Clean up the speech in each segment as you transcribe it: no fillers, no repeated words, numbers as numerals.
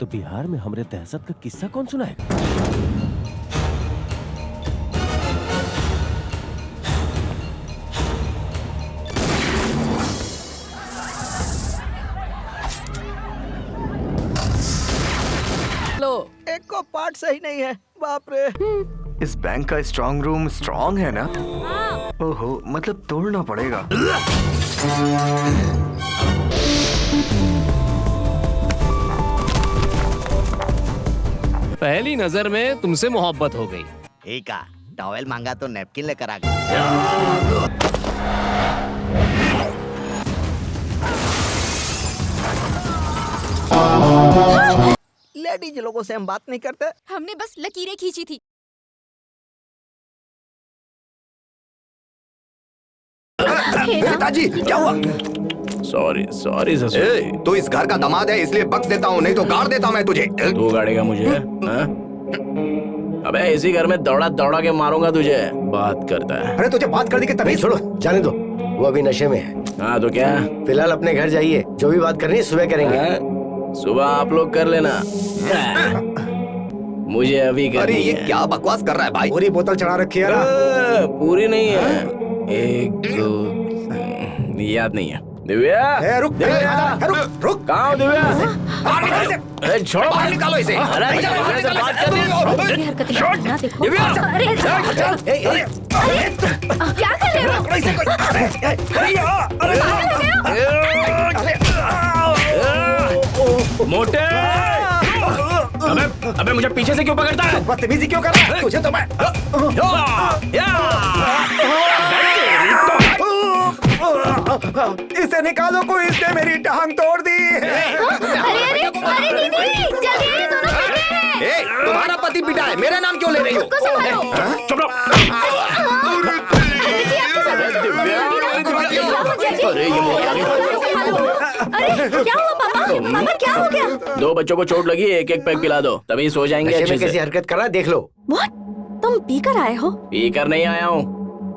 तो बिहार में हमरे दहशत का किस्सा कौन सुनाएगा? लो, एक को पार्ट सही नहीं है। बाप रे। इस बैंक का स्ट्रांग रूम स्ट्रांग है ना? ओहो, मतलब तोड़ना पड़ेगा। पहली नजर में तुमसे मोहब्बत हो गई। ठीक है, टॉवेल मांगा तो नैपकिन लेकर आ गया। लेडीज लोगों से हम बात नहीं करते। हमने बस लकीरें खींची थी। पिताजी, क्या हुआ? सॉरी सॉरी ससुर। तू इस घर का दामाद है इसलिए बख्श देता हूँ, नहीं तो गाड़ देता मैं तुझे। तू गाड़ेगा मुझे? हाँ? अबे इसी घर में दौड़ा दौड़ा के मारूंगा तुझे। बात करता है। अरे तुझे बात करने की तमीज। छोड़ो, जाने दो, वो अभी नशे में है। हाँ तो क्या? फिलहाल अपने घर जाइए, जो भी बात करनी है सुबह करेंगे। सुबह आप लोग कर लेना, मुझे अभी करनी अरे ये है। क्या बकवास कर रहा है भाई? पूरी बोतल चढ़ा रखी है ना? पूरी नहीं है, एक दो याद नहीं है। दिव्या, रुक रुक। कहाँ हो दिव्या? बाहर निकालो इसे। अरे छोड़ो, बाहर निकालो इसे। अरे दिव्या से बात कर रही है। ये हरकतें ना देखो। दिव्या! अरे क्या कर रहे हो? मोटे! अबे मुझे पीछे से क्यों पकड़ता है? बदतमीजी क्यों कर रहा है? तुझे तो मैं इसे निकालो, कोई इसने मेरी टांग तोड़ दी। अरे दीदी, जल्दी ये दोनों पीटे हैं। तुम्हारा पति पिटा है, मेरा नाम क्यों ले रही हो? खुद को संभालो। चुप रहो। दीदी आपको अरे ये मोटे! अरे क्या हुआ पापा? पापा क्या हो गया? दो बच्चों को चोट लगी, एक एक पैक पिला दो, तभी सो जाएंगे नशे अच्छे में कैसी से। हरकत कर रहा है देख लो। What? तुम पीकर आए हो? पीकर नहीं आया हूँ,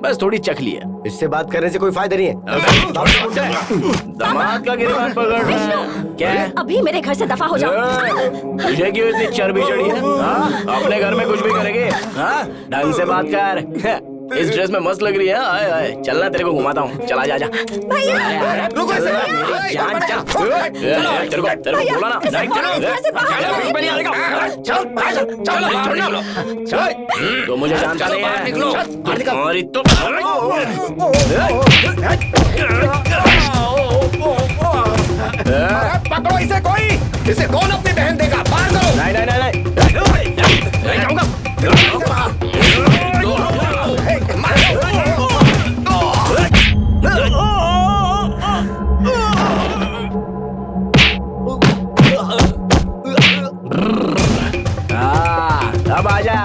बस थोड़ी चख लिया। इससे बात करने से कोई फायदा नहीं है। दामाद का गिरबान पकड़ रहा है क्या? अभी मेरे घर से दफा हो जाओ। तुझे क्यों इतनी चर्बी चढ़ी है? हाँ? अपने घर में कुछ भी करेगी? हाँ? ढंग से बात कर। इस ड्रेस में मस्त लग रही है। आए आए, चलना तेरे को घुमाता हूँ। चला जा जा। रुको इसे। मेरी जान चल। तेरे को बोला ना। चल। तो मुझे जानता नहीं है। और तो पकड़ो इसे, कोई इसे कौन अपनी बहन देगा? बाहर करो। नहीं नहीं नहीं नहीं जाऊंगा। अब आजा।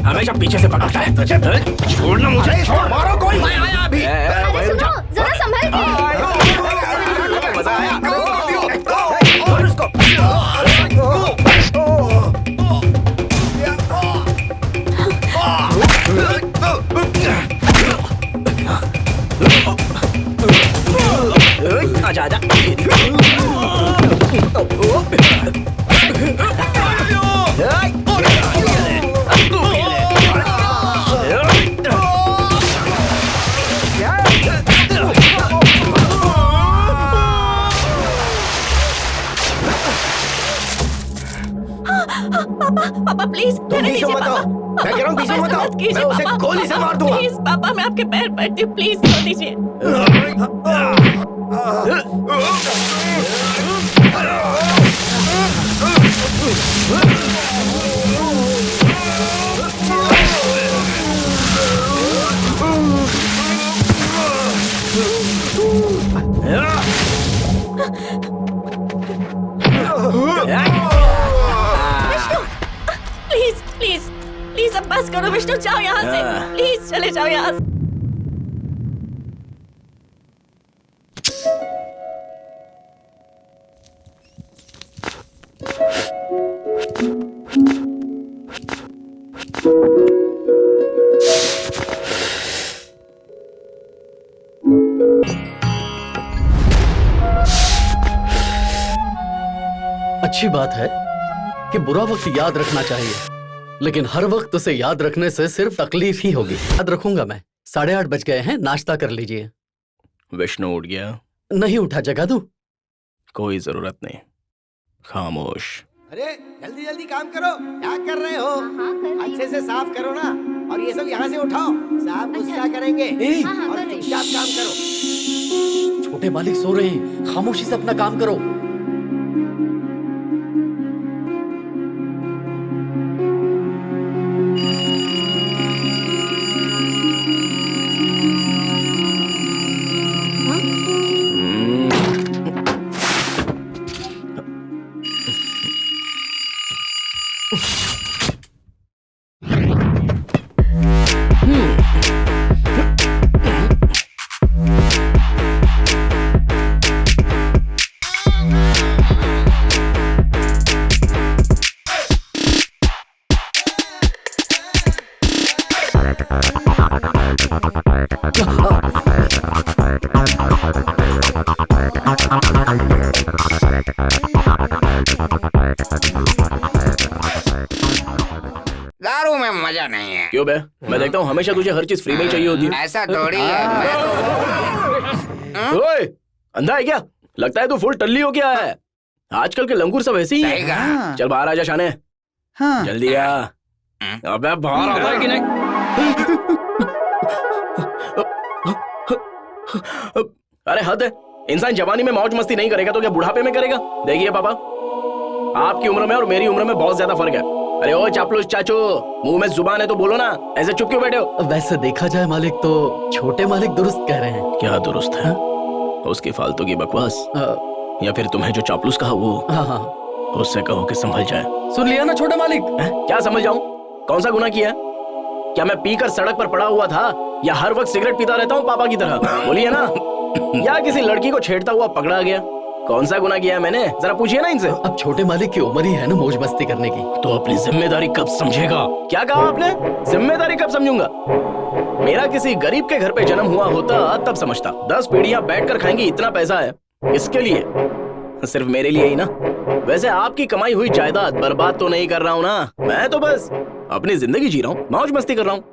हमेशा पीछे से पकड़ता है। छोड़ना मुझे। छोड़, मारो कोई। मैं आया अभी। अरे सुनो, जरा संभल के। मजा आया। आजा आजा। पापा प्लीज रहने दीजिए पापा। मैं कह रहा हूँ बीच में मत आओ। मैं उसे गोली से मार दूंगा। प्लीज पापा, मैं आपके पैर पड़ती हूँ, प्लीज छोड़ दीजिए। प्लीज प्लीज प्लीज अब बस करो विष्णु, जाओ यहाँ से, प्लीज चले जाओ यहाँ से। अच्छी बात है कि बुरा वक्त याद रखना चाहिए, लेकिन हर वक्त उसे याद रखने से सिर्फ तकलीफ ही होगी। याद रखूंगा मैं। 8:30 बज गए हैं, नाश्ता कर लीजिए। विष्णु उठ गया? नहीं उठा, जगा दूं? कोई जरूरत नहीं, खामोश। अरे जल्दी जल्दी काम करो, क्या कर रहे हो? अच्छे से साफ करो ना, और ये सब यहाँ से उठाओ, साहब गुस्सा करेंगे। और चुपचाप काम करो। छोटे मालिक सो रहे हैं, खामोशी से अपना काम करो। दारू में मजा नहीं है। क्यों बे? मैं देखता हूँ हमेशा तुझे हर चीज फ्री में ही चाहिए होती है। ऐसा थोड़ी है। मैं तो ओए, अंधा है क्या? लगता है तू फुल टल्ली हो क्या है? आजकल के लंगूर सब ऐसे ही सही हैं। कहा। चल बाहर आजा शाने। जल्दी आ। अबे बाहर आता है कि नहीं? अरे हद है, इंसान जवानी में मौज मस्ती नहीं करेगा तो क्या बुढ़ापे में करेगा? देखिए पापा, आपकी उम्र में और मेरी उम्र में बहुत ज्यादा फर्क है। अरे ओ चापलूस चाचू, मुंह में जुबान है तो बोलो ना, ऐसे चुप क्यों बैठे हो? वैसे देखा जाए मालिक तो छोटे मालिक दुरुस्त कह रहे हैं। क्या दुरुस्त है? उसकी फालतू की बकवास, या फिर तुम्हें जो चापलूस कहा वो? हाँ, उससे कहो कि संभल जाए। सुन लिया ना छोटा मालिक? क्या समझ जाऊं? कौन सा गुनाह किया? क्या मैं पीकर सड़क पर पड़ा हुआ था, या हर वक्त सिगरेट पीता रहता हूँ पापा की तरह? बोलिए ना। या किसी लड़की को छेड़ता हुआ पकड़ा गया? कौन सा गुनाह किया है मैंने? जरा पूछिए ना इनसे। अब छोटे मालिक की उम्र ही है ना मौज मस्ती करने की। तो अपनी जिम्मेदारी कब समझेगा? क्या कहा आपने? जिम्मेदारी कब समझूंगा? मेरा किसी गरीब के घर पे जन्म हुआ होता तब समझता। 10 पीढ़ियां बैठकर खाएंगी, इतना पैसा है इसके लिए, सिर्फ मेरे लिए ही ना। वैसे आपकी कमाई हुई जायदाद बर्बाद तो नहीं कर रहा हूँ ना, मैं तो बस अपनी जिंदगी जी रहा हूँ, मौज मस्ती कर रहा हूँ।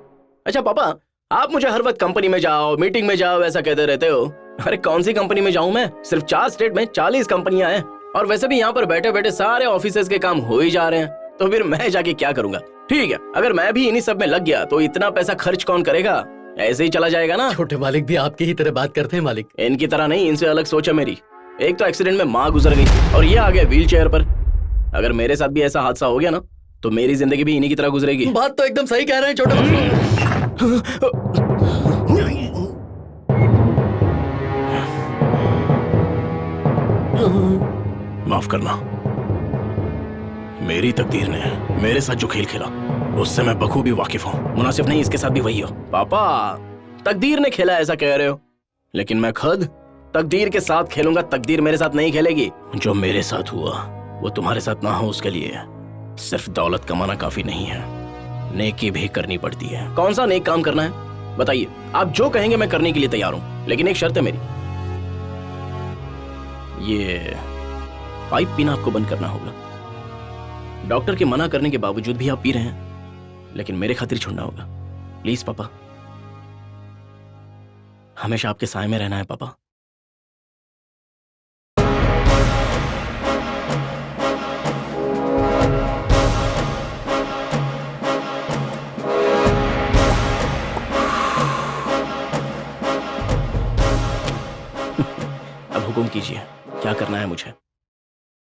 अच्छा पापा, आप मुझे हर वक्त कंपनी में जाओ, मीटिंग में जाओ ऐसा कहते रहते हो। अरे कौन सी कंपनी में जाऊं मैं? सिर्फ 4 स्टेट में 40 कंपनियां हैं, और वैसे भी यहाँ पर बैठे बैठे सारे ऑफिसेज के काम हो ही जा रहे हैं, तो फिर मैं जाके क्या करूंगा? ठीक है, अगर मैं भी इन्हीं सब में लग गया तो इतना पैसा खर्च कौन करेगा? ऐसे ही चला जाएगा ना। छोटे मालिक भी आपकी ही तरह बात करते हैं मालिक। इनकी तरह नहीं, इनसे अलग सोच है मेरी। एक तो एक्सीडेंट में माँ गुजर गई और ये आ गए व्हील चेयर पर। अगर मेरे साथ भी ऐसा हादसा हो गया ना तो मेरी जिंदगी भी इन्हीं की तरह गुजरेगी। बात तो एकदम सही कह रहे हैं छोटे मालिक। माफ करना, मेरी तकदीर ने मेरे साथ जो खेल खेला उससे मैं बखूबी वाकिफ हूँ। मुनासिब नहीं इसके साथ भी वही हो। पापा, तकदीर ने खेला ऐसा कह रहे हो, लेकिन मैं खुद तकदीर के साथ खेलूंगा। तकदीर मेरे साथ नहीं खेलेगी। जो मेरे साथ हुआ वो तुम्हारे साथ ना हो, उसके लिए सिर्फ दौलत कमाना काफी नहीं है, नेकी भी करनी पड़ती है। कौन सा नेक काम करना है बताइए? आप जो कहेंगे मैं करने के लिए तैयार हूँ, लेकिन एक शर्त है मेरी। ये पाइप पीना आपको बंद करना होगा। डॉक्टर के मना करने के बावजूद भी आप पी रहे हैं, लेकिन मेरे खातिर छोड़ना होगा। प्लीज पापा, हमेशा आपके साए में रहना है पापा। अब हुक्म कीजिए, क्या करना है मुझे?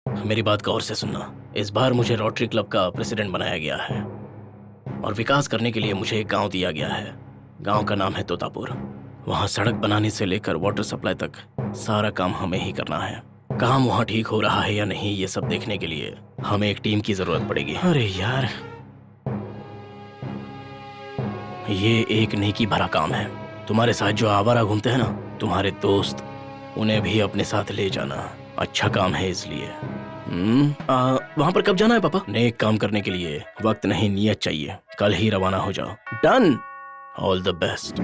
मेरी बात गौर से सुनना। इस बार मुझे रोटरी क्लब का प्रेसिडेंट बनाया गया है और विकास करने के लिए मुझे एक गांव दिया गया है। गांव का नाम है तोतापुर। वहां सड़क बनाने से लेकर वाटर सप्लाई तक सारा काम हमें ही करना है। काम वहां ठीक हो रहा है या नहीं ये सब देखने के लिए हमें एक टीम की जरूरत पड़ेगी। अरे यार, ये एक नेकी भरा काम है। तुम्हारे साथ जो आवारा घूमते हैं ना, तुम्हारे दोस्त, उन्हें भी अपने साथ ले जाना। अच्छा काम है इसलिए। वहां पर कब जाना है पापा? नेक काम करने के लिए वक्त नहीं, नियत चाहिए। कल ही रवाना हो जाओ। Done. All the best.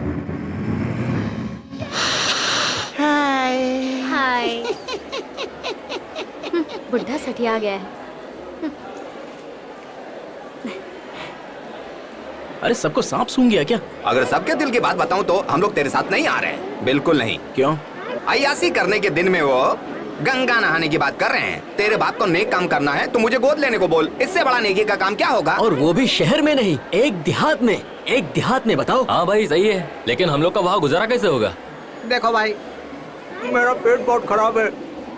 Hi. बुढ़ा सठिया गया है। अरे सबको सांप सूंघ गया क्या? अगर सबके दिल की बात बताऊं तो हम लोग तेरे साथ नहीं आ रहे हैं, बिल्कुल नहीं। क्यों? अय्यासी करने के दिन में वो गंगा नहाने की बात कर रहे हैं। तेरे बाप को नेक काम करना है तो मुझे गोद लेने को बोल, इससे बड़ा नेकी का काम क्या होगा? और वो भी शहर में नहीं, एक देहात में बताओ। हाँ भाई सही है, लेकिन हम लोग का वहाँ गुजारा कैसे होगा? देखो भाई, मेरा पेट बहुत खराब है,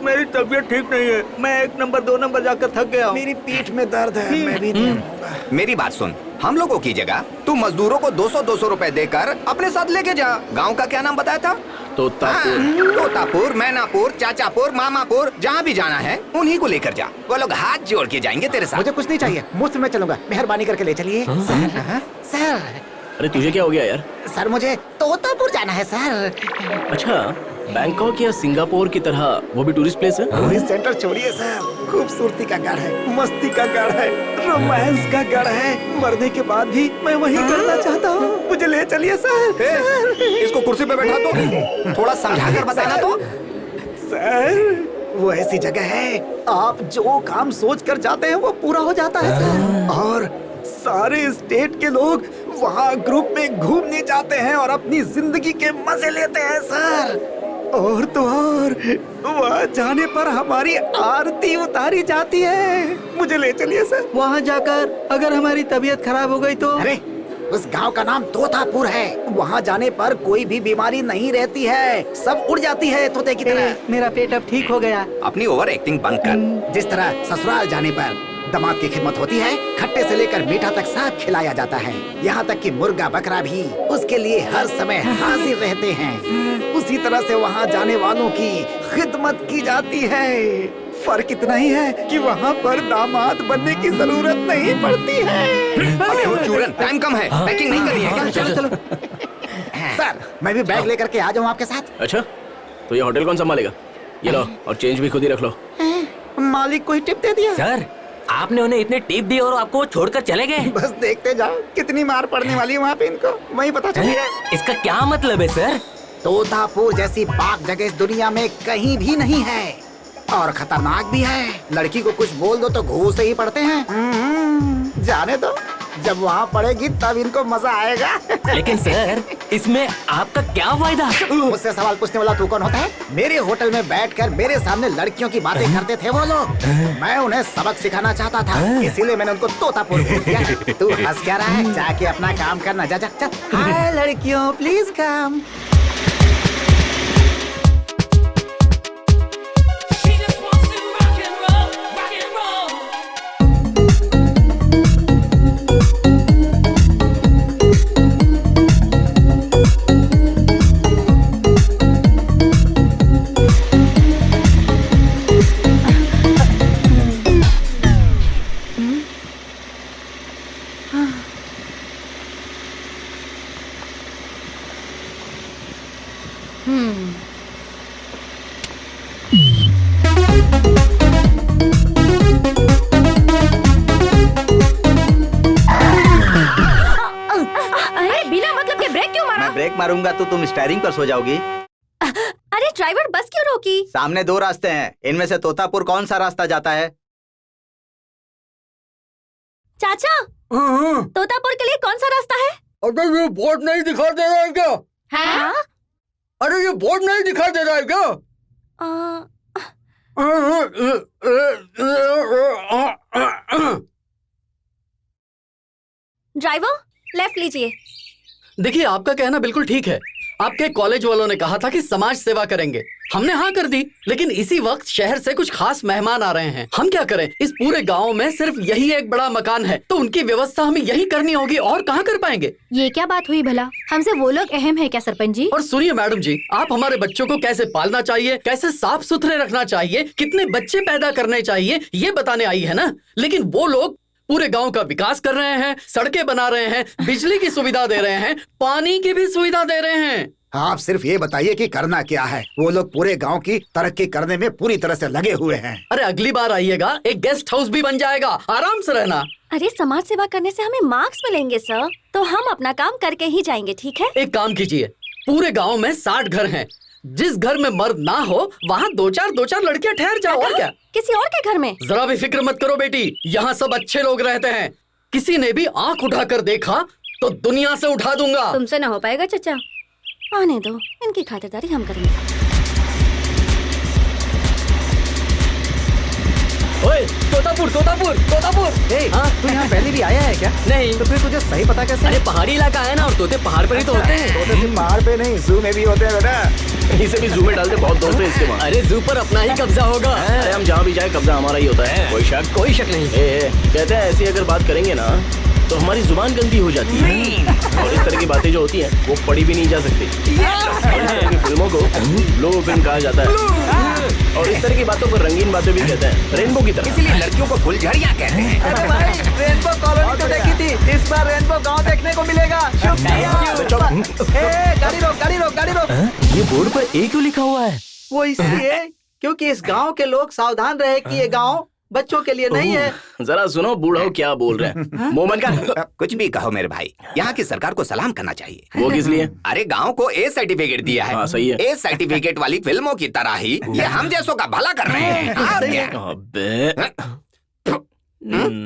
मेरी तबीयत ठीक नहीं है, मैं 1 नंबर 2 नंबर जाकर थक गया हूँ। मेरी पीठ में दर्द है, मैं भी नहीं रहूंगा। मेरी बात सुन, हम लोगों की जगह तू मजदूरों को 200-200 रुपए देकर अपने साथ लेके जा। गांव का क्या नाम बताया था? तोतापुर। तोतापुर, मैनापुर, चाचापुर, मामापुर, जहाँ भी जाना है उन्हीं को लेकर जा। वो लोग हाथ जोड़ के जाएंगे तेरे साथ। मुझे कुछ नहीं चाहिए, मुफ्त में चलूंगा, मेहरबानी करके ले चलिए। सर अरे तुझे क्या हो गया यार? सर मुझे तोतापुर जाना है सर। अच्छा, बैंकॉक या सिंगापुर की तरह वो भी टूरिस्ट प्लेस है? टूरिस्ट सेंटर छोड़िए सर, खूबसूरती का गढ़ है, मस्ती का गढ़ है, रोमांस का गढ़ है। मरने के बाद भी मैं वही करना चाहता हूँ, मुझे ले चलिए सर। इसको कुर्सी पे बैठा दो, थोड़ा समझा कर बताना तो। सर वो ऐसी जगह है, आप जो काम सोच कर जाते हैं वो पूरा हो जाता है सर। और सारे स्टेट के लोग वहाँ ग्रुप में घूमने जाते हैं और अपनी जिंदगी के मजे लेते हैं सर। और तो और वहाँ जाने पर हमारी आरती उतारी जाती है। मुझे ले चलिए सर। वहाँ जाकर अगर हमारी तबीयत खराब हो गई तो? अरे उस गांव का नाम तोतापुर है, वहाँ जाने पर कोई भी बीमारी नहीं रहती है, सब उड़ जाती है तोते की तरह। मेरा पेट अब ठीक हो गया। अपनी ओवर एक्टिंग बंद कर। जिस तरह ससुराल जाने पर दामाद की खिदमत होती है, खट्टे से लेकर मीठा तक सब खिलाया जाता है, यहाँ तक कि मुर्गा बकरा भी उसके लिए हर समय हाजिर रहते हैं। उसी तरह से वहाँ जाने वालों की खिदमत की जाती है। फर्क इतना ही है कि वहाँ पर दामाद बनने की जरूरत नहीं पड़ती है। अबे वो चूरन, टाइम कम है, पैकिंग नहीं करनी है क्या? चलो चलो। सर मैं भी बैग लेकर के आ जाऊँ आपके साथ? अच्छा, तो ये होटल कौन संभालेगा? ये लो, और चेंज भी खुद ही रख लो। मालिक को ही टिप दे दिया। सर आपने उन्हें इतने टिप दी और आपको वो छोड़कर चले गए? बस देखते जाओ कितनी मार पड़ने वाली है वहाँ पे इनको, वही पता चलेगा। इसका क्या मतलब है सर? तोतापुर जैसी पाक जगह इस दुनिया में कहीं भी नहीं है, और खतरनाक भी है। लड़की को कुछ बोल दो तो घूस से ही पड़ते हैं। जाने दो, जब वहाँ पड़ेगी तब इनको मजा आएगा। लेकिन सर इसमें आपका क्या फायदा? मुझसे सवाल पूछने वाला तू कौन होता है? मेरे होटल में बैठकर मेरे सामने लड़कियों की बातें करते थे वो लोग, मैं उन्हें सबक सिखाना चाहता था, इसीलिए मैंने उनको तोतापुर भेज दिया। तू हंस क्या रहा है? जाके अपना काम करना, जा जा जा। हाय लड़कियों, प्लीज कम। ब्रेक मारूंगा तो तुम स्टीयरिंग पर सो जाओगी। अरे ड्राइवर बस क्यों रोकी? सामने 2 रास्ते हैं, इनमें से तोतापुर कौन सा रास्ता जाता है? चाचा, तोतापुर के लिए कौन सा रास्ता है? अरे ये बोर्ड नहीं दिखा दे रहा है क्या? हाँ? अरे ये बोर्ड नहीं दिखा दे रहा है क्या? ड्राइवर लेफ्ट लीजिए। देखिए आपका कहना बिल्कुल ठीक है। आपके कॉलेज वालों ने कहा था कि समाज सेवा करेंगे, हमने हाँ कर दी, लेकिन इसी वक्त शहर से कुछ खास मेहमान आ रहे हैं। हम क्या करें? इस पूरे गांव में सिर्फ यही एक बड़ा मकान है, तो उनकी व्यवस्था हमें यही करनी होगी, और कहाँ कर पाएंगे? ये क्या बात हुई भला? हमसे वो लोग अहम है क्या सरपंच जी? और सुनिए मैडम जी, आप हमारे बच्चों को कैसे पालना चाहिए, कैसे साफ सुथरे रखना चाहिए, कितने बच्चे पैदा करने चाहिए, ये बताने आई है ना। लेकिन वो लोग पूरे गांव का विकास कर रहे हैं, सड़कें बना रहे हैं, बिजली की सुविधा दे रहे हैं, पानी की भी सुविधा दे रहे हैं। आप सिर्फ ये बताइए कि करना क्या है। वो लोग पूरे गांव की तरक्की करने में पूरी तरह से लगे हुए हैं। अरे अगली बार आइएगा, एक गेस्ट हाउस भी बन जाएगा, आराम से रहना। अरे समाज सेवा करने से हमें मार्क्स मिलेंगे सर, तो हम अपना काम करके ही जाएंगे, ठीक है? एक काम कीजिए, पूरे गांव में 60 घर हैं, जिस घर में मर्द ना हो वहाँ दो चार लड़कियाँ ठहर जाओ, और क्या। किसी और के घर में? जरा भी फिक्र मत करो बेटी, यहाँ सब अच्छे लोग रहते हैं। किसी ने भी आंख उठाकर देखा तो दुनिया से उठा दूंगा। तुमसे ना हो पाएगा चचा, आने दो, इनकी खातिरदारी हम करेंगे। ओए, तोतापुर तोतापुर तोतापुर। तू यहाँ पहले भी आया है क्या? नहीं। तो फिर तुझे सही पता कैसे? अरे पहाड़ी इलाका है ना, और तोते पहाड़ पर ही तो होते हैं। तोते सिर्फ पहाड़ पे नहीं, जू में भी होते हैं बेटा। इसे भी जू में डालते, बहुत दौड़ते हैं इसके वहाँ। अरे जू पर अपना ही कब्जा होगा। अरे हम जहाँ भी जाए कब्जा हमारा ही होता है, कोई शक नहीं। कहते हैं ऐसी अगर बात करेंगे ना तो हमारी जुबान गंदी हो जाती है, और इस तरह की बातें जो होती हैं वो पढ़ी भी नहीं जा सकती। और इस तरह की फिल्मों को ब्लू फिल्म कहा जाता है, और इस तरह की बातों को रंगीन बातें भी कहते हैं, रेनबो की तरह। इसलिए लड़कियों को फुलझड़ियाँ कहते हैं। अरे भाई, रेनबो कॉलोनी तो देखी थी, इस बार रेनबो गांव देखने को मिलेगा। गाड़ी रोक। ये बोर्ड पर ए क्यों लिखा हुआ है? वो इसलिए क्योंकि इस गांव के लोग सावधान रहे कि ये गांव बच्चों के लिए नहीं है। जरा सुनो बूढ़ो क्या बोल रहे हैं, मोहम्मद का। कुछ भी कहो मेरे भाई, यहाँ की सरकार को सलाम करना चाहिए। वो किस लिए? अरे गांव को ए सर्टिफिकेट दिया है। हाँ, सही है। ए सर्टिफिकेट वाली फिल्मों की तरह ही ये हम जैसों का भला कर रहे हैं। और क्या? अबे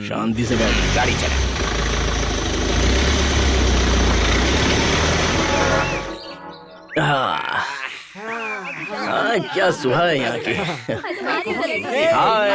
शांति से बैठ, गाड़ी चला। क्या सुहा है यहाँ की। हाय,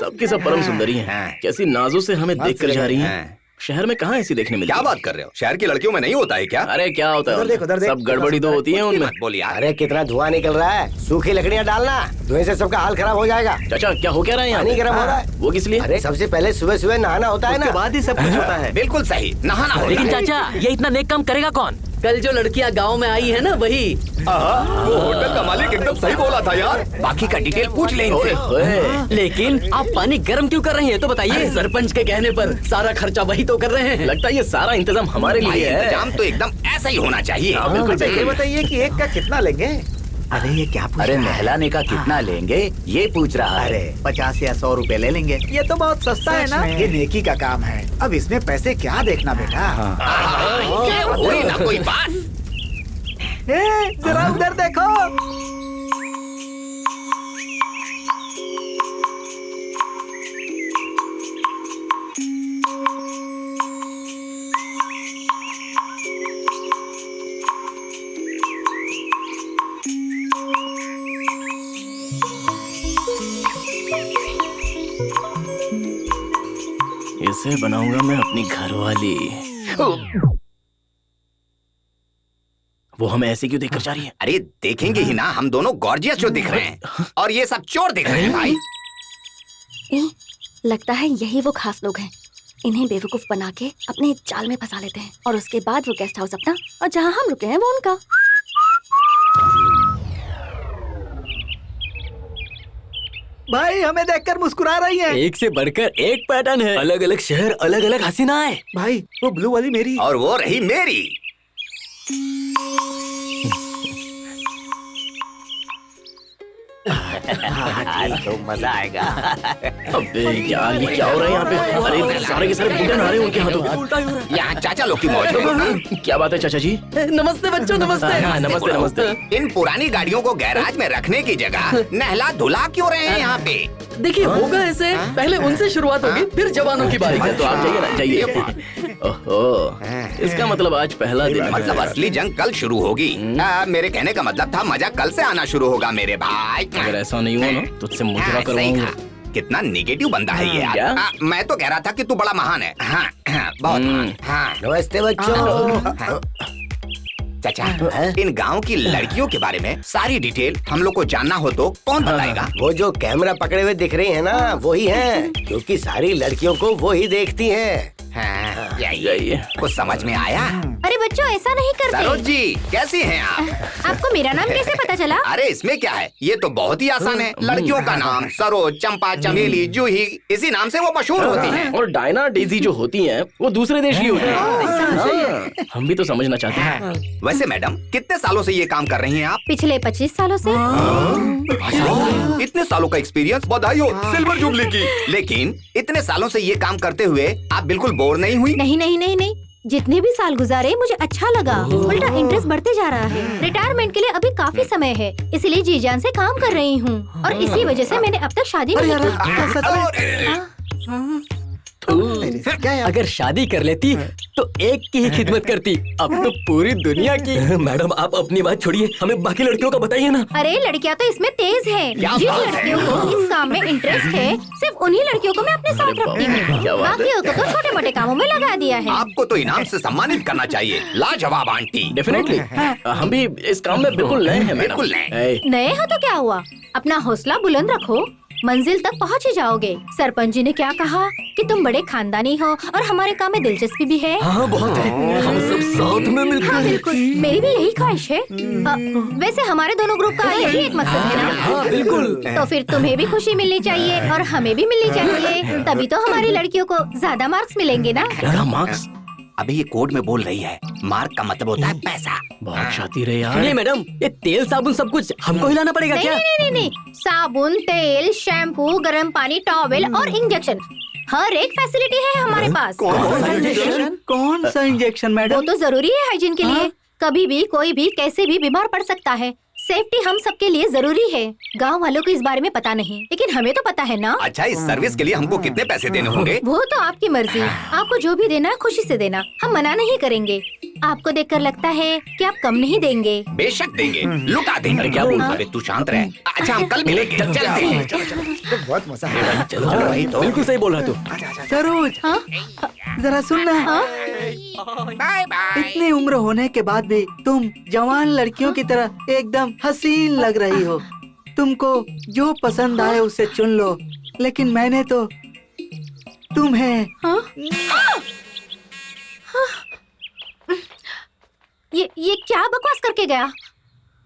सबकी सब परम सुंदरी हैं। कैसी नाजों से हमें देखकर जा रही हैं। शहर में कहाँ ऐसी देखने मिलती है? क्या बात कर रहे हो? शहर की लड़कियों में नहीं होता है क्या? अरे क्या होता है, सब गड़बड़ी तो होती है उनमें। बोलिए। अरे कितना धुआं निकल रहा है, सूखी लकड़ियाँ डालना, धुएं से सबका हाल खराब हो जाएगा। चाचा क्या हो क्या रहा है यहाँ? पानी गर्म हो रहा है। वो किस लिए? अरे सबसे पहले सुबह सुबह नहाना होता है ना, उसके बाद ही सब कुछ होता है। बिल्कुल सही, नहाना होता है। लेकिन चाचा ये इतना नेक काम करेगा कौन? कल जो लड़कियाँ गांव में आई है ना, वही। वो होटल का मालिक एकदम सही बोला था यार। बाकी का डिटेल पूछ ले इनसे। लेकिन आप पानी गर्म क्यों कर रही हैं, तो बताइए। सरपंच के कहने पर सारा खर्चा वही तो कर रहे हैं। लगता है ये सारा इंतजाम हमारे लिए है। इंतजाम तो एकदम ऐसा ही होना चाहिए। बिल्कुल। ये बताइए कि एक का कितना लेंगे? अरे ये क्या पूछ रहा है? नहलाने का कितना लेंगे ये पूछ रहा है। अरे 50 या 100 रुपए ले लेंगे। ये तो बहुत सस्ता है ना। ये नेकी का काम है, अब इसमें पैसे क्या देखना बेटा। हुई ना कोई बात। जरा उधर देखो। इसे बनाऊंगा मैं अपनी घरवाली। वो हमें ऐसे क्यों देखकर जा रही है? अरे देखेंगे ही ना, हम दोनों गॉर्जियस जो दिख रहे हैं और ये सब चोर दिख रहे हैं भाई। लगता है यही वो खास लोग हैं। इन्हें बेवकूफ बना के अपने जाल में फंसा लेते हैं, और उसके बाद वो गेस्ट हाउस अपना, और जहाँ हम रुके हैं वो उनका। भाई हमें देखकर मुस्कुरा रही है। एक से बढ़कर एक पैटर्न है, अलग अलग शहर, अलग अलग हसीनाएं। भाई वो ब्लू वाली मेरी, और वो रही मेरी। तो मजा आएगा। अबे यार ये क्या हो रहा है यहाँ पे? अरे सारे के सारे बूटे नहा रहे हैं उनके हाथों में। यहाँ चाचा लोग की मौज है। क्या बात है चाचा जी? नमस्ते बच्चों, नमस्ते। नमस्ते नमस्ते। इन पुरानी गाड़ियों को गैराज में रखने की जगह नहला धुला क्यों रहे हैं यहाँ पे? देखिए होगा ऐसे, पहले उनसे शुरुआत होगी, फिर जवानों की बारी है। तो आप जाइए ना, जाइए। ओहो, इसका मतलब आज पहला दिन है। मतलब असली जंग कल शुरू होगी। मेरे कहने का मतलब था मजा कल से आना शुरू होगा मेरे भाई। अगर ऐसा नहीं हुआ ना तुझसे मुजरा करवाऊंगा। कितना निगेटिव बंदा है ये क्या? यार। मैं तो कह रहा था कि तू बड़ा महान है। हाँ, बहुत महान। हाँ। नमस्ते बच्चों। चाचा, इन गांव की लड़कियों के बारे में सारी डिटेल हम लोग को जानना हो तो कौन बताएगा? वो जो कैमरा पकड़े हुए दिख रही है ना, वही है, क्योंकि सारी लड़कियों को वो ही देखती हैं। हाँ, जाइए। कुछ समझ में आया? अरे बच्चों ऐसा नहीं करते। सरोज जी कैसी हैं आप? आपको मेरा नाम कैसे पता चला? अरे इसमें क्या है, ये तो बहुत ही आसान है। लड़कियों का नाम सरोज, चंपा, चमेली, जूही, इसी नाम से वो मशहूर होती हैं। और डायना, डेजी जो होती हैं वो दूसरे देश की होती हैं। हम भी तो समझना चाहते हैं। वैसे मैडम कितने सालों से ये काम कर रही हैं आप? पिछले 25 सालों से। इतने सालों का एक्सपीरियंस, बधाई हो सिल्वर जुबली की। लेकिन इतने सालों से ये काम करते हुए आप बिल्कुल बोर नहीं हुई? नहीं नहीं नहीं नहीं, जितने भी साल गुजारे मुझे अच्छा लगा, उल्टा इंटरेस्ट बढ़ते जा रहा है। रिटायरमेंट के लिए अभी काफी समय है, इसलिए जी जान से काम कर रही हूँ और इसी वजह से मैंने अब तक शादी नहीं की। अगर शादी कर लेती तो एक की ही खिदमत करती, अब तो पूरी दुनिया की। मैडम आप अपनी बात छोड़िए, हमें बाकी लड़कियों का बताइए ना। अरे लड़कियां तो इसमें तेज हैं। जिन लड़कियों को इस काम में इंटरेस्ट है, सिर्फ उन्हीं लड़कियों को मैं अपने साथ रखती हूँ, बाकियों को तो छोटे मोटे कामों में लगा दिया है। आपको तो इनाम से सम्मानित करना चाहिए, लाजवाब आंटी। डेफिनेटली हम भी इस काम में बिल्कुल नए हैं। बिल्कुल नए हो तो क्या हुआ, अपना हौसला बुलंद रखो, मंजिल तक पहुँच ही जाओगे। सरपंच जी ने क्या कहा कि तुम बड़े खानदानी हो और हमारे काम में दिलचस्पी भी है। हाँ बहुत है, हम सब साथ में मिलकर। हाँ बिल्कुल, मेरी भी यही ख्वाहिश है। वैसे हमारे दोनों ग्रुप का यही एक मकसद है ना। हाँ बिल्कुल। तो फिर तुम्हें भी खुशी मिलनी चाहिए और हमें भी मिलनी चाहिए, तभी तो हमारी लड़कियों को ज्यादा मार्क्स मिलेंगे ना। क्या मार्क्स? अभी ये कोड में बोल रही है, मार्क का मतलब होता है पैसा। बहुत शातिर है यार। नहीं मैडम, ये तेल साबुन सब कुछ हमको ही लाना पड़ेगा क्या? नहीं, साबुन, तेल, शैम्पू, गर्म पानी, टॉवेल और इंजेक्शन, हर एक फैसिलिटी है हमारे पास। कौन सा इंजेक्शन मैडम? वो तो जरूरी है हाइजीन के लिए। कभी भी कोई भी कैसे भी बीमार पड़ सकता है। सेफ्टी हम सबके लिए जरूरी है। गांव वालों को इस बारे में पता नहीं, लेकिन हमें तो पता है ना। अच्छा, इस सर्विस के लिए हमको कितने पैसे देने होंगे? वो तो आपकी मर्जी, आपको जो भी देना है खुशी से देना, हम मना नहीं करेंगे। आपको देखकर लगता है कि आप कम नहीं देंगे। बेशक देंगे, लुटा देंगे। क्या बोल रहे? तू शांत रहे। अच्छा हम कल मिलेंगे, चलते हैं। बहुत मजा है। चलो भाई, तो बिल्कुल सही बोल रहा तू। सरोज, जरा सुनना। Bye bye. इतनी उम्र होने के बाद भी तुम जवान लड़कियों की तरह एकदम हसीन लग रही हो। तुमको जो पसंद आए उसे चुन लो, लेकिन मैंने तो तुम्हें। ये क्या बकवास करके गया?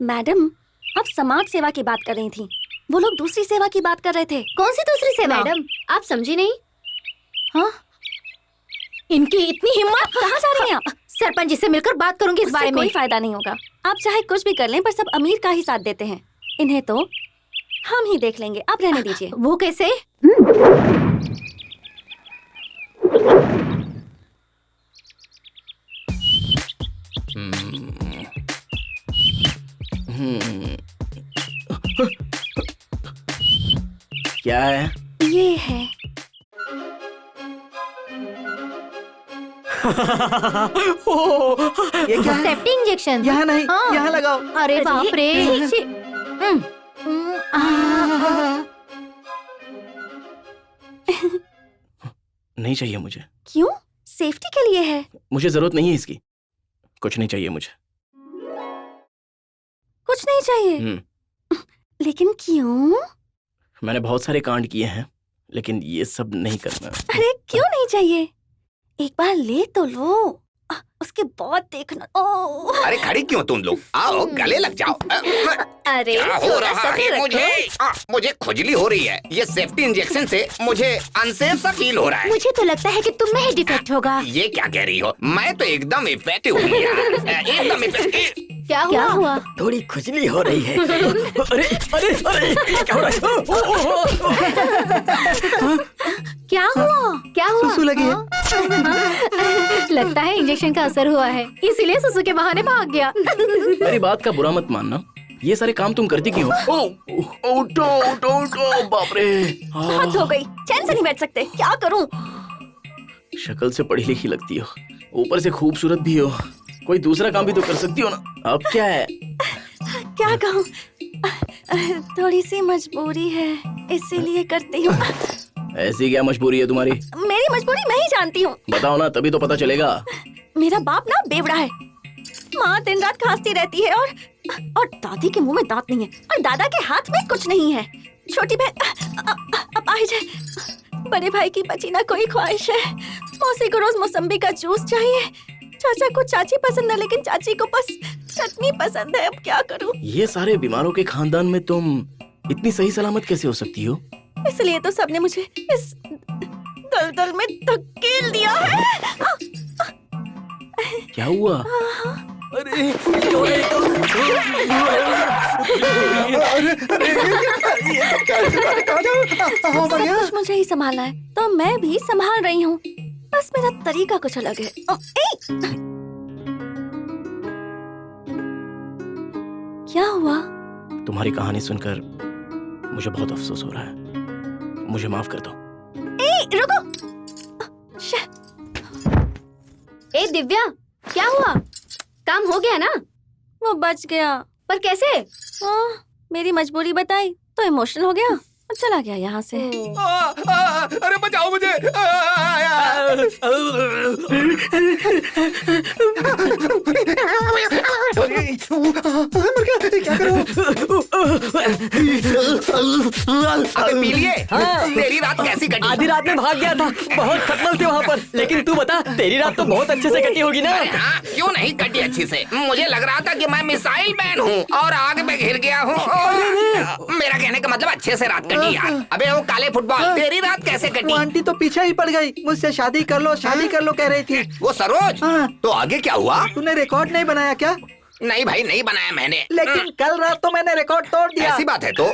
मैडम आप समाज सेवा की बात कर रही थी, वो लोग दूसरी सेवा की बात कर रहे थे। कौन सी दूसरी सेवा? मैडम आप समझी नहीं। हाँ? इनकी इतनी हिम्मत! कहाँ जा रही हैं आप? सरपंच जी से मिलकर बात करूंगी इस बारे में। कोई फायदा नहीं होगा, आप चाहे कुछ भी कर लें पर सब अमीर का ही साथ देते हैं। इन्हें तो हम ही देख लेंगे, आप रहने दीजिए। वो कैसे? क्या है? ये है। ये क्या है? Safety injection. यहाँ नहीं, यहाँ लगाओ। अरे बाप रे। नहीं चाहिए मुझे। क्यों? सेफ्टी के लिए है। मुझे जरूरत नहीं है इसकी। कुछ नहीं चाहिए मुझे। कुछ नहीं चाहिए? लेकिन क्यों? मैंने बहुत सारे कांड किए हैं, लेकिन ये सब नहीं करना। अरे क्यों नहीं चाहिए? एक बार ले तो लो, उसके बाद देखना। ओह! अरे खड़ी क्यों तुम लोग? आओ गले लग जाओ। अरे क्या हो रहा है मुझे खुजली हो रही है। ये सेफ्टी इंजेक्शन से मुझे अनसेफ सा फील हो रहा है। मुझे तो लगता है कि तुम में ही डिफेक्ट होगा। ये क्या कह रही हो? मैं तो एकदम इफेक्टिव हूँ यार, एकदम इफेक्टिव। क्या हुआ? थोड़ी खुजली हो रही है। अरे अरे अरे क्या हो रहा है? क्या हुआ? सुसु लगी है। लगता है इंजेक्शन का असर हुआ है, इसीलिए सुसु के बहाने भाग गया। मेरी बात का बुरा मत मानना, ये सारे काम तुम करती क्यों? उठो, बाप रे। हद हो गई, चैन से नहीं बैठ सकते, क्या करूं? शक्ल से पढ़ी लिखी लगती हो, ऊपर से खूबसूरत भी हो, कोई दूसरा काम भी तो कर सकती हो ना। अब क्या है? क्या कहूं, थोड़ी सी मजबूरी है, इसीलिए करती हूँ। ऐसी क्या मजबूरी है तुम्हारी? मेरी मजबूरी मैं ही जानती हूँ। बताओ ना, तभी तो पता चलेगा। मेरा बाप ना बेवड़ा है, माँ दिन रात खांसती रहती है और दादी के मुंह में दांत नहीं है और दादा के हाथ में कुछ नहीं है। छोटी बहन अपाहिज है, बड़े भाई की बची ना कोई ख्वाहिश है, मौसी को रोज मौसम्बी का जूस चाहिए, चाचा को चाची पसंद है लेकिन चाची को बस चटनी पसंद है। अब क्या करूं? ये सारे बीमारों के खानदान में तुम इतनी सही सलामत कैसे हो सकती हो? इसलिए तो सबने मुझे इस दलदल में धकेल दिया है। क्या हुआ? अरे सब कुछ मुझे ही संभालना है, तो मैं भी संभाल रही हूँ। बस मेरा तरीका कुछ अलग है। क्या हुआ? तुम्हारी कहानी सुनकर मुझे बहुत अफसोस हो रहा है। मुझे माफ कर दो। रुको। ए दिव्या, क्या हुआ? काम हो गया ना? वो बच गया। पर कैसे? मेरी मजबूरी बताई तो इमोशनल हो गया और चला गया यहाँ से। अरे बचाओ मुझे। क्या करूं? अबे पी लिए? तेरी रात कैसी कटी? आधी रात में भाग गया था, बहुत खटमल थे वहाँ पर। लेकिन तू बता, तेरी रात तो बहुत अच्छे से कटी होगी ना? हाँ, क्यों नहीं कटी अच्छी से? मुझे लग रहा था कि मैं मिसाइल मैन हूँ और आग में घिर गया हूँ। मेरा कहने का मतलब अच्छे से रात कटी यार। अबे वो काले फुटबॉल, तेरी रात कैसे कटी? वो आंटी तो पीछे ही पड़ गई, मुझसे शादी कर लो कह रही थी। वो सरोज? तो आगे क्या हुआ? तूने रिकॉर्ड नहीं बनाया क्या? नहीं भाई, नहीं बनाया मैंने। लेकिन कल रात तो मैंने रिकॉर्ड तोड़ दिया। ऐसी बात है तो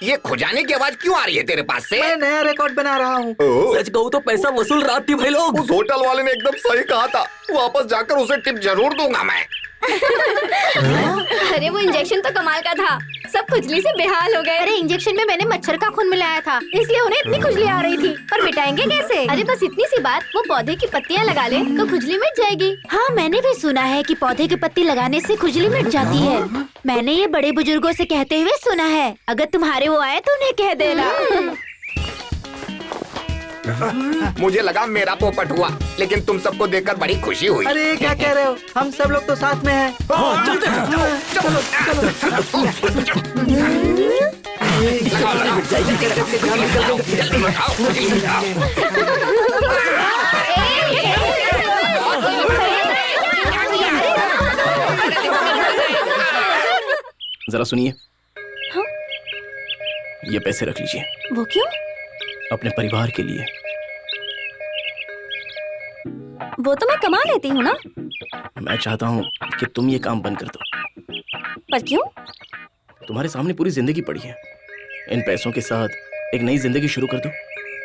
ये खुजाने की आवाज क्यों आ रही है तेरे पास से? मैं नया रिकॉर्ड बना रहा हूँ। सच कहूँ तो पैसा वसूल रात थी भाई लोग। उस होटल वाले ने एकदम सही कहा था, वापस जाकर उसे टिप जरूर दूंगा मैं। अरे वो इंजेक्शन तो कमाल का था, सब खुजली से बेहाल हो गए। अरे इंजेक्शन में मैंने मच्छर का खून मिलाया था, इसलिए उन्हें इतनी खुजली आ रही थी। पर मिटाएंगे कैसे? अरे बस इतनी सी बात, वो पौधे की पत्तियां लगा ले तो खुजली मिट जाएगी। हाँ, मैंने भी सुना है कि पौधे की पत्ती लगाने से खुजली मिट जाती है। मैंने ये बड़े बुजुर्गों से कहते हुए सुना है। अगर तुम्हारे वो आए तो उन्हें कह देना। मुझे लगा मेरा पोपट हुआ, लेकिन तुम सबको देखकर बड़ी खुशी हुई। अरे क्या कह रहे हो? हम सब लोग तो साथ में हैं। जरा सुनिए। ये पैसे रख लीजिए। वो क्यों? अपने परिवार के लिए। वो तो मैं कमा लेती हूँ ना। मैं चाहता हूँ कि तुम ये काम बंद कर दो। पर क्यों? तुम्हारे सामने पूरी जिंदगी पड़ी है, इन पैसों के साथ एक नई जिंदगी शुरू कर दो।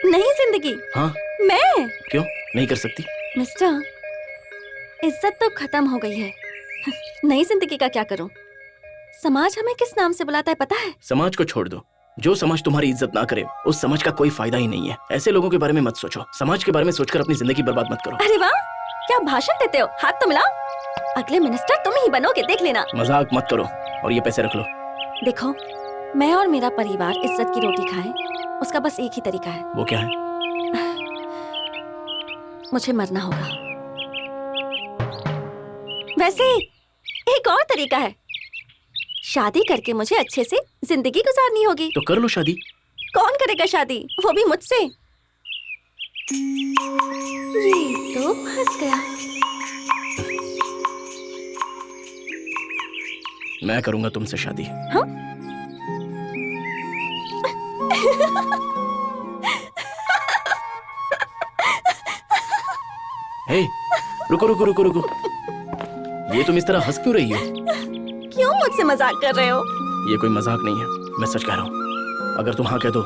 नई जिंदगी? हाँ। मैं? क्यों नहीं कर सकती? मिस्टर, इज्जत तो खत्म हो गई है। नई जिंदगी का क्या करूं? समाज हमें किस नाम से बुलाता है पता है? समाज को छोड़ दो। जो समाज तुम्हारी इज्जत ना करे, उस समाज का कोई फायदा ही नहीं है। ऐसे लोगों के बारे में मत सोचो। समाज के बारे में सोचकर अपनी जिंदगी बर्बाद मत करो। अरे वाह, क्या भाषण देते हो? हाथ तो मिलाओ। अगले मिनिस्टर तुम ही बनोगे, देख लेना। मजाक मत करो और ये पैसे रख लो। देखो, मैं और मेरा परिवार इज्जत की रोटी खाएं, उसका बस एक ही तरीका है। वो क्या है? मुझे मरना होगा। वैसे एक और तरीका है, शादी करके मुझे अच्छे से जिंदगी गुजारनी होगी। तो कर लो शादी। कौन करेगा शादी, वो भी मुझसे? ये तो फंस गया। मैं करूंगा तुमसे शादी। हाँ? हे, रुको रुको रुको रुको। ये तुम इस तरह हंस क्यों रही हो? क्यों मुझसे मजाक कर रहे हो? ये कोई मजाक नहीं है, मैं सच कह रहा हूँ। अगर तुम हाँ कह दो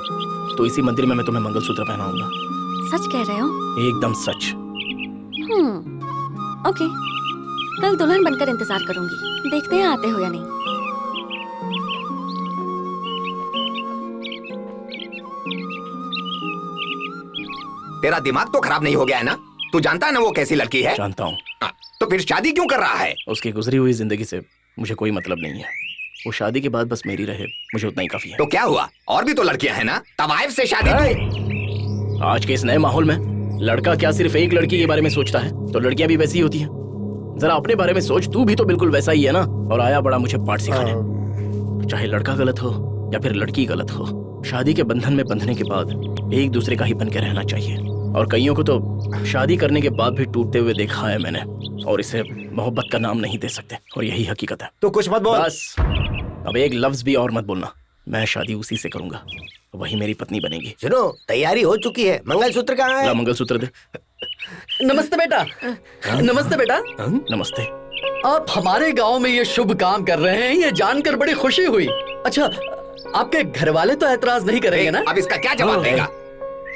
तो इसी मंदिर में मैं तुम्हें मंगलसूत्र पहनाऊंगा। सच कह रहे हो? एकदम सच। ओके, कल दुल्हन बनकर इंतजार करूंगी। देखते हैं आते हो या नहीं। तेरा दिमाग तो खराब नहीं हो गया है ना? तू जानता है ना वो कैसी लड़की है? जानता हूँ। तो फिर शादी क्यों कर रहा है? उसकी गुजरी हुई जिंदगी से मुझे कोई मतलब नहीं है। वो शादी के बाद बस मेरी रहे, मुझे उतना ही काफी है। तो क्या हुआ? और भी तो लड़कियां हैं ना? तवाइफ से शादी तो... आज के इस नए माहौल में लड़का क्या सिर्फ एक लड़की के बारे में सोचता है? तो लड़कियां भी वैसी ही होती हैं। जरा अपने बारे में सोच, तू भी तो बिल्कुल वैसा ही है ना। और आया बड़ा मुझे पाठ सिखाने। चाहे लड़का गलत हो या फिर लड़की गलत हो, शादी के बंधन में बंधने के बाद एक दूसरे का ही बन के रहना चाहिए। और कईयों को तो शादी करने के बाद भी टूटते हुए देखा है मैंने, और इसे मोहब्बत का नाम नहीं दे सकते। और यही हकीकत है। तो कुछ मत बोल। बस अब एक लफ्ज भी और मत बोलना। मैं शादी उसी से करूंगा, वही मेरी पत्नी बनेगी। सुनो, तैयारी हो चुकी है। मंगलसूत्र कहाँ है? मंगलसूत्र दे। नमस्ते बेटा। नमस्ते बेटा। नमस्ते। आप हमारे गांव में ये शुभ काम कर रहे हैं, ये जानकर बड़ी खुशी हुई। अच्छा, आपके घर वाले तो ऐतराज नहीं करेंगे ना? अब इसका क्या जवाब देगा?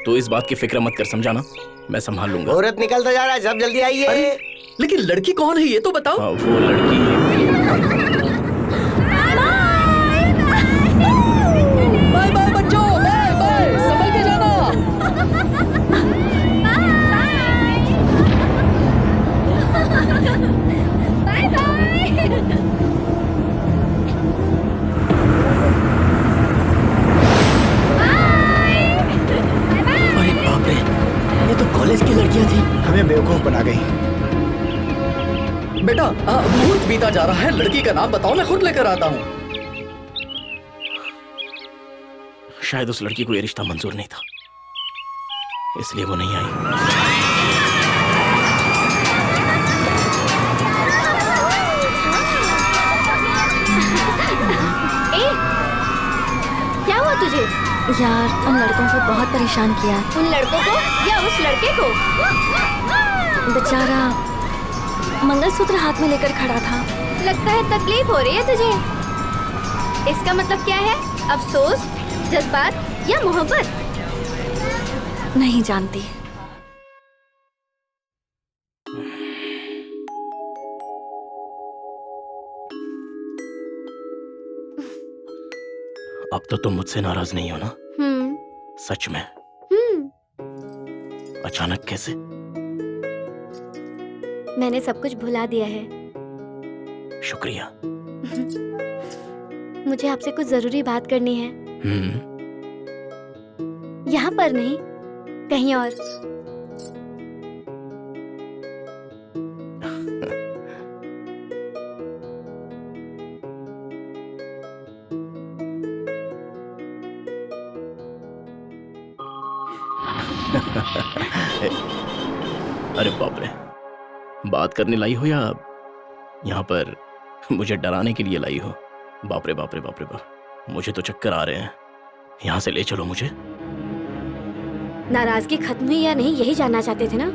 तो इस बात की फिक्र मत कर, समझा ना? मैं संभाल लूंगा। मुहूर्त निकलता जा रहा है, सब जल्दी आइए। लेकिन लड़की कौन है ये तो बताओ। वो लड़की बाय बाय बच्चों, बाय बाय, संभल के जाना। Bye bye. अरे बाप रे, ये तो कॉलेज की लड़कियां थी। हमें बेवकूफ बना गई। बेटा मुहूर्त बीता जा रहा है, लड़की का नाम बताओ, मैं खुद लेकर आता हूँ। शायद उस लड़की को ये रिश्ता मंजूर नहीं था, इसलिए वो नहीं आई। ए, क्या हुआ तुझे? यार उन लड़कों को बहुत परेशान किया। उन लड़कों को या उस लड़के को? बेचारा मंगलसूत्र हाथ में लेकर खड़ा था। लगता है तकलीफ हो रही है तुझे। इसका मतलब क्या है? अफसोस, जज्बात या मोहब्बत? नहीं जानती। अब तो तुम मुझसे नाराज नहीं हो ना? सच में? अचानक कैसे? मैंने सब कुछ भुला दिया है। शुक्रिया। मुझे आपसे कुछ जरूरी बात करनी है। यहाँ पर नहीं, कहीं और। अरे बाप रे, बात करने लाई हो या यहाँ पर मुझे डराने के लिए लाई हो? बाप रे बाप रे बाप रे बाप, मुझे तो चक्कर आ रहे हैं। यहाँ से ले चलो मुझे। नाराजगी खत्म हुई या नहीं, यही जानना चाहते थे ना?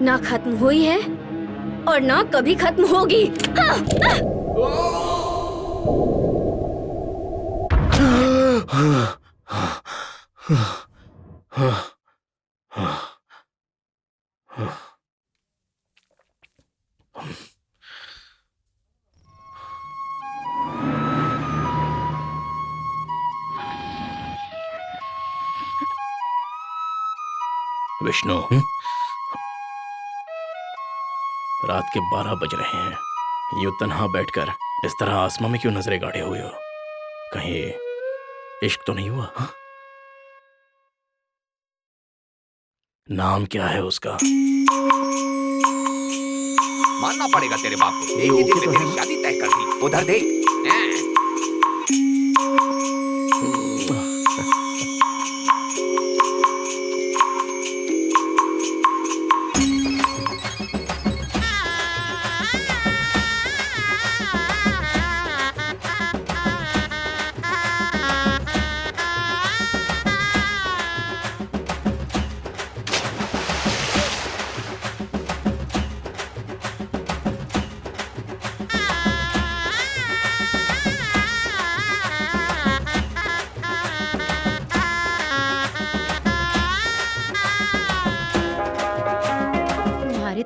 ना खत्म हुई है और ना कभी खत्म होगी। विष्णु, रात के 12 बज रहे हैं। यूं तन्हा बैठकर इस तरह आसमां में क्यों नजरें गाड़े हुए हो? कहीं इश्क तो नहीं हुआ? हा? नाम क्या है उसका? मानना पड़ेगा तेरे बाप को। एक ही दिन में तेरी शादी तय कर दी। उधर देख।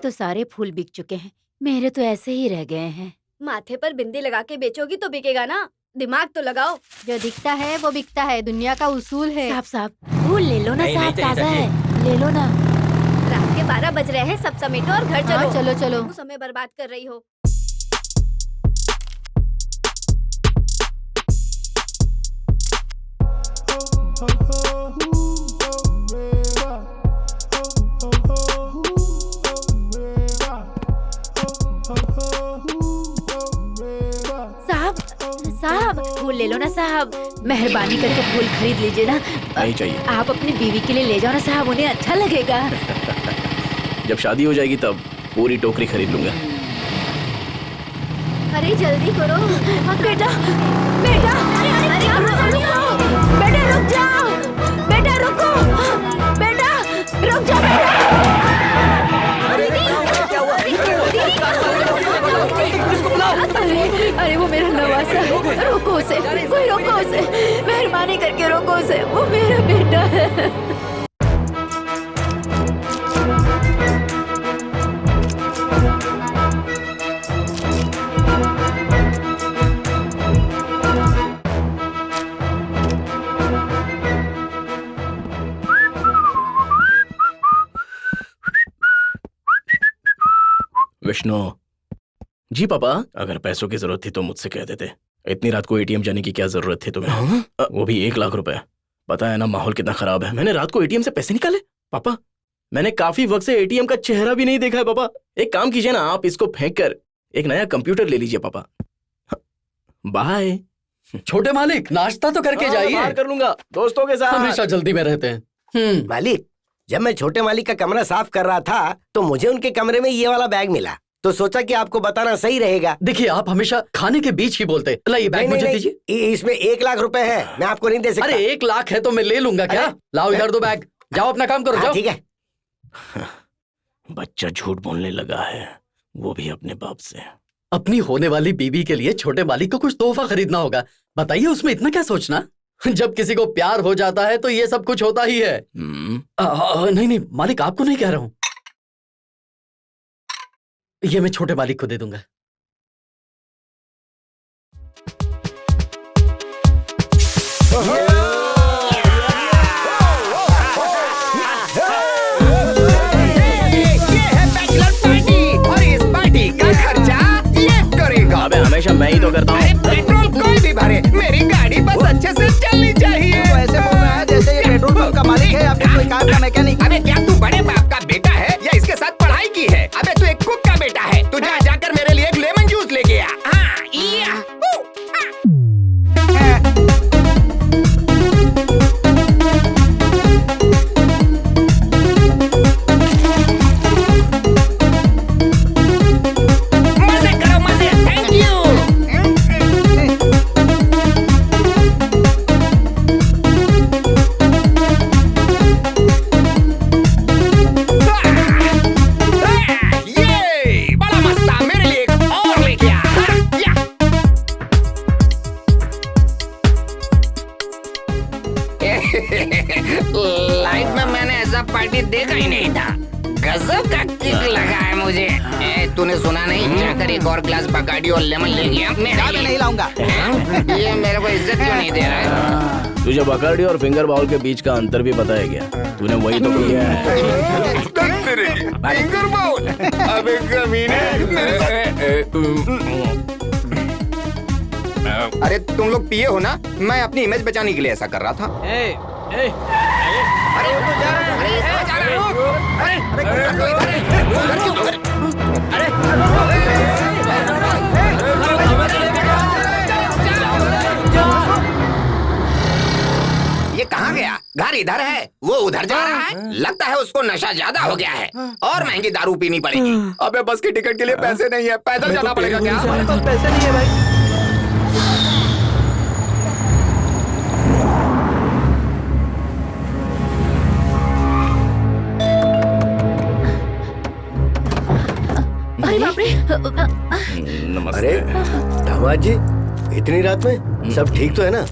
तो सारे फूल बिक चुके हैं, मेरे तो ऐसे ही रह गए हैं। माथे पर बिंदी लगा के बेचोगी तो बिकेगा ना, दिमाग तो लगाओ। जो दिखता है वो बिकता है, दुनिया का उसूल है। साहब साहब फूल ले लो ना साहब, नहीं, ताजा है, ले लो ना। रात के 12 बज रहे हैं, सब समेटो और घर चलो। चलो चलो। तुम समय बर्बाद कर रही हो। साहब फूल ले लो ना साहब, मेहरबानी करके फूल खरीद लीजिए ना। नहीं चाहिए। आप अपनी बीवी के लिए ले जाओ ना साहब, उन्हें अच्छा लगेगा। जब शादी हो जाएगी तब पूरी टोकरी खरीद लूंगा। अरे जल्दी करो बेटा, बेटा, अरे रुको, बेटा रुक जाओ, बेटा रुको, बेटा रुक जाओ बेटा। अरे वो मेरा नवासा है, रोको उसे, कोई रोको उसे, मेहरबानी करके रोको उसे, वो मेरा बेटा है। विष्णु। जी पापा, अगर पैसों की जरूरत थी तो मुझसे कह देते। इतनी रात को एटीएम जाने की क्या जरूरत थी तुम्हें? वो भी 1 लाख रुपए। पता है ना माहौल कितना खराब है। मैंने रात को एटीएम से पैसे निकाले पापा। मैंने काफी वक्त से एटीएम का चेहरा भी नहीं देखा है पापा। एक काम कीजिए ना, आप इसको फेंक कर एक नया कंप्यूटर ले लीजिए पापा। बाय। छोटे मालिक, नाश्ता तो करके जाइए। बाहर कर लूंगा दोस्तों के साथ। हमेशा जल्दी में रहते हैं। मालिक, जब मैं छोटे मालिक का कमरा साफ कर रहा था तो मुझे उनके कमरे में ये वाला बैग मिला, तो सोचा कि आपको बताना सही रहेगा। देखिए, आप हमेशा खाने के बीच ही बोलते। लाइए बैग मुझे दीजिए। इसमें 1 लाख रुपए है, मैं आपको नहीं दे सकता। अरे 1 लाख है तो मैं ले लूंगा क्या? लाओ इधर दो बैग, जाओ अपना काम करो। जाओ। ठीक है। बच्चा झूठ बोलने लगा है, वो भी अपने बाप से। अपनी होने वाली बीबी के लिए छोटे मालिक को कुछ तोहफा खरीदना होगा। बताइए, उसमें इतना क्या सोचना? जब किसी को प्यार हो जाता है तो ये सब कुछ होता ही है। नहीं नहीं मालिक, आपको नहीं कह रहा हूं। ये मैं छोटे मालिक को दे दूंगा। अबे हमेशा मैं ही तो करता हूँ। पेट्रोल कोई भी भरे, मेरी गाड़ी बस अच्छे से चलनी चाहिए। तो ऐसे बोल रहा है जैसे ये पेट्रोल पंप का मालिक है या फिर कोई कार का मैकेनिक। अबे क्या तू बड़े बाप का बेटा है या इसके साथ पढ़ाई की है? अबे तू एक कुक का बेटा है। तू जा जाकर मेरे लिए एक लेमन जूस लेके आ। लाइफ में मैंने ऐसा पार्टी देखा ही नहीं था। गजब का किक लगा है मुझे। तूने सुना नहीं? जाकर एक और ग्लास बकाडी और लेमन ले लिया। मैं नहीं लाऊंगा। ये मेरे को इज्जत क्यों नहीं दे रहा है? तुझे बकाडी और फिंगर बाउल के बीच का अंतर भी पता है क्या? तूने वही तो किया है। Finger bowl? अबे कमीने, अरे तुम लोग पिए हो ना? मैं अपनी इमेज बचाने के लिए ऐसा कर रहा था। अरे वो तो जा रहा है। अरे जा रहा ये कहाँ गया? घर इधर है, वो उधर जा रहा है। लगता है उसको नशा ज्यादा हो गया है और महंगी दारू पीनी पड़ेगी। अबे बस की टिकट के लिए पैसे नहीं है, पैदल जाना पड़ेगा क्या? हमारे पास पैसे नहीं है भाई। अरे बाप रे। अरे दामाद जी, इतनी रात में सब ठीक तो है ना?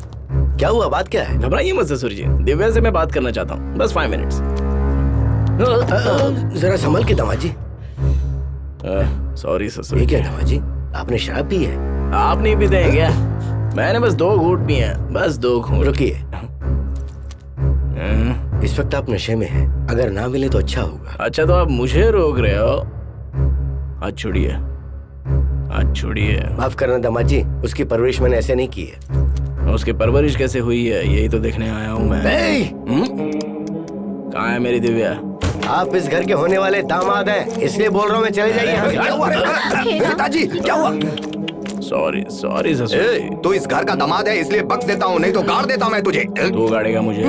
क्या हुआ, बात क्या है? घबराइए मत ससुर जी, दिव्या से मैं बात करना चाहता हूँ, बस 5 मिनट्स। जरा संभल के दामाद जी। सॉरी ससुर। ये क्या दामाद जी, आपने शराब पी है? आप नहीं पीते हैं क्या? मैंने बस 2 घूंट पिए हैं, बस 2 घूंट। रुकिए, इस वक्त आप नशे में हैं, अगर ना मिले तो अच्छा होगा। अच्छा तो आप मुझे रोक रहे हो? हाथ छोड़िए, हाथ छोड़िए। माफ करना दामाद जी, उसकी परवरिश मैंने ऐसे नहीं की है। उसकी परवरिश कैसे हुई है यही तो देखने आया हूँ मैं। कहाँ है मेरी दिव्या? आप इस घर के होने वाले दामाद हैं, इसलिए बोल रहा हूँ मैं, चले जाइए। पिताजी क्या हुआ? सॉरी सॉरी ससुर। तो इस घर का दामाद है इसलिए बख्श देता हूँ, नहीं तो गाड़ देता मैं तुझे। तू गाड़ेगा मुझे?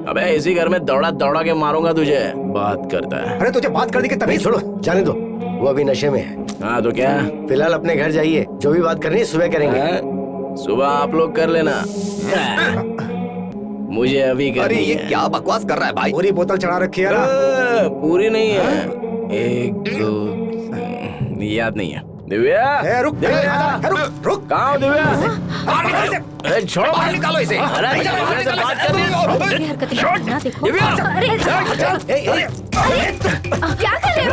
अबे इसी घर में दौड़ा दौड़ा के मारूंगा तुझे। बात करता है। अरे तुझे बात करने की तमीज। छोड़ो, जाने दो, वो अभी नशे में है। हाँ तो क्या? फिलहाल अपने घर जाइए, जो भी बात करनी है सुबह करेंगे। सुबह आप लोग कर लेना, मुझे अभी करनी है। अरे ये क्या बकवास कर रहा है भाई? पूरी बोतल चढ़ा रखी है ना? पूरी नहीं है, 1 2 याद नहीं है। दिव्या रुक, रुक। कहाँ हो दिव्या? छोड़ो, बाहर निकालो इसे। बात करनी है। देखो। अरे क्या कर रहे हो?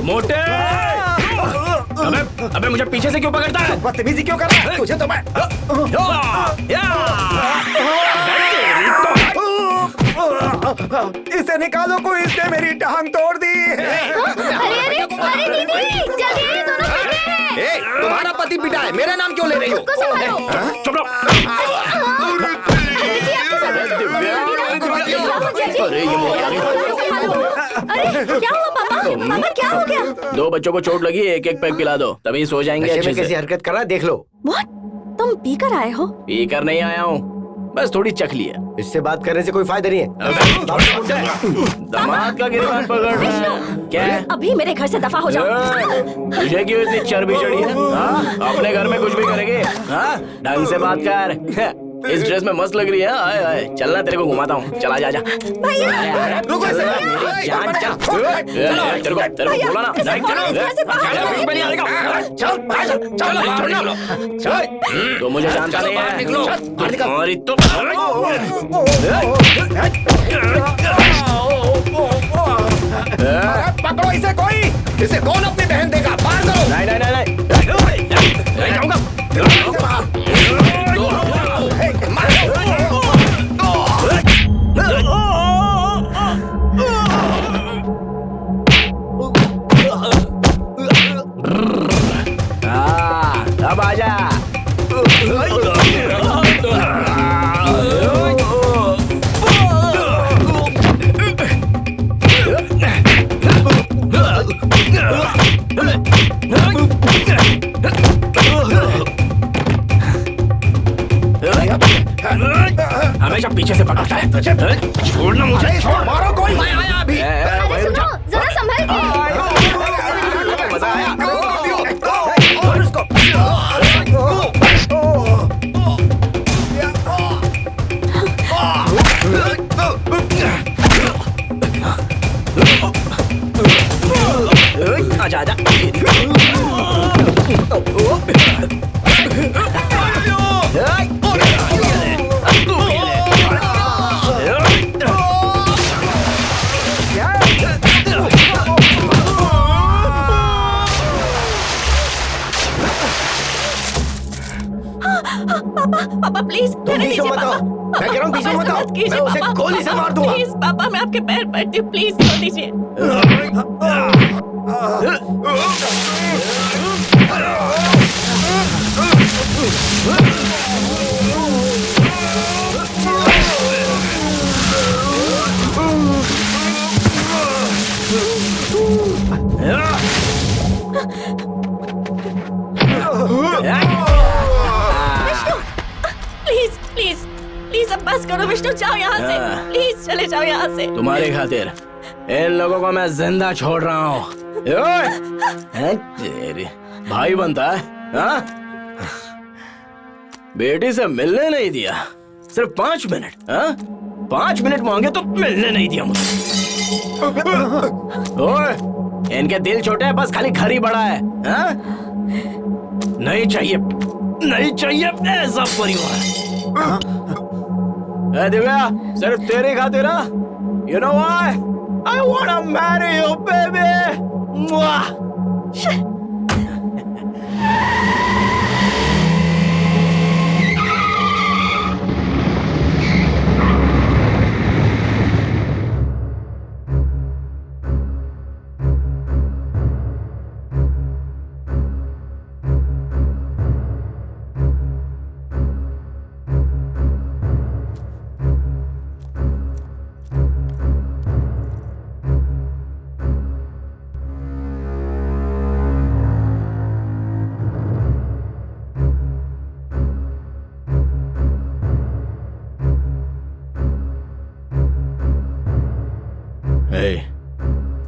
मोटे, अबे मुझे पीछे से क्यों पकड़ता है? बदतमीजी क्यों कर रहा है? तुझे तो मैं इसे निकालो, कोई इसने मेरी टांग तोड़ दी। अरे दीदी, जल्दी आइए, दोनों गिर रहे हैं। तुम्हारा पति पिटा है, मेरा नाम क्यों ले रही हो? खुद को संभालो। चुप रहो। अरे क्या हुआ पापा? पापा क्या हो गया? 2 बच्चों को चोट लगी, एक एक पैक पिला दो, तभी सो जाएंगे अच्छे कैसी से। हरकत कर रहा है देख लो। What? तुम पीकर आए हो? पीकर नहीं आया हूँ, बस थोड़ी चखली है। इससे बात करने से कोई फायदा नहीं है। दामाद का गिरबान पकड़ना क्या है? अभी मेरे घर से दफा हो जाओ। तुझे क्यों इतनी चर्बी चढ़ी है? हाँ? अपने घर में कुछ भी करेंगे? हाँ? ढंग से बात कर। इस ड्रेस में मस्त लग रही है। आए आए, चलना तेरे को घुमाता हूँ। चला जा जा। भैया, रुको ऐसे। मेरी जान चल। तेरे को बोला ना। नहीं चल। तो मुझे जानता नहीं है। तुम्हारी तो पकड़ो इसे, कोई इसे कौन अपनी बहन देगा? बाहर करो। नहीं नहीं नहीं जाऊंगा। अब आजा। हमेशा पीछे से पकड़ता है। छोड़ना मुझे। छोड़, मारो कोई। मैं आया अभी। अरे सुनो, जरा संभल के। मजा आया। आजा आजा। पापा प्लीज कहने बीच में दीजिए मत आओ। पापा। मैं कह रहा हूँ बीच में मत आओ। मैं उसे गोली से मार दूंगा। प्लीज पापा, मैं आपके पैर पड़ती हूँ, प्लीज छोड़ दीजिए। प्लीज प्लीज प्लीज अब बस करो विष्णु, जाओ यहाँ से, प्लीज चले जाओ यहाँ से। तुम्हारे खातिर इन लोगों को मैं जिंदा छोड़ रहा हूँ। तेरे भाई बनता है हाँ? बेटी से मिलने नहीं दिया, सिर्फ 5 मिनट। हाँ? 5 मिनट मांगे तो मिलने नहीं दिया मुझे। ओए, इनके दिल छोटे हैं, बस खाली घर ही बड़ा है। हाँ? नहीं चाहिए, नहीं चाहिए ऐसा परिवार। दिव्या, सिर्फ तेरी खातिर। You know why? I wanna marry you, baby. Mwah.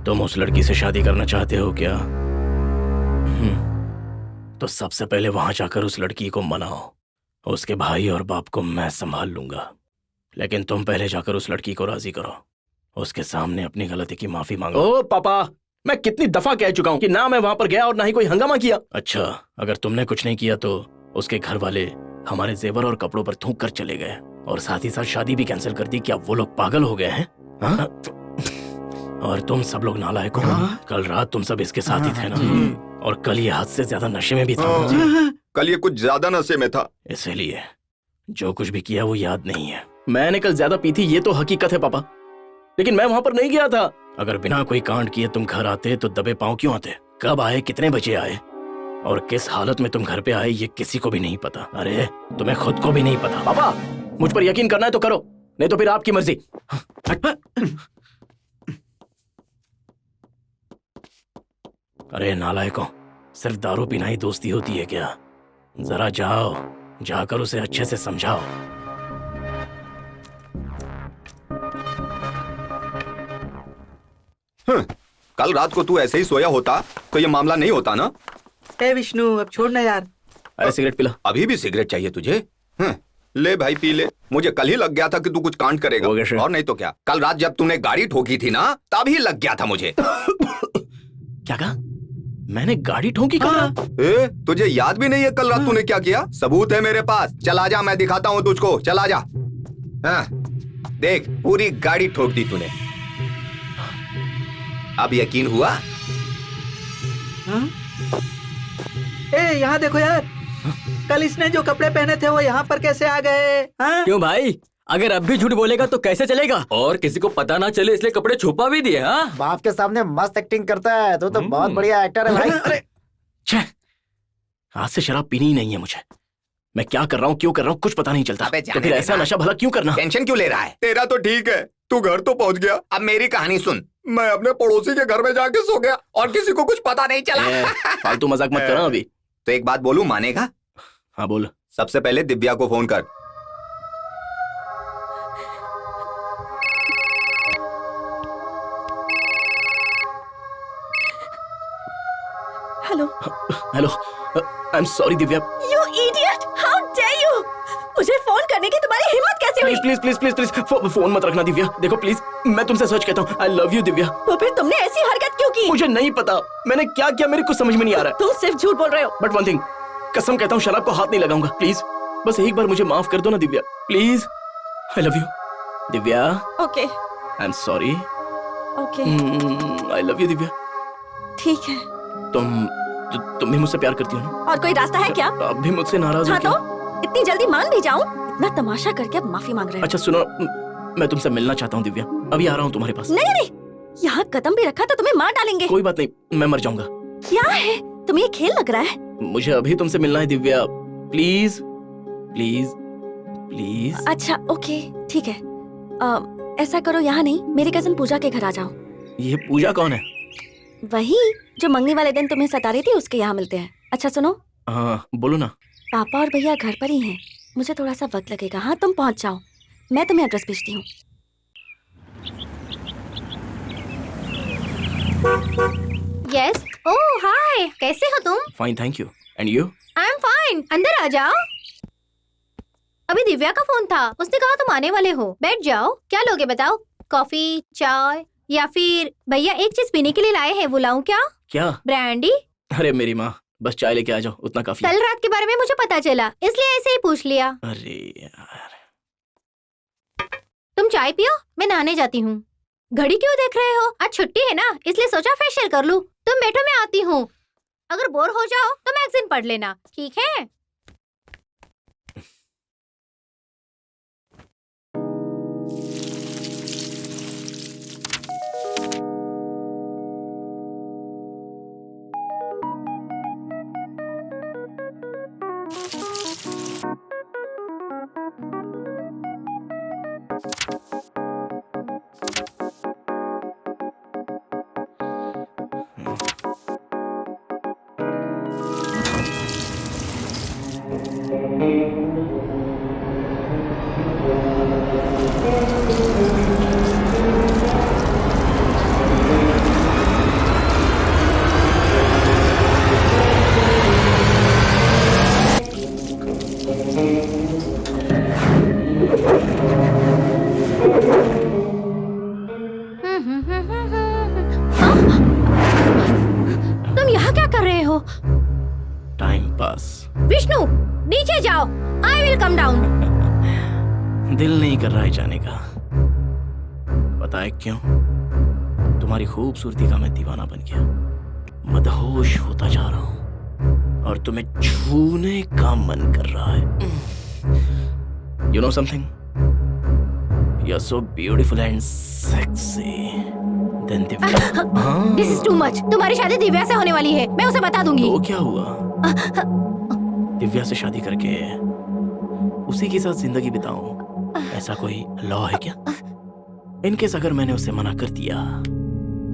तुम उस लड़की से शादी करना चाहते हो क्या? तो सबसे पहले वहां जाकर उस लड़की को मनाओ। उसके भाई और बाप को मैं संभाल लूंगा, लेकिन तुम पहले जाकर उस लड़की को राजी करो। उसके सामने अपनी गलती की माफी मांगो। ओ पापा, मैं कितनी दफा कह चुका हूँ कि ना मैं वहां पर गया और ना ही कोई हंगामा किया। अच्छा, अगर तुमने कुछ नहीं किया तो उसके घर वाले हमारे जेवर और कपड़ों पर थूक कर चले गए और साथ ही साथ शादी भी कैंसिल कर दी। क्या वो लोग पागल हो गए हैं? और तुम सब लोग नालायक हो। कल रात तुम सब इसके साथ ही थे ना, और कल ये हाथ से ज्यादा नशे में भी था। कल ये कुछ ज्यादा नशे में था, इसीलिए जो कुछ भी किया वो याद नहीं है। मैंने कल ज्यादा पी थी, ये तो हकीकत है पापा, लेकिन मैं वहां पर नहीं गया था। अगर बिना कोई कांड किए तुम घर आते तो दबे पांव क्यों आते? कब आए, कितने बजे आए और किस हालत में तुम घर पे आए ये किसी को भी नहीं पता। अरे तुम्हें खुद को भी नहीं पता। पापा मुझ पर यकीन करना है तो करो, नहीं तो फिर आपकी मर्जी। अरे नालायकों, सिर्फ दारू पीना ही दोस्ती होती है क्या? जरा जाओ, जाकर उसे अच्छे से समझाओ। कल रात को तू ऐसे ही सोया होता तो ये मामला नहीं होता ना। ए विष्णु, अब छोड़ना यार। अरे सिगरेट पिला। अभी भी सिगरेट चाहिए तुझे? ले भाई पी ले। मुझे कल ही लग गया था कि तू कुछ कांड करेगा, और नहीं तो क्या। कल रात जब तूने गाड़ी ठोकी थी ना, तभी लग गया था मुझे। क्या कहा? मैंने गाड़ी ठोकी कहा? तुझे याद भी नहीं है कल रात तूने क्या किया? सबूत है मेरे पास, चल आजा, मैं दिखाता हूँ तुझको, चल आजा। हाँ, देख पूरी गाड़ी ठोक दी तूने। अब यकीन हुआ? ए यहाँ देखो यार, कल इसने जो कपड़े पहने थे वो यहाँ पर कैसे आ गए? क्यों भाई, अगर अब भी झूठ बोलेगा तो कैसे चलेगा? और किसी को पता ना चले इसलिए कपड़े छुपा भी दिए। हाँ, बाप के सामने मस्त एक्टिंग करता है तो बहुत बढ़िया एक्टर है भाई। अरे आज से शराब पीनी ही नहीं है मुझे। मैं क्या कर रहा हूँ, क्यों कर रहा हूँ, कुछ पता नहीं चलता। तो फिर ऐसा नशा भला क्यों करना? टेंशन क्यों ले रहा है? तेरा तो ठीक है, तू घर तो पहुंच गया। अब मेरी कहानी सुन। मैं अपने पड़ोसी के घर में जाके सो गया और किसी को कुछ पता नहीं चला। फालतू मजाक मत करना अभी। तो एक बात बोलूं, मानेगा? हाँ बोल। सबसे पहले दिव्या को फोन कर। Hello hello, I am sorry Divya. You idiot, how dare you! मुझे फोन करने की तुम्हारी हिम्मत कैसे हुई? Please please please please please phone मत रखना दिव्या। देखो प्लीज, मैं तुमसे सच कहता हूँ, आई लव यू दिव्या। तो फिर तुमने ऐसी हरकत क्यों की? मुझे नहीं पता मैंने क्या किया, मेरे कुछ समझ में नहीं आ रहा। तुम सिर्फ झूठ बोल रहे हो। बट वन थिंग, कसम कहता हूँ शराब को हाथ नहीं लगाऊंगा। प्लीज बस एक बार मुझे माफ कर दो ना Divya, please. I love you Divya. Okay, I am sorry. Okay, I love you Divya. ठीक है। तुम भी मुझसे प्यार करती हो ना? और कोई रास्ता है क्या? अब भी मुझसे नाराज हो? हाँ तो इतनी जल्दी मान भी जाऊं? इतना तमाशा करके अब माफी मांग रहे हो? अच्छा सुनो, मैं तुमसे मिलना चाहता हूँ दिव्या, अभी आ रहा हूँ तुम्हारे पास। नहीं नहीं, यहाँ कदम भी रखा तो तुम्हें मार डालेंगे। कोई बात नहीं, मैं मर जाऊंगा। क्या है, तुम्हें ये खेल लग रहा है? मुझे अभी तुमसे मिलना है दिव्या, प्लीज प्लीज प्लीज। अच्छा ओके ठीक है, ऐसा करो यहाँ नहीं, मेरी कजन पूजा के घर आ जाओ। ये पूजा कौन है? वही जो मंगनी वाले दिन तुम्हें सता रही थी, उसके यहाँ मिलते हैं। अच्छा सुनो। हाँ बोलो ना। पापा और भैया घर पर ही हैं, मुझे थोड़ा सा वक्त लगेगा। हाँ तुम पहुँच जाओ, मैं तुम्हें एड्रेस भेजती हूँ। यस। ओह हाय, कैसे हो तुम? Fine thank you, and you? I am fine, अंदर आ जाओ। अभी दिव्या का फोन था, उसने कहा तुम आने वाले हो, बैठ जाओ। क्या लोगे बताओ? कॉफी, चाय या फिर भैया एक चीज पीने के लिए लाए हैं, वो लाऊं क्या? क्या? ब्रांडी। अरे मेरी माँ, बस चाय लेके आ जाओ, उतना काफी। कल रात के बारे में मुझे पता चला, इसलिए ऐसे ही पूछ लिया। अरे यार। तुम चाय पियो, मैं नहाने जाती हूँ। घड़ी क्यों देख रहे हो? आज छुट्टी है ना, इसलिए सोचा फेशियल कर लूं। तुम बैठो, मैं आती हूँ। अगर बोर हो जाओ तो मैगजीन पढ़ लेना, ठीक है? तुम यहाँ क्या कर रहे हो? Time pass. विष्णु नीचे जाओ, आई विल कम डाउन। दिल नहीं कर रहा है जाने का, पता है क्यों? तुम्हारी खूबसूरती का मैं दीवाना बन गया, मदहोश होता जा रहा हूँ और तुम्हें छूने का मन कर रहा है। You know something? You are so beautiful and sexy. Then Divya. This is too much. तुम्हारी शादी दिव्या से होने वाली है, मैं उसे बता दूंगी। तो क्या हुआ? दिव्या से शादी करके उसी के साथ जिंदगी बिताऊं, ऐसा कोई लॉ है क्या? इनकेस अगर मैंने उसे मना कर दिया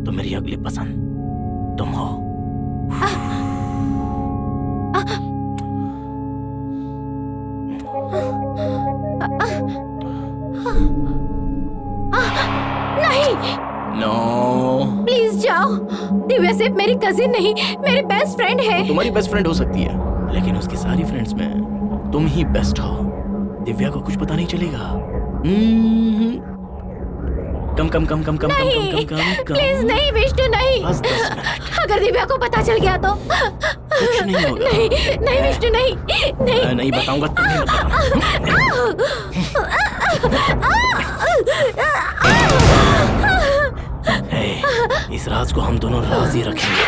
तो मेरी अगली पसंद तुम हो। नहीं, नो प्लीज जाओ। दिव्या सिर्फ मेरी कजिन नहीं, मेरी बेस्ट फ्रेंड है। तुम्हारी बेस्ट फ्रेंड हो सकती है, लेकिन उसकी सारी फ्रेंड्स में तुम ही बेस्ट हो। दिव्या को कुछ पता नहीं चलेगा। कम कम कम कम कम नहीं, कम कम कम प्लीज नहीं विष्णु, नहीं। बस 10 मिनट। अगर दिव्या को पता चल गया तो कुछ नहीं होगा। नहीं नहीं विष्णु, नहीं नहीं। मैं नहीं बताऊंगा, तुम्हें बताऊंगा। इस राज को हम दोनों राज ही रखेंगे।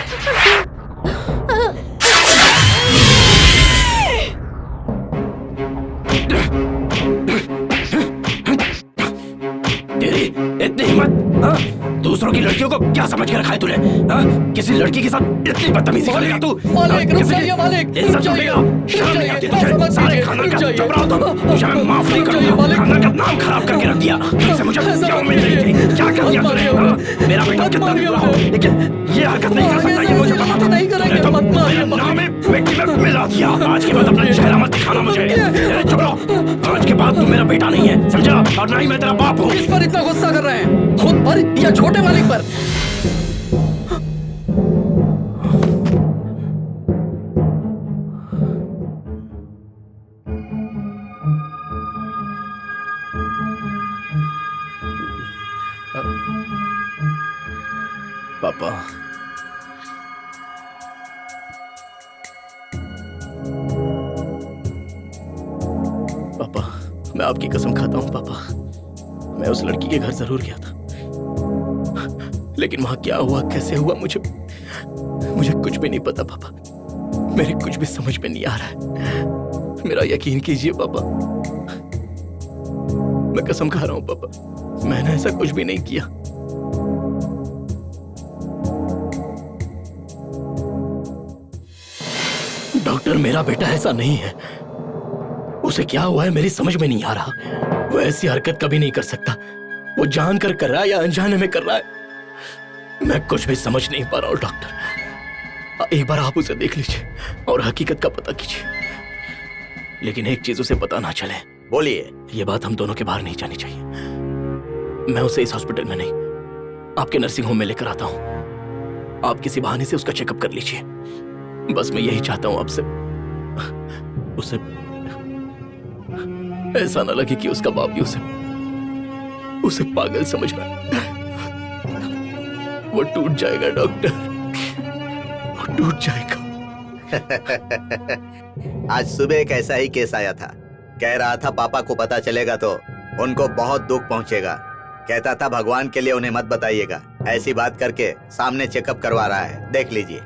तेरी इतनी हिम्मत, हाँ? दूसरों की लड़कियों को क्या समझ के रखा है तूने? हाँ? किसी लड़की के साथ इतनी बदतमीजी करेगा तू? मालिक रुक जाइए, मालिक इज्जत लुटेगा? शर्म नहीं आती तुझे? सारे खानदान का चपराव तुम। तुझे मैं माफ नहीं करूंगा। खानदान का नाम खराब करके रख दिया। तुमसे मुझे क्या उम्मीद नहीं थी? क्या कर दिया तूने? हाँ? मेरा बेटा कितना भी बुरा हो, लेकिन ये हरकत नहीं कर सकता, ये मुझे पता था। तूने तो मेरा नाम है व्यक्ति में मिला दिया। आज के बाद अपना चेहरा मत दिखाना मुझे। चुप रहो। आज के बाद तू मेरा बेटा नहीं है, समझा? और ना ही मैं तेरा बाप हूँ। किस पर इतना गुस्सा कर रहे हैं? खुद पर या छोटे मालिक पर? पापा, पापा, मैं आपकी कसम खाता हूं पापा, मैं उस लड़की के घर जरूर गया था, लेकिन वहां क्या हुआ, कैसे हुआ, मुझे कुछ भी नहीं पता पापा। मेरे कुछ भी समझ में नहीं आ रहा है। मेरा यकीन कीजिए पापा, मैं कसम खा रहा हूं पापा, मैंने ऐसा कुछ भी नहीं किया। डॉक्टर, मेरा बेटा ऐसा नहीं है। उसे क्या हुआ है मेरी समझ में नहीं आ रहा। वो ऐसी हरकत कभी नहीं कर सकता। वो जानकर कर रहा है या अनजाने में कर रहा है, मैं कुछ भी समझ नहीं पा रहा हूं डॉक्टर। एक बार आप उसे देख लीजिए और हकीकत का पता कीजिए, लेकिन एक चीज उसे पता ना चले। बोलिए। ये बात हम दोनों के बाहर नहीं जानी चाहिए। मैं उसे इस हॉस्पिटल में नहीं, आपके नर्सिंग होम में लेकर आता हूं। आप किसी बहाने से उसका चेकअप कर लीजिए। बस मैं यही चाहता हूं आपसे। उसे ऐसा ना लगे कि उसका बाप भी उसे पागल समझ रहा है। वो टूट जाएगा डॉक्टर, वो टूट जाएगा। आज सुबह एक ऐसा ही केस आया था। कह रहा था पापा को पता चलेगा तो उनको बहुत दुख पहुंचेगा। कहता था भगवान के लिए उन्हें मत बताइएगा। ऐसी बात करके सामने चेकअप करवा रहा है, देख लीजिए।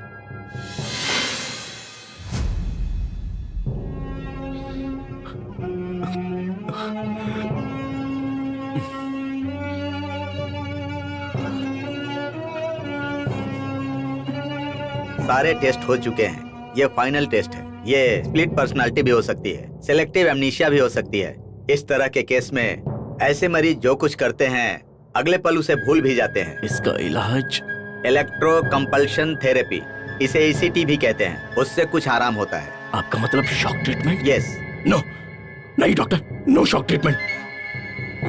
सारे टेस्ट हो चुके हैं। ये फाइनल टेस्ट है। ये स्प्लिट पर्सनालिटी भी हो सकती है, सेलेक्टिव एमनीशिया भी हो सकती है। इस तरह के केस में ऐसे मरीज जो कुछ करते हैं अगले पल उसे भूल भी जाते हैं। इसका इलाज इलेक्ट्रो कंपल्शन थेरेपी, इसे ECT भी कहते हैं। उससे कुछ आराम होता है। आपका मतलब शॉक ट्रीटमेंट? यस। नो, नहीं डॉक्टर, नो शॉक ट्रीटमेंट।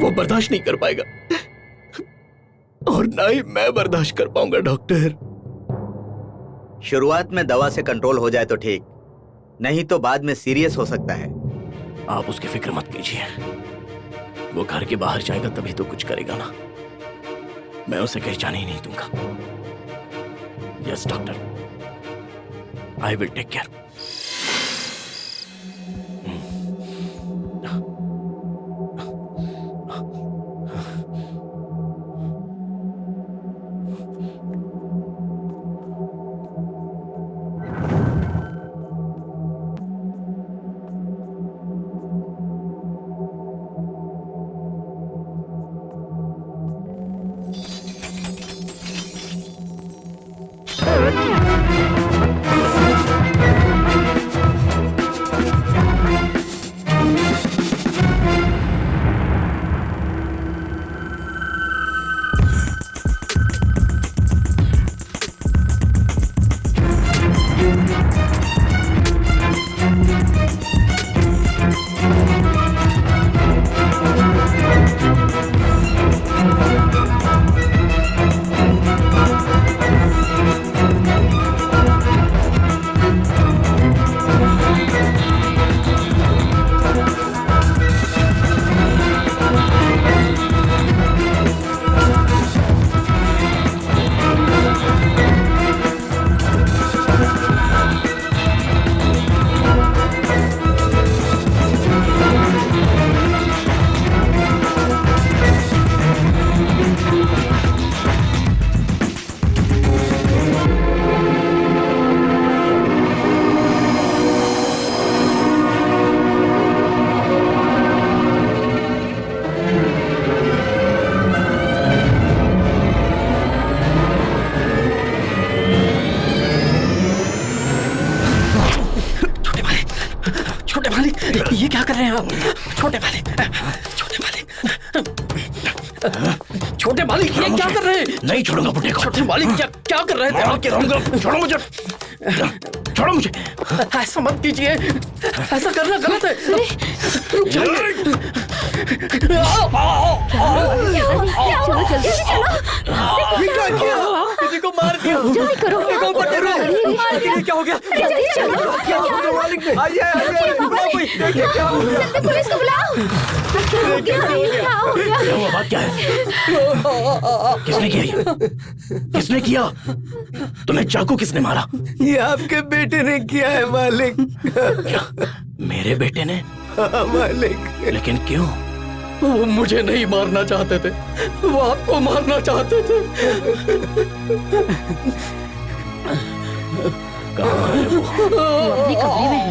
वो बर्दाश्त नहीं कर पाएगा और ना ही मैं बर्दाश्त कर पाऊंगा डॉक्टर। शुरुआत में दवा से कंट्रोल हो जाए तो ठीक, नहीं तो बाद में सीरियस हो सकता है। आप उसकी फिक्र मत कीजिए। वो घर के बाहर जाएगा तभी तो कुछ करेगा ना। मैं उसे कहीं जाने ही नहीं दूंगा। Yes doctor, I will take care. ये क्या कर रहे हैं आप? छोटे मालिक, छोटे मालिक, ये क्या कर रहे हैं? नहीं छोड़ूंगा बुड्ढे को। छोटे मालिक, क्या कर रहे थे? के रहूंगा। छोड़ो मुझे, छोड़ो मुझे। ऐसा मत कीजिए, ऐसा करना गलत है। रुक जाइए। चलो जल्दी से चलो। किसी को मार दिया। जल्दी करो। देखो ऊपर देखो। ये क्या हो गया? जल्दी चलो। क्या हो गया मालिक ने? आइए बुलाओ कोई। देखिए क्या हो गया? जल्दी पुलिस को बुलाओ। क्या हो गया? क्या हुआ? बात क्या है? किसने किया ये? किसने किया? तुम्हें चाकू किसने मारा? ये आपके बेटे ने किया है मालिक। क्या? मेरे बेटे ने? हाँ, मालिक। लेकिन क्यों? वो मुझे नहीं मारना चाहते थे, वो आपको मारना चाहते थे। कहाँ है वो? अपने कमरे में है।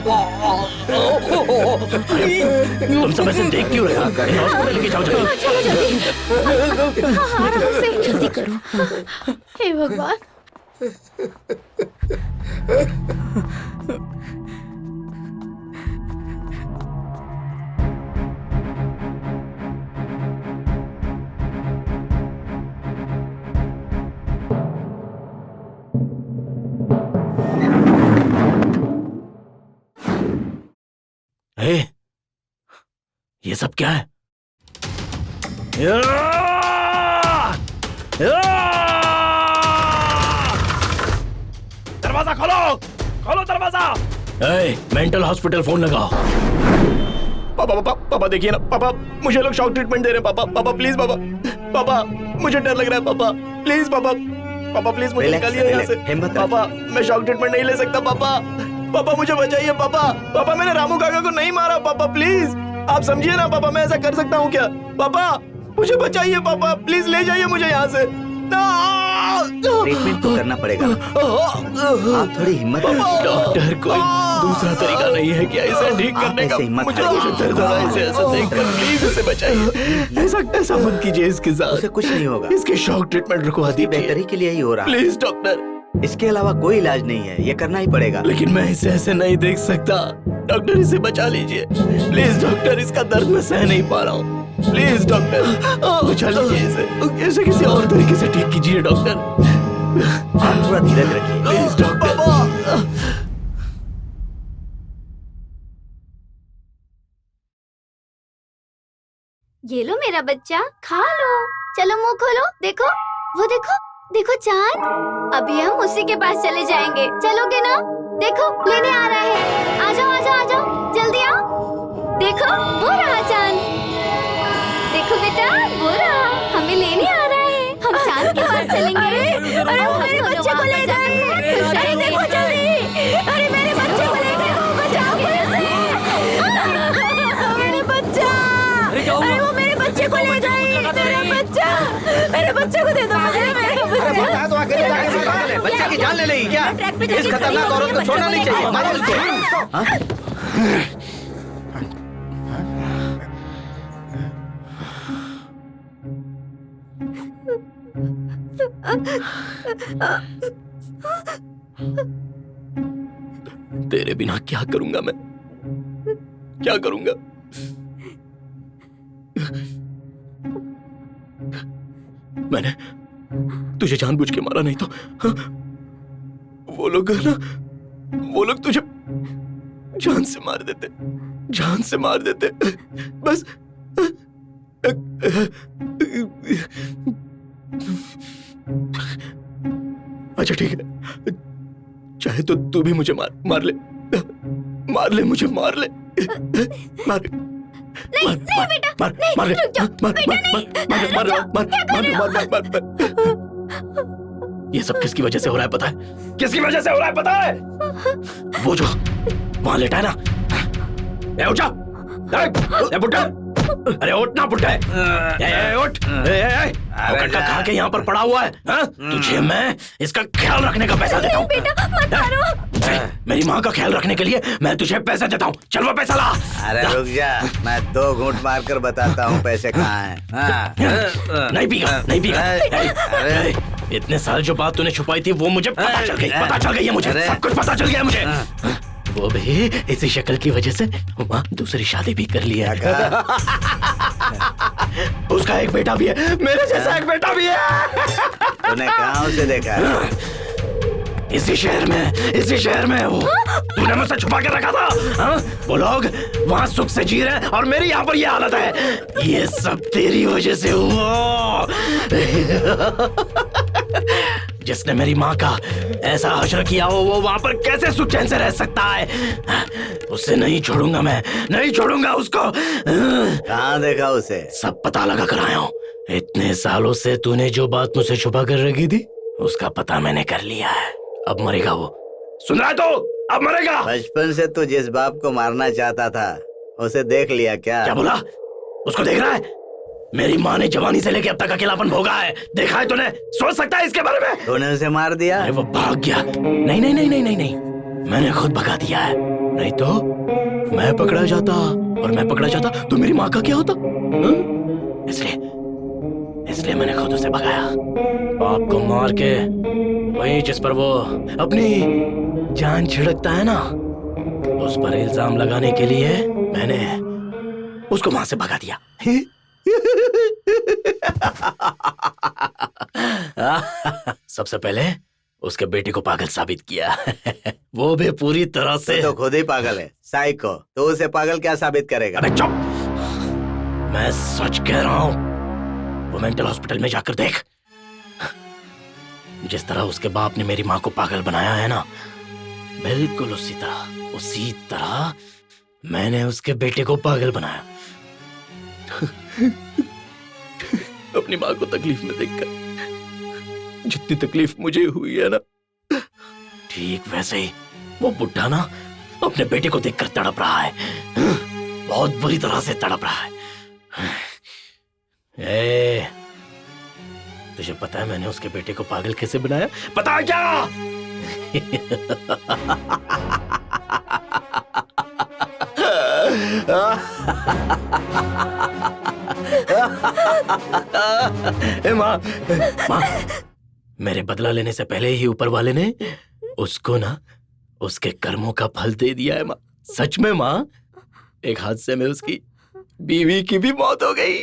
तुम सब ऐसे देख क्यों रहे हो? हॉस्पिटल लेके जाओ जल्दी। चलो जल्दी। हाँ, आराम से जल्दी करो। हे भगवान। ए, ये सब क्या है? दरवाजा खोलो, खोलो दरवाजा। मेंटल हॉस्पिटल फोन लगाओ। पापा पापा पापा देखिए ना पापा, मुझे लोग शॉक ट्रीटमेंट दे रहे हैं पापा। पापा प्लीज पापा, पापा मुझे डर लग रहा है पापा, प्लीज पापा, पापा प्लीज मुझे निकालिए यहाँ से। पापा मैं शॉक ट्रीटमेंट नहीं ले सकता पापा, पापा मुझे बचाइए पापा। पापा मैंने रामू काका को नहीं मारा पापा, प्लीज आप समझिए ना पापा, मैं ऐसा कर सकता हूँ क्या? पापा मुझे बचाइए पापा, प्लीज ले जाइए मुझे यहाँ से। ट्रीटमेंट तो करना पड़ेगा, आप थोड़ी हिम्मत रखिए। डॉक्टर कोई दूसरा तरीका नहीं है क्या इसे ठीक करने का? मुझे दर्द हो रहा है इसे ऐसा देखकर, प्लीज इसे बचाइए। ऐसा मत कीजिए इसके साथ, उसे कुछ नहीं होगा। इसके शॉक ट्रीटमेंट रुकवा दीजिए, बेहतरी के लिए ही हो रहा है। प्लीज डॉक्टर, इसके अलावा कोई इलाज नहीं है, ये करना ही पड़ेगा। लेकिन मैं इसे ऐसे नहीं देख सकता डॉक्टर, इसे बचा लीजिए प्लीज डॉक्टर, इसका दर्द मैं सह नहीं पा रहा हूँ। प्लीज डॉक्टर बचा लीजिए इसे, इसे किसी और तरीके से ठीक कीजिए डॉक्टर। आप थोड़ा धीरज रखिए प्लीज डॉक्टर। ये लो मेरा बच्चा, खा लो। चलो मुंह खोलो, देखो वो देखो, देखो चांद। अभी हम उसी के पास चले जाएंगे, चलोगे ना? देखो लेने आ रहा है, आ जाओ आ जाओ आ जाओ, जल्दी आओ। देखो वो रहा चांद, देखो बेटा वो रहा, हमें लेने आ रहा है। हम चांद के पास चलेंगे। अरे वो मेरे बच्चे को ले गए, अरे देखो जल्दी, अरे मेरे बच्चे को ले गए, बचाओ मेरे बच्चा, अरे वो मेरे बच्चे को ले गए, मेरे बच्चे को दे दो मुझे, बच्चे की जान ले लेगी क्या? इस खतरनाक औरत को छोड़ना नहीं चाहिए, मारो इसको। तेरे बिना क्या करूंगा मैं, क्या करूंगा? मैंने तुझे जानबूझ के मारा नहीं तो वो लोग ना, वो लोग तुझे जान से मार देते, जान से मार देते। बस अच्छा ठीक है, चाहे तो तू भी मुझे मार ले, मार ले मुझे, मार ले, मार नहीं नहीं बेटा, नहीं रुक जाओ बेटा, नहीं ये सब किसकी वजह से हो रहा है पता है? किसकी वजह से हो रहा है पता है? वो जो वहां लेटा है ना, उठ जा, बुड्ढा, अरे उठ ना बुड्ढा, उठ, खा के यहाँ पर पड़ा हुआ है। तुझे मैं इसका ख्याल रखने का पैसा देता हूँ। बेटा मत मारो। मेरी माँ का ख्याल रखने के लिए मैं तुझे पैसे देता हूँ, चल वो पैसा ला। अरे रुक जा, मैं 2 घूंट मार कर बताता हूँ पैसे कहाँ हैं। नहीं पीगा, नहीं पीगा। इतने साल जो बात तूने छुपाई थी वो मुझे पता चल गई, पता चल गई है मुझे, सब कुछ पता चल गया मुझे। वो भी इसी शक्ल की वजह से वहाँ दूसरी शादी भी कर लिया। उसका एक बेटा भी है, मेरे जैसा एक बेटा भी है। तूने कहाँ उसे देखा? इसी शहर में वो तूने मुझसे छुपा के रखा था। हाँ? वो लोग वहाँ सुख से जी रहे हैं और मेरी यहाँ पर ये हालत है। ये सब तेरी वजह से हुआ। जिसने मेरी माँ का ऐसा हश्र किया हो वो वहाँ पर कैसे सुख चैन से रह सकता है? उसे नहीं छोड़ूंगा, मैं नहीं छोड़ूंगा उसको। कहाँ देखा उसे? सब पता लगा कर आया हूँ। इतने सालों से तूने जो बात मुझसे छुपा कर रखी थी उसका पता मैंने कर लिया है। अब मरेगा वो, सुन रहा है तो? अब मरेगा। बचपन से तू जिस बाप को मारना चाहता था उसे देख लिया क्या? क्या बोला? उसको देख रहा है? मेरी माँ ने जवानी से लेके अब तक अकेलापन भोगा है, देखा है तूने? सोच सकता है इसके बारे में? तूने उसे मार दिया? अरे वो भाग गया। नहीं नहीं नहीं नहीं नहीं नहीं, मैंने खुद भगा दिया है। नहीं तो मैं पकड़ा जाता, और मैं पकड़ा जाता तो मेरी माँ का क्या होता? इसलिए मैंने खुद उसे भगाया। बाप को मार के वही जिस पर वो अपनी जान छिड़कता है ना, उस पर इल्जाम लगाने के लिए मैंने उसको वहां से भगा दिया। सबसे पहले उसके बेटे को पागल साबित किया। वो भी पूरी तरह से। तो खुद ही पागल है, साइको। तो उसे पागल क्या साबित करेगा? अबे चुप! मैं सच कह रहा हूं। वो मेंटल हॉस्पिटल में जाकर देख। जिस तरह उसके बाप ने मेरी माँ को पागल बनाया है ना, बिल्कुल उसी तरह मैंने उसके बेटे को पागल बनाया। अपनी माँ को तकलीफ में देखकर जितनी तकलीफ मुझे हुई है ना, ठीक वैसे ही वो बुढ़ा ना अपने बेटे को देखकर तड़प रहा है। बहुत बुरी तरह से तड़प रहा है। तुझे पता है मैंने उसके बेटे को पागल कैसे बनाया? पता है क्या? माँ, मेरे बदला लेने से पहले ही ऊपर वाले ने उसको ना उसके कर्मों का फल दे दिया है माँ। सच में माँ, एक हादसे में उसकी बीवी की भी मौत हो गई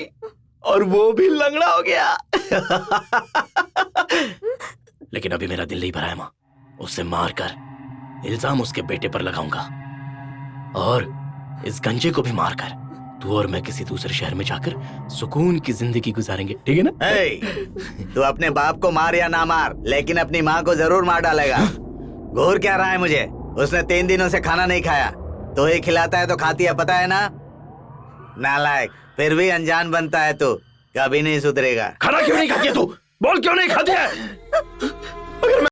और वो भी लंगड़ा हो गया। लेकिन अभी मेरा दिल नहीं भरा है माँ। उसे मारकर इल्जाम उसके बेटे पर लगाऊंगा और इस गंजे को भी मारकर तू और मैं किसी दूसरे शहर में जाकर सुकून की जिंदगी गुजारेंगे, ठीक है ना? तू अपने बाप को मार या ना मार, लेकिन अपनी माँ को जरूर मार डालेगा। घूर क्या रहा है मुझे? उसने 3 दिनों से खाना नहीं खाया। तो ही खिलाता है तो खाती है, पता है ना? नालायक, फिर भी अनजान बनता है तू, कभी नहीं सुधरेगा। खाना क्यों नहीं खाती है तू? बोल क्यों नहीं खाती है? अगर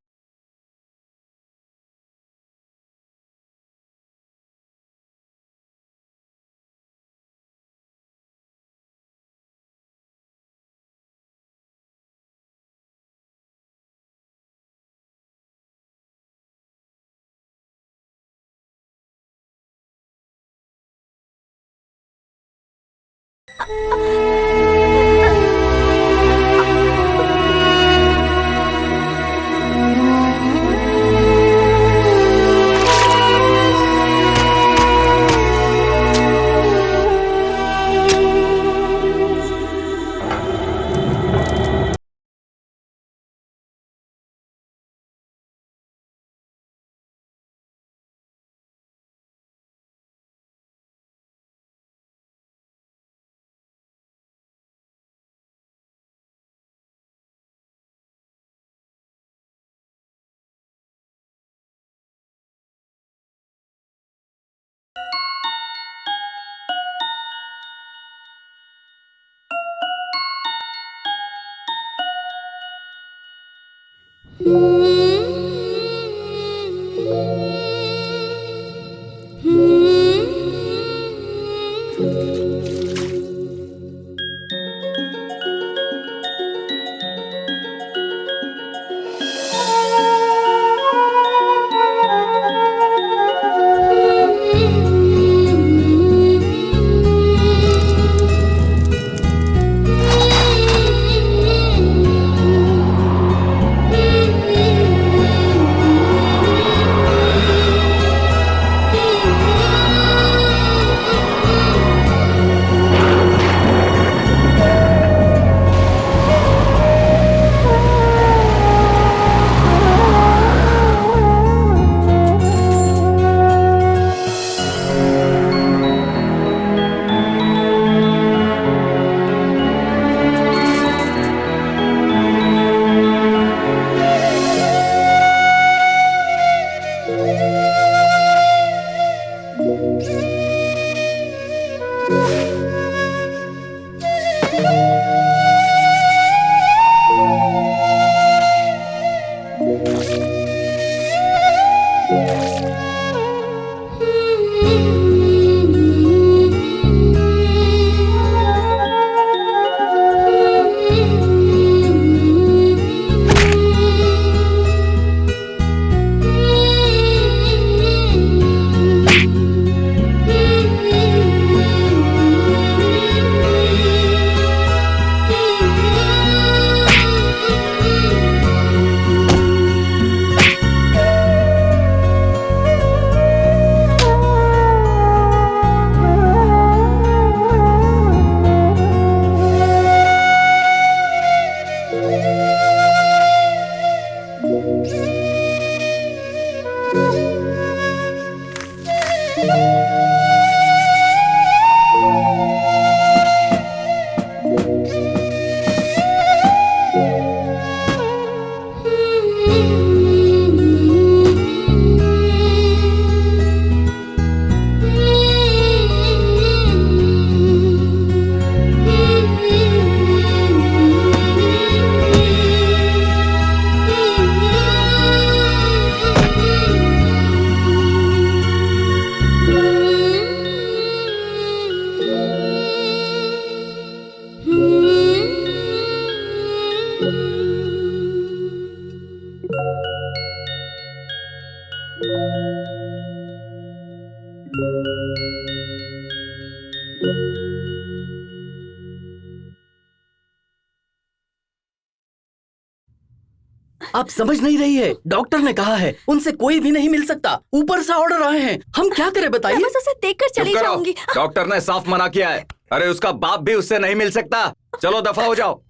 आप समझ नहीं रही है, डॉक्टर ने कहा है उनसे कोई भी नहीं मिल सकता, ऊपर से ऑर्डर आए हैं, हम क्या करें बताइए? मैं बस उसे देखकर चली जाऊंगी। डॉक्टर ने साफ मना किया है। अरे उसका बाप भी उससे नहीं मिल सकता। चलो दफा हो जाओ।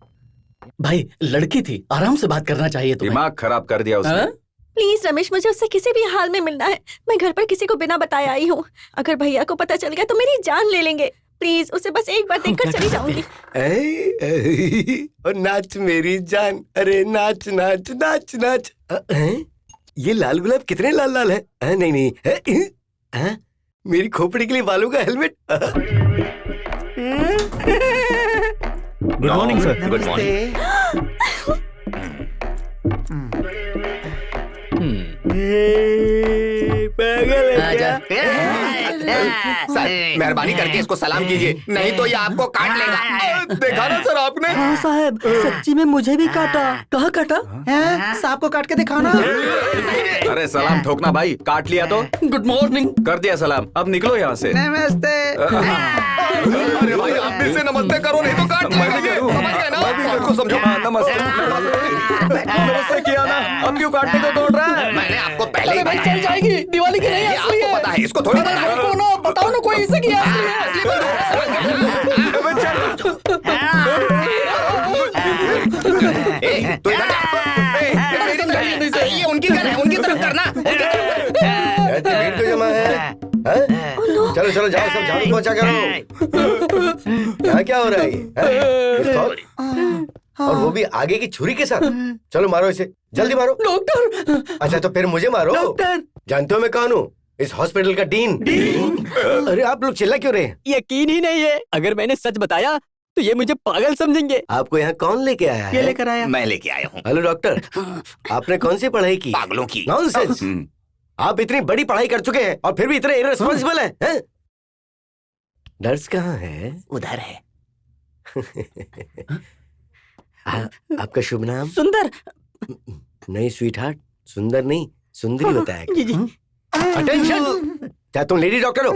भाई लड़की थी, आराम से बात करना चाहिए तुम्हें। दिमाग खराब कर दिया उसने। प्लीज रमेश, मुझे उससे किसी भी हाल में मिलना है। मैं घर पर किसी को बिना बताए आई हूँ। अगर भैया को पता चल गया तो मेरी जान ले लेंगे। प्लीज उसे बस एक बार देखकर चली जाऊंगी। और नाच मेरी जान, अरे नाच नाच नाच नाच। ये लाल गुलाब कितने लाल लाल है? नहीं नहीं, मेरी खोपड़ी के लिए बालों का helmet. Good morning sir. Good morning. मेहरबानी करके इसको सलाम कीजिए, नहीं तो ये आपको काट लेगा। देखा ना सर आपने? हाँ साहब, सच्ची में मुझे भी काटा। कहाँ काटा? सांप को काट के दिखाना। अरे सलाम ठोकना भाई, काट लिया तो। Good morning. कर दिया सलाम, अब निकलो यहाँ से। नमस्ते। अरे भाई आप भी से नमस्ते करो, नहीं तो काट लेंगे। समझ गए ना? मेरे को समझो। नमस्ते नमस्ते किया ना, अब क्यों काटने को दौड़ रहा है? मैंने आपको पहले ही बताया। चल जाएगी, दिवाली की नहीं ये असली आपको है। पता है, इसको थोड़ी पता है। बताओ ना कोई इसे किया तो इधर जा। ये उनकी गन है, उनकी तरफ करना। भीड़ तो जमा है। चलो चलो जाओ, सब झाड़ू पोंछा करो। यहाँ क्या हो रहा है ये? पिस्तौल? और वो भी आगे की छुरी के साथ। चलो मारो इसे, जल्दी मारो। डॉक्टर। अच्छा तो फिर मुझे मारो। डॉक्टर। जानते हो मैं कौन हूँ? इस हॉस्पिटल का डीन। अरे आप लोग चिल्ला क्यों रहे हैं? यकीन ही नहीं है, अगर मैंने सच बताया तो ये मुझे पागल समझेंगे। आपको यहाँ कौन लेके आया है? ये लेकर आया। मैं लेके आया हूँ। हेलो डॉक्टर, आपने कौन सी पढ़ाई की? पागलों की। नॉनसेंस। आप इतनी बड़ी पढ़ाई कर चुके हैं और फिर भी इतने इररिस्पांसिबल हैं? नर्स कहाँ है? उधर है। आपका शुभ नाम? सुंदर। नहीं स्वीट हार्ट, सुंदर नहीं, सुंदरी बताया। जी जी। अटेंशन! क्या तुम लेडी डॉक्टर हो?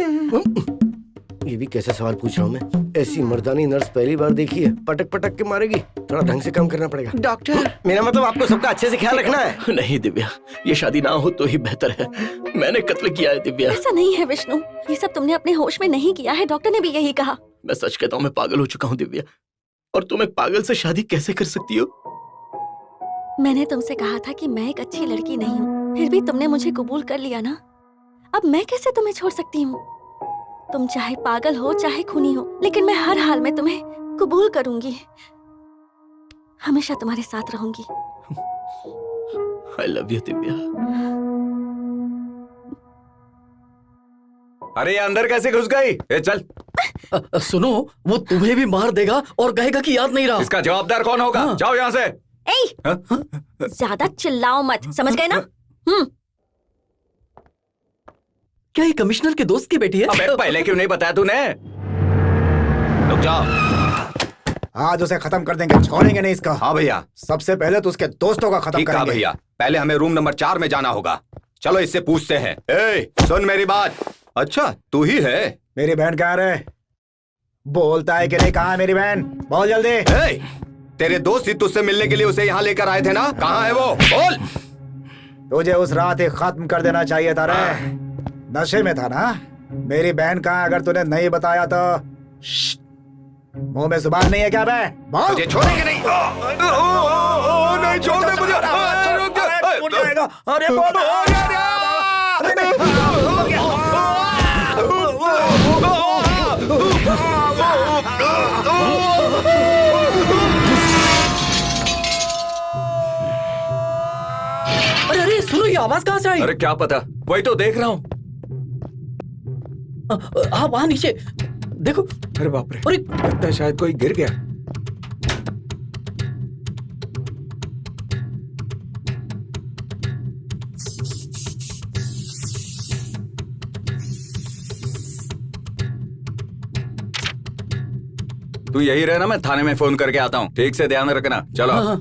ये भी कैसे सवाल पूछ रहा हूँ मैं? ऐसी मर्दानी नर्स पहली बार देखी है। पटक पटक के मारेगी, थोड़ा ढंग से काम करना पड़ेगा। डॉक्टर, मेरा मतलब आपको सबका अच्छे से ख्याल रखना है। नहीं दिव्या, ये शादी ना हो तो ही बेहतर है। मैंने कत्ल किया है दिव्या। ऐसा नहीं है विष्णु, ये सब तुमने अपने होश में नहीं किया है। डॉक्टर ने भी यही कहा। मैं सच कहता हूँ, मैं पागल हो चुका हूँ दिव्या। और तुम एक पागल से शादी कैसे कर सकती हो? मैंने तुमसे कहा था कि मैं एक अच्छी लड़की नहीं हूँ, फिर भी तुमने मुझे कबूल कर लिया ना। अब मैं कैसे तुम्हें छोड़ सकती हूँ? तुम चाहे पागल हो चाहे खूनी हो, लेकिन मैं हर हाल में तुम्हें कबूल करूंगी। हमेशा तुम्हारे साथ रहूंगी। I love you Divya. अरे ये अंदर कैसे घुस गई? ए चल। सुनो, वो तुम्हें भी मार देगा और कहेगा कि याद नहीं रहा। इसका जवाबदार कौन होगा? जाओ यहाँ से। ज्यादा चिल्लाओ मत, समझ गए ना? क्या ये कमिश्नर के दोस्त की बेटी है? अबे पहले क्यों नहीं बताया तूने? रुक जाओ। आज उसे खत्म कर देंगे, छोड़ेंगे नहीं इसका। हाँ भैया। सबसे पहले तो उसके दोस्तों का खत्म करेंगे। भैया, पहले हमें रूम नंबर 4 में जाना होगा। चलो इससे पूछते हैं। ए, सुन मेरी बात। अच्छा, तू ही है? मेरी बहन कहाँ है? बोलता है कि नहीं? कहाँ है मेरी बहन? बोल जल्दी। तेरे दोस्त ही तुझसे मिलने के लिए उसे यहाँ लेकर आए थे ना? कहाँ है वो? बोल। तुझे उस रात ही खत्म कर देना चाहिए था रे। नशे में था ना? मेरी बहन कहाँ? अगर तूने नहीं बताया तो मुंह में जुबान नहीं है क्या बे? मुझे छोड़ेंगे नहीं। नहीं छोड़ दे मुझे। छूट जाएगा। अरे अरे सुनो, ये आवाज कहाँ से आई? अरे क्या पता, वही तो देख रहा हूँ। हाँ वहाँ नीचे देखो। अरे बाप रे, लगता है शायद कोई गिर गया। तू यही रहना, मैं थाने में फोन करके आता हूँ। ठीक से ध्यान रखना। चलो। हाँ।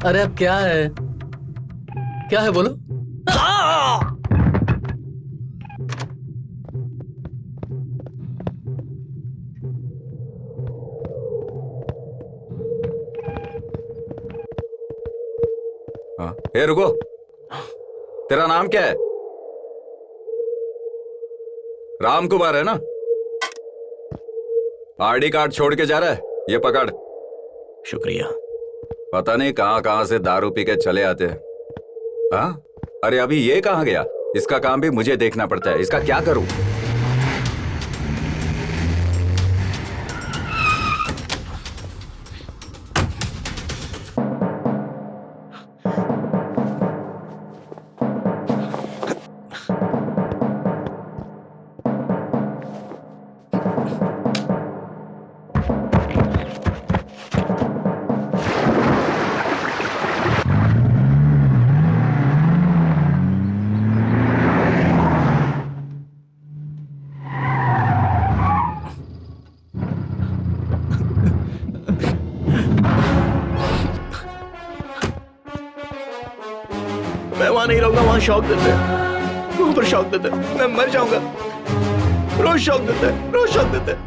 अरे अब क्या है? क्या है बोलो? ए रुको, तेरा नाम क्या है? राम कुमार है ना? आईडी कार्ड छोड़ के जा रहा है, ये पकड़। शुक्रिया। पता नहीं कहां कहां से दारू पी के चले आते हैं। हाँ? अरे अभी ये कहां गया? इसका काम भी मुझे देखना पड़ता है। इसका क्या करूं? मैं वहां नहीं रहूंगा, वहां शौक देते हैं, वहां पर शौक देते हैं, मैं मर जाऊंगा। रोज शौक देते हैं, रोज शौक देते हैं।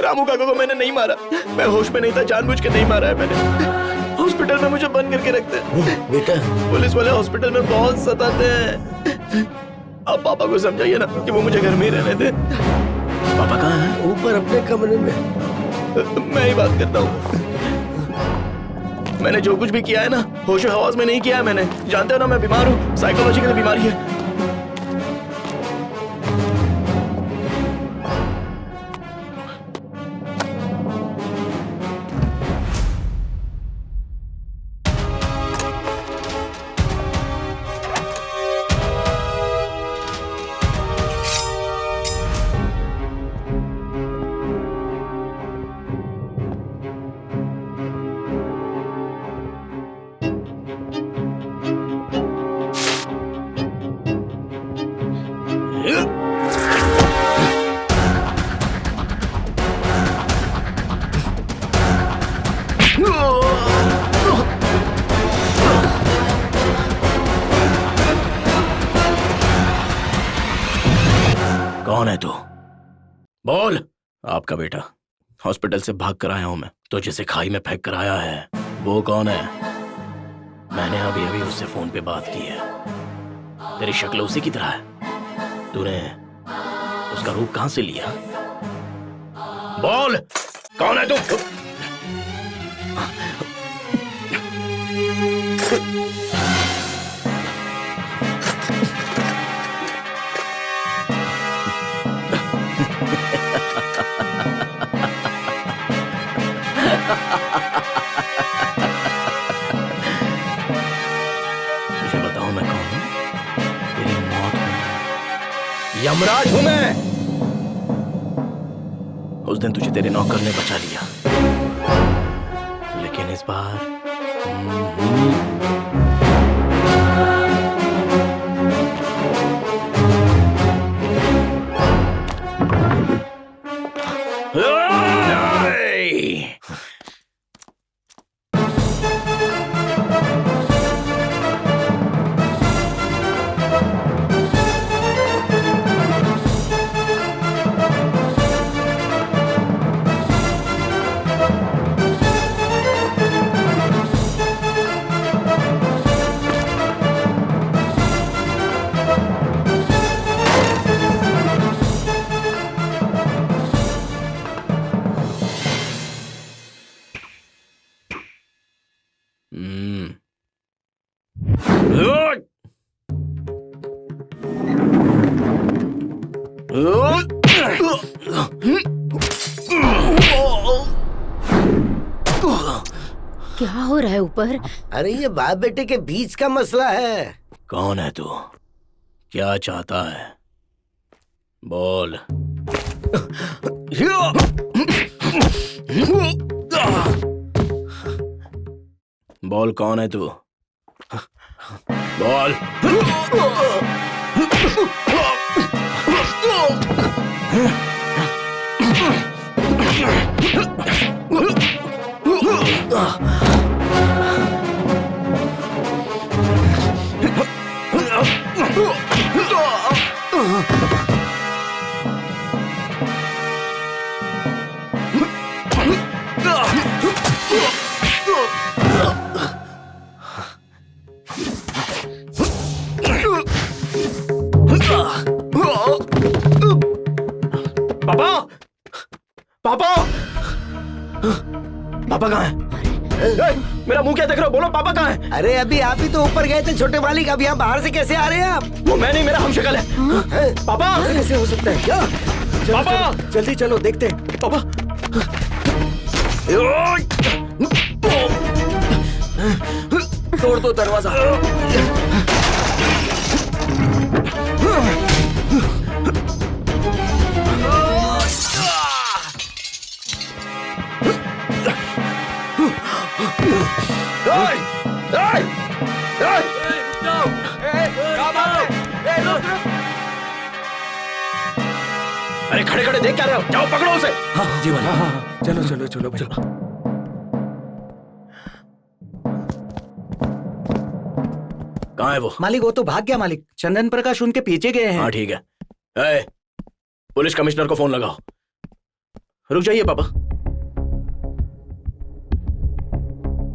रामू काका को मैंने नहीं मारा, मैं होश में नहीं था, जानबूझ के नहीं मारा है मैंने। हॉस्पिटल में मुझे बंद करके रखते हैं बेटा। पुलिस वाले हॉस्पिटल में बहुत सताते हैं। अब पापा को समझाइए ना कि वो मुझे घर में ही रहने दे। पापा कहाँ हैं? ऊपर अपने कमरे में। मैं ही बात करता हूँ। मैंने जो कुछ भी किया है ना, होशो हवास में नहीं किया है मैंने। जानते हो ना, मैं बीमार हूँ, साइकोलॉजिकल बीमारी है। कौन है तू? बोल। आपका बेटा हॉस्पिटल से भाग कर आया हूं मैं, तो जिसे खाई में फेंक कर आया है वो कौन है? मैंने अभी अभी उससे फोन पे बात की है। तेरी शक्ल उसी की तरह है। तूने उसका रूप कहां से लिया? बोल, कौन है तू? मुझे बताओ मैं कौन हूं? तेरी मौत हूं मैं, यमराज हूं मैं। उस दिन तुझे तेरे नौकर ने बचा लिया, लेकिन इस बार क्या हो रहा है ऊपर? अरे ये बाप बेटे के बीच का मसला है। कौन है तू? क्या चाहता है? बोल। बोल कौन है तू? बोल। पापा, पापा, पापा कहाँ है? मेरा मुंह क्या देख रहे हो? बोलो पापा कहाँ है? अरे अभी आप ही तो ऊपर गए थे छोटे मालिक, अब यहाँ बाहर से कैसे आ रहे हैं आप? वो मैं नहीं, मेरा हमशक्ल है। पापा कैसे हो सकता है? क्या? पापा जल्दी चलो देखते हैं। पापा तोड़ दो दरवाजा। अरे खड़े खड़े देख क्या रहे हो? जाओ पकड़ो उसे। हाँ जी मालिक। हाँ, चलो चलो चलो चलो। कहाँ है वो? मालिक वो तो भाग गया मालिक, चंदन प्रकाश उनके पीछे गए हैं। हाँ ठीक है। पुलिस कमिश्नर को फोन लगाओ। रुक जाइए पापा।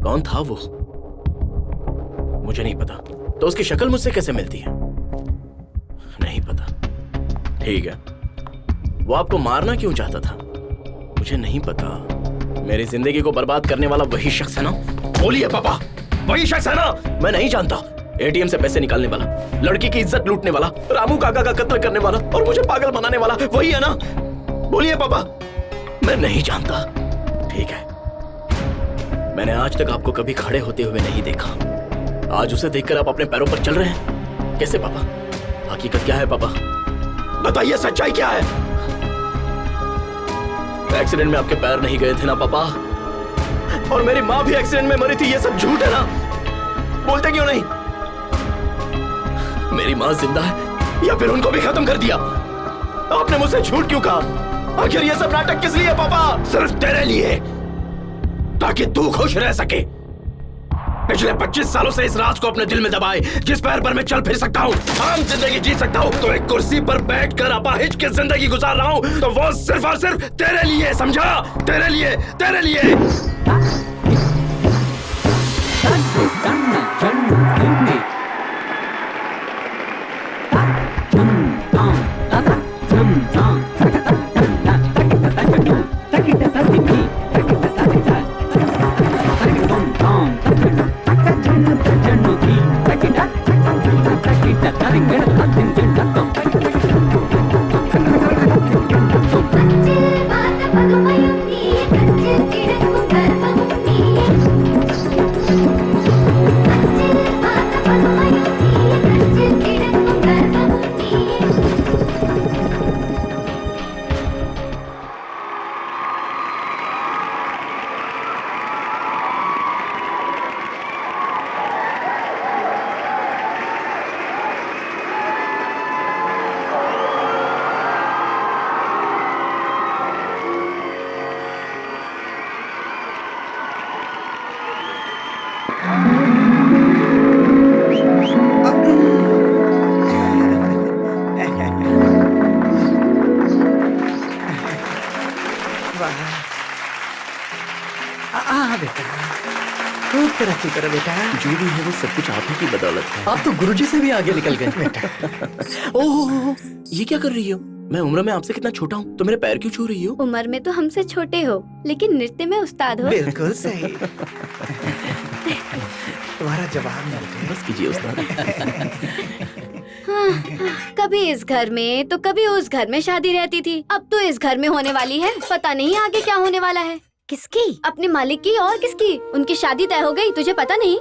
कौन था वो? मुझे नहीं पता। तो उसकी शक्ल मुझसे कैसे मिलती है? नहीं पता। ठीक है, वो आपको मारना क्यों चाहता था? मुझे नहीं पता। मेरी जिंदगी को बर्बाद करने वाला वही शख्स है ना? बोलिए पापा, वही शख्स है ना? मैं नहीं जानता। एटीएम से पैसे निकालने वाला, लड़की की इज्जत लूटने वाला, रामू काका का कत्ल करने वाला और मुझे पागल बनाने वाला वही है ना? बोलिए पापा, मैं नहीं जानता। ठीक है, मैंने आज तक आपको कभी खड़े होते हुए नहीं देखा। आज उसे देखकर आप अपने पैरों पर चल रहे हैं। कैसे पापा? हकीकत क्या है पापा? बताइए, सच्चाई क्या है? एक्सीडेंट में आपके पैर नहीं गए थे ना पापा? और मेरी माँ भी एक्सीडेंट में मरी थी, ये सब झूठ है ना? बोलते क्यों नहीं? मेरी माँ जिंदा है या फिर उनको भी खत्म कर दिया? आपने मुझसे झूठ क्यों कहा? आखिर ये सब नाटक किस लिए पापा? सिर्फ तेरे लिए, ताकि तू खुश रह सके। पिछले 25 सालों से इस राज को अपने दिल में दबाए, जिस पैर पर मैं चल फिर सकता हूँ, आम जिंदगी जी सकता हूँ, तो एक कुर्सी पर बैठकर अपाहिज की जिंदगी गुजार रहा हूँ, तो वो सिर्फ और सिर्फ तेरे लिए, समझा? तेरे लिए, तेरे लिए। Thank you. वाह। बेटा खूब तरक्की करो बेटा। जो भी है वो सब कुछ आप ही की बदौलत है। आप तो गुरुजी से भी आगे निकल गए। ओह, ये क्या कर रही हो? मैं उम्र में आपसे कितना छोटा हूँ तो मेरे पैर क्यों छू रही हो? उम्र में तो हमसे छोटे हो, लेकिन नृत्य में उस्ताद हो। बिल्कुल सही। तुम्हारा जवाब मिल गया। बस कीजिए उस्ताद। कभी इस घर में तो कभी उस घर में शादी रहती थी, अब तो इस घर में होने वाली है। पता नहीं आगे क्या होने वाला है। किसकी? अपने मालिक की। और किसकी? उनकी शादी तय हो गई, तुझे पता नहीं?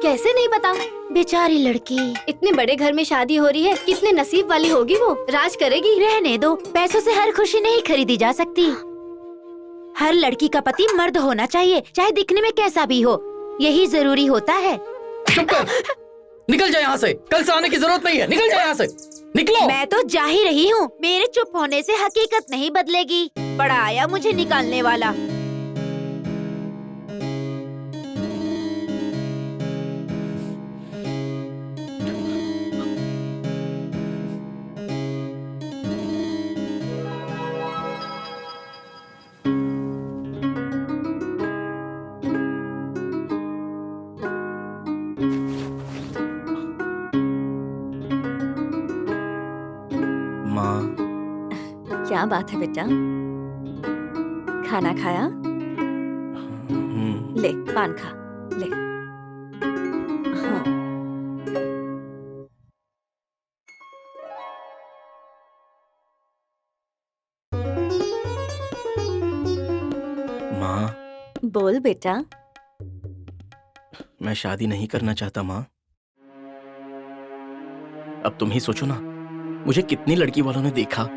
कैसे नहीं पता? बेचारी लड़की, इतने बड़े घर में शादी हो रही है, कितने नसीब वाली होगी वो। राज करेगी। रहने दो, पैसों से हर खुशी नहीं खरीदी जा सकती। हर लड़की का पति मर्द होना चाहिए, चाहे दिखने में कैसा भी हो, यही जरूरी होता है। चुप कर, निकल जाए यहाँ से। कल से आने की जरूरत नहीं है, निकल जाए यहाँ से, निकलो। मैं तो जा ही रही हूँ। मेरे चुप होने से हकीकत नहीं बदलेगी। बड़ा आया मुझे निकालने वाला। क्या बात है बेटा, खाना खाया? ले पान खा, ले। हाँ। माँ, बोल बेटा। मैं शादी नहीं करना चाहता माँ। अब तुम ही सोचो ना, मुझे कितनी लड़की वालों ने देखा,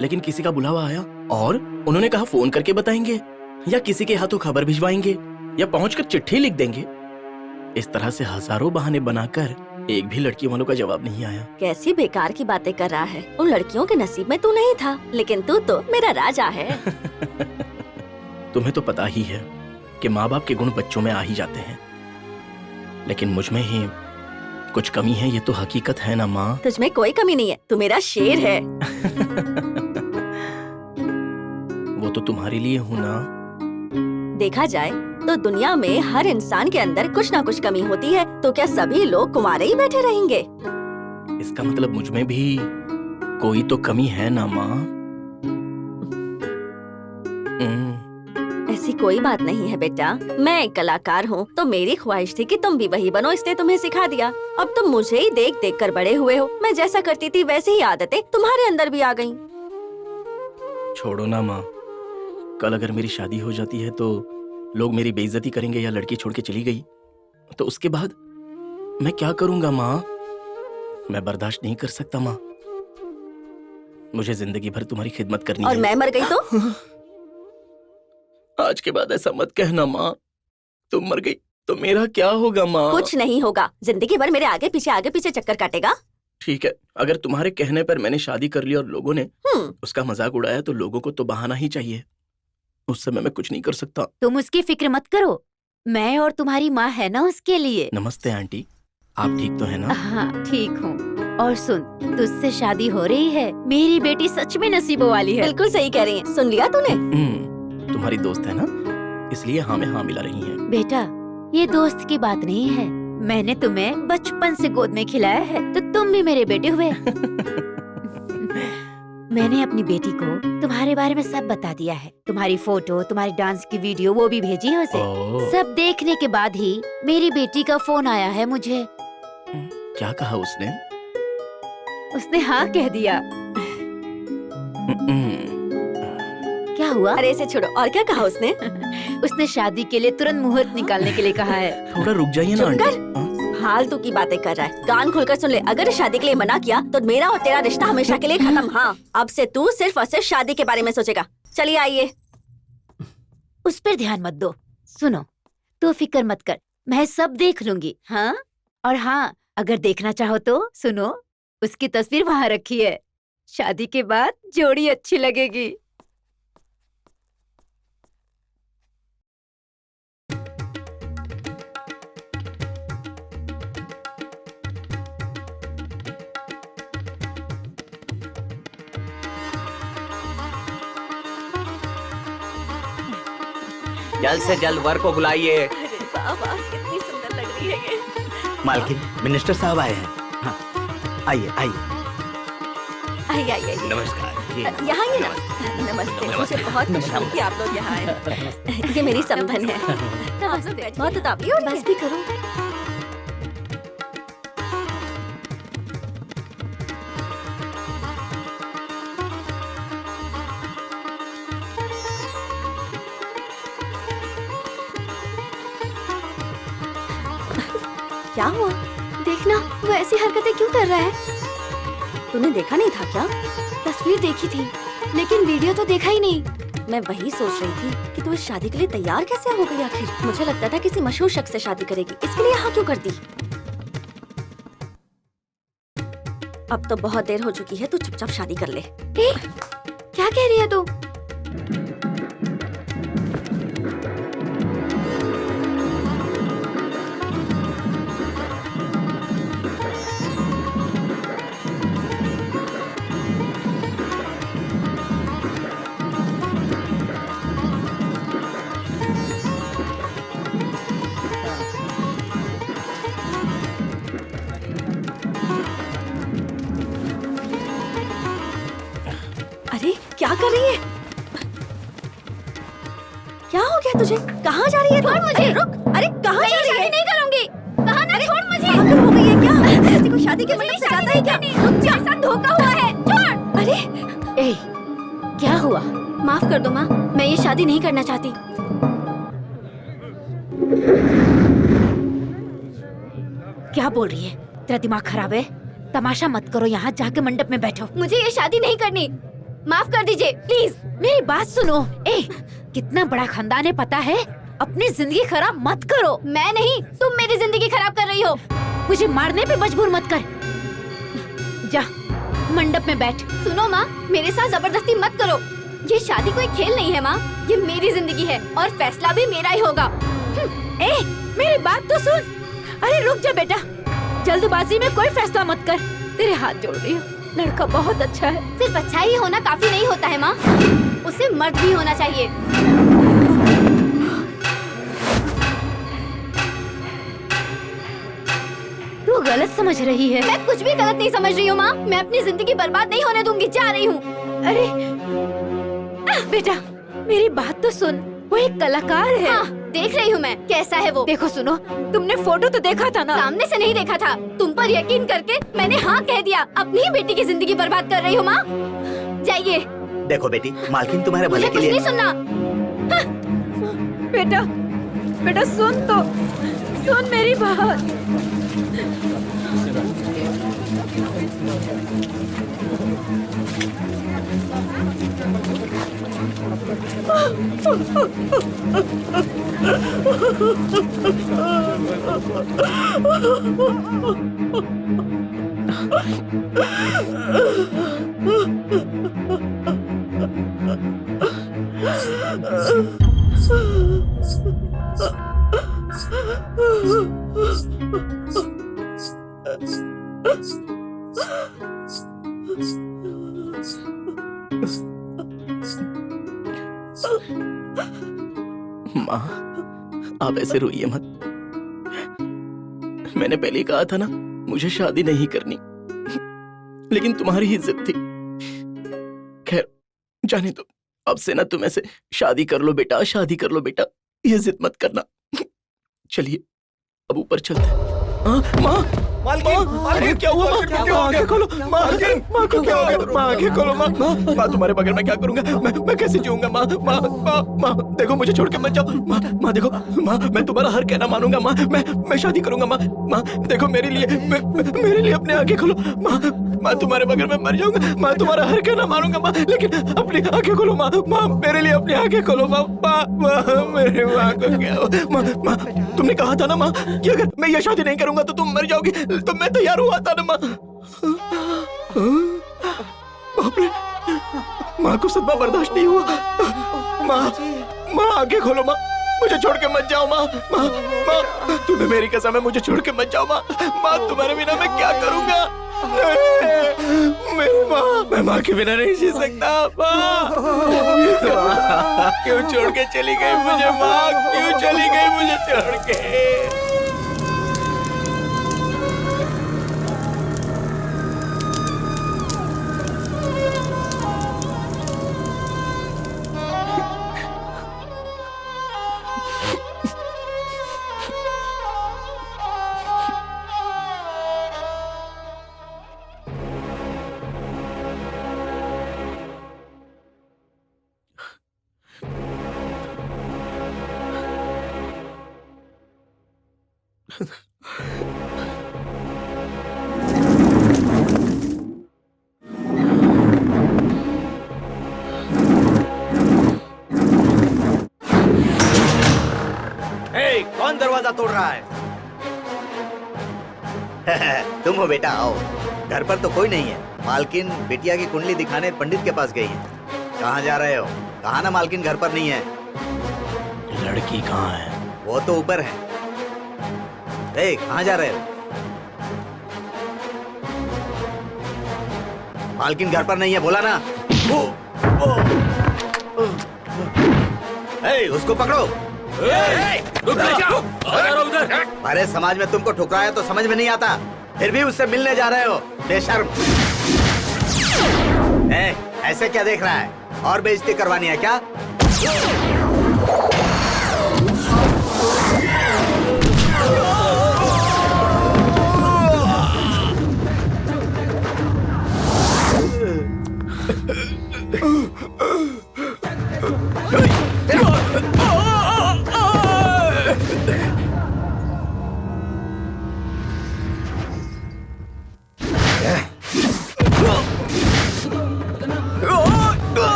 लेकिन किसी का बुलावा आया और उन्होंने कहा फोन करके बताएंगे, या किसी के हाथों खबर भिजवाएंगे, या पहुंचकर चिट्ठी लिख देंगे। इस तरह से हजारों बहाने बनाकर एक भी लड़की वालों का जवाब नहीं आया। कैसी बेकार की बातें कर रहा है। उन लड़कियों के नसीब में तू नहीं था, लेकिन तू तो मेरा राजा है। तुम्हें तो पता ही है कि माँ बाप के गुण बच्चों में आ ही जाते हैं, लेकिन मुझ में ही कुछ कमी है, ये तो हकीकत है ना माँ। तुझ में कोई कमी नहीं है, तू मेरा शेर है। वो तो तुम्हारे लिए हूँ ना। देखा जाए तो दुनिया में हर इंसान के अंदर कुछ ना कुछ कमी होती है, तो क्या सभी लोग कुंवारे ही बैठे रहेंगे? इसका मतलब मुझ में भी कोई तो कमी है ना माँ। ऐसी कोई बात नहीं है बेटा। मैं एक कलाकार हूँ, तो मेरी ख्वाहिश थी कि तुम भी वही बनो, इसलिए तुम्हें सिखा दिया। अब तुम मुझे ही देख देख कर बड़े हुए हो। मैं जैसा करती थी वैसे ही आदतें तुम्हारे अंदर भी आ गईं। छोड़ो ना माँ, कल अगर मेरी शादी हो जाती है तो लोग मेरी बेइज्जती करेंगे, या लड़की छोड़ के चली गई तो उसके बाद मैं क्या करूंगा माँ? मैं बर्दाश्त नहीं कर सकता माँ। मुझे जिंदगी भर तुम्हारी खिदमत करनी है। और मैं मर गई तो? आज के बाद ऐसा मत कहना माँ। तुम मर गई तो मेरा क्या होगा माँ? कुछ नहीं होगा। जिंदगी भर मेरे आगे पीछे चक्कर काटेगा। ठीक है, अगर तुम्हारे कहने पर मैंने शादी कर ली और लोगों ने उसका मजाक उड़ाया तो लोगों को तो बहाना ही चाहिए। उस समय मैं कुछ नहीं कर सकता। तुम उसकी फिक्र मत करो, मैं और तुम्हारी माँ है ना उसके लिए। नमस्ते आंटी, आप ठीक तो है ना? हाँ ठीक हूँ। और सुन, तुझसे शादी हो रही है। मेरी बेटी सच में नसीबों वाली है। बिल्कुल सही कह रही है। सुन लिया तूने? तुम्हारी दोस्त है ना, इसलिए हाँ में हाँ मिला रही है। बेटा, ये दोस्त की बात नहीं है। मैंने तुम्हें बचपन से गोद में खिलाया है, तो तुम भी मेरे बेटे हुए। मैंने अपनी बेटी को तुम्हारे बारे में सब बता दिया है। तुम्हारी फोटो, तुम्हारी डांस की वीडियो वो भी भेजी है उसे। सब देखने के बाद ही मेरी बेटी का फोन आया है मुझे। क्या कहा उसने? उसने हाँ कह दिया। क्या हुआ? अरे इसे छोड़ो। और क्या कहा उसने? उसने शादी के लिए तुरंत मुहूर्त निकालने के लिए कहा है। थोड़ा रुक जाइए ना आंटी। फालतू की बातें कर रहा है। कान खोलकर सुन ले, अगर शादी के लिए मना किया तो मेरा और तेरा रिश्ता हमेशा के लिए खत्म। हाँ, अब से तू सिर्फ और सिर्फ शादी के बारे में सोचेगा। चलिए आइए। उस पर ध्यान मत दो। सुनो, तू फिक्र मत कर, मैं सब देख लूंगी। हाँ, और हाँ, अगर देखना चाहो तो सुनो, उसकी तस्वीर वहाँ रखी है। शादी के बाद जोड़ी अच्छी लगेगी। जल्द से जल्द वर को बुलाइए। अरे वाह वाह, कितनी सुंदर लग रही है ये। मालकिन, मिनिस्टर साहब आए हैं। हाँ, आइए आइए। आइए आइए आइए। नमस्कार जी। यहाँ आइए ना। नमस्ते, मुझे बहुत खुशी हुई कि आप लोग यहाँ आए। ये मेरी समधन है। नमस्ते। बहुत उतावली हो रही है। बस भी करो। क्या हुआ? देखना, वो ऐसी हरकतें क्यों कर रहा है? तूने देखा नहीं था क्या? तस्वीर देखी थी, लेकिन वीडियो तो देखा ही नहीं। मैं वही सोच रही थी कि तू इस शादी के लिए तैयार कैसे हो गई आखिर। मुझे लगता था किसी मशहूर शख्स से शादी करेगी, इसके लिए यहाँ क्यों कर दी? अब तो बहुत देर हो चुकी है, तू चुपचाप शादी कर ले। क्या कह रही है तू? अरे क्या कर रही है? क्या हो गया तुझे? कहाँ जा रही है? छोड़ मुझे। रुक। अरे कहाँ जा रही है? नहीं करूँगी। कहाँ ना, छोड़ मुझे। पागल हो गई है क्या? किसी को शादी के मंडप से जाता है क्या? रुक, मेरे साथ धोखा हुआ है। छोड़। अरे ए, क्या हुआ? माफ कर दो माँ, मैं ये शादी नहीं करना चाहती। क्या बोल रही है? तेरा दिमाग खराब है? तमाशा मत करो, यहाँ जाके मंडप में बैठो। मुझे ये शादी नहीं करनी, माफ कर दीजिए प्लीज। मेरी बात सुनो। ए, कितना बड़ा खानदान है पता है? अपनी जिंदगी खराब मत करो। मैं नहीं, तुम मेरी जिंदगी खराब कर रही हो। मुझे मारने पे मजबूर मत कर। जा मंडप में बैठ। सुनो माँ, मेरे साथ जबरदस्ती मत करो। ये शादी कोई खेल नहीं है माँ, ये मेरी जिंदगी है और फैसला भी मेरा ही होगा। ए, मेरी बात तो सुन। अरे रुक जा बेटा, जल्दबाजी में कोई फैसला मत कर। तेरे हाथ जोड़ रही हूँ, लड़का बहुत अच्छा है। सिर्फ अच्छा ही होना काफी नहीं होता है माँ, उसे मर्द भी होना चाहिए। तू गलत समझ रही है। मैं कुछ भी गलत नहीं समझ रही हूँ माँ, मैं अपनी जिंदगी बर्बाद नहीं होने दूंगी। जा रही हूँ। अरे बेटा, मेरी बात तो सुन, वो एक कलाकार है। हाँ, देख रही हूँ मैं, कैसा है वो। देखो सुनो, तुमने फोटो तो देखा था ना? सामने से नहीं देखा था, तुम पर यकीन करके मैंने हाँ कह दिया। अपनी ही बेटी की जिंदगी बर्बाद कर रही हो माँ। जाइए। देखो बेटी, मालकिन तुम्हारे भले के लिए। मुझे कुछ नहीं सुनना। बेटा, बेटा सुन तो, सुन मेरी बात। माँ, आप ऐसे रोइए मत। मैंने पहले ही कहा था ना, मुझे शादी नहीं करनी, लेकिन तुम्हारी ही जिद थी। खैर जाने दो, अब से ना तुम ऐसे शादी कर लो बेटा, शादी कर लो बेटा, ये जिद मत करना। चलिए अब ऊपर चलते हैं। माँ, मालकिन क्या हुआ? माँ आंखें खोलो। माँ को क्या हो गया? माँ आंखें खोलो। माँ तुम्हारे बगैर मैं क्या करूंगा? मैं कैसे जीऊंगा? माँ देखो, मुझे छोड़ के मत जाओ। माँ देखो, माँ मैं तुम्हारा हर कहना मानूंगा। माँ मैं शादी करूंगा। माँ देखो, मेरे लिए अपनी आंखें खोलो। माँ तुम्हारे बगैर मैं मर जाऊंगा। माँ तुम्हारा हर कहना मानूंगा माँ, लेकिन अपनी आंखें खोलो। माँ मेरे लिए अपनी आंखें खोलो। माँ मेरे माँ को क्या हो? माँ तुमने कहा था ना माँ कि अगर मैं ये शादी नहीं करूंगा तो तुम मर जाओगी, तो मैं तैयार हुआ था ना माँ। बाप रे, माँ को सदमा बर्दाश्त नहीं हुआ। माँ आंखें खोलो। माँ मुझे छोड़ के मत जाओ। माँ तुम्हें मेरी कसम है, मुझे छोड़ के मत जाओ। माँ तुम्हारे बिना मैं क्या करूंगा? मेरी माँ, मैं माँ के बिना नहीं जी सकता। माँ, क्यों छोड़ के चली गई मुझे? माँ क्यों चली गई मुझे छोड़ के? कौन दरवाजा तोड़ रहा है? तुम हो बेटा, आओ। घर पर तो कोई नहीं है। मालकिन बिटिया की कुंडली दिखाने पंडित के पास गई है। कहाँ जा रहे हो? कहा ना मालकिन घर पर नहीं है। लड़की कहाँ है? वो तो ऊपर है। कहाँ जा रहे हो? मालकिन घर पर नहीं है, बोला ना। उसको पकड़ो। अरे समाज में तुमको ठुकराया तो समझ में नहीं आता, फिर भी उससे मिलने जा रहे हो, बेशर्म। ऐसे क्या देख रहा है? और बेइज्जती करवानी है क्या?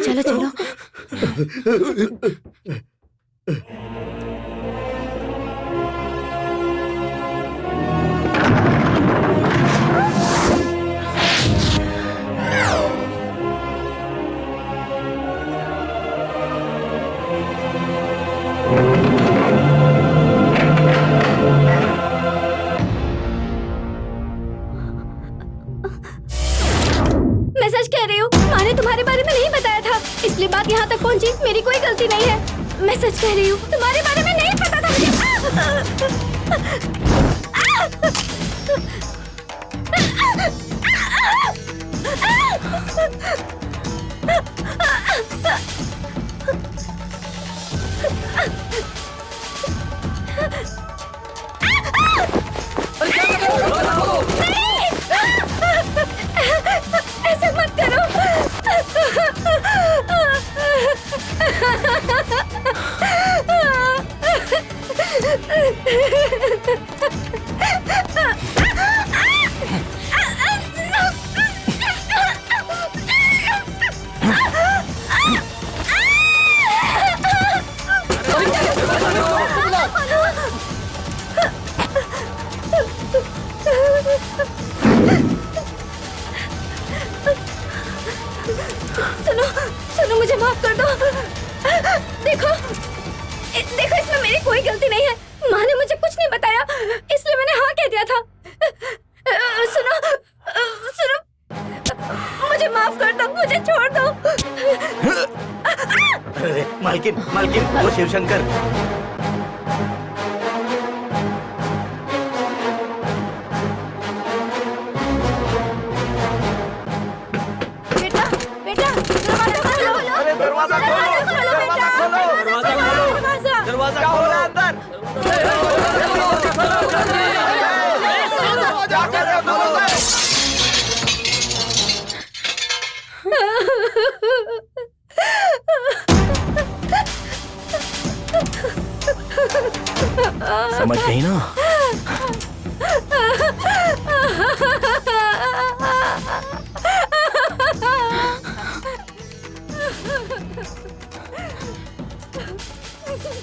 चलो चलो। मैं सच कह रही हूँ, माँ ने तुम्हारे बारे में नहीं बताया था, इसलिए बात यहाँ तक पहुँची। मेरी कोई गलती नहीं है। मैं सच कह रही हूँ, तुम्हारे बारे में नहीं पता था ऐसा मत करो। सुनो सुनो, मुझे माफ कर दो। देखो देखो, इसमें मेरी कोई गलती नहीं है। माँ ने मुझे कुछ नहीं बताया, इसलिए मैंने हाँ कह दिया था। सुनो सुनो, मुझे माफ कर दो, मुझे छोड़ दो। अरे मालकिन, मालकिन, वो शिवशंकर। दरवाजा खोलो, दरवाजा खोलो, दरवाजा खोलो, अंदर। समझ गई ना?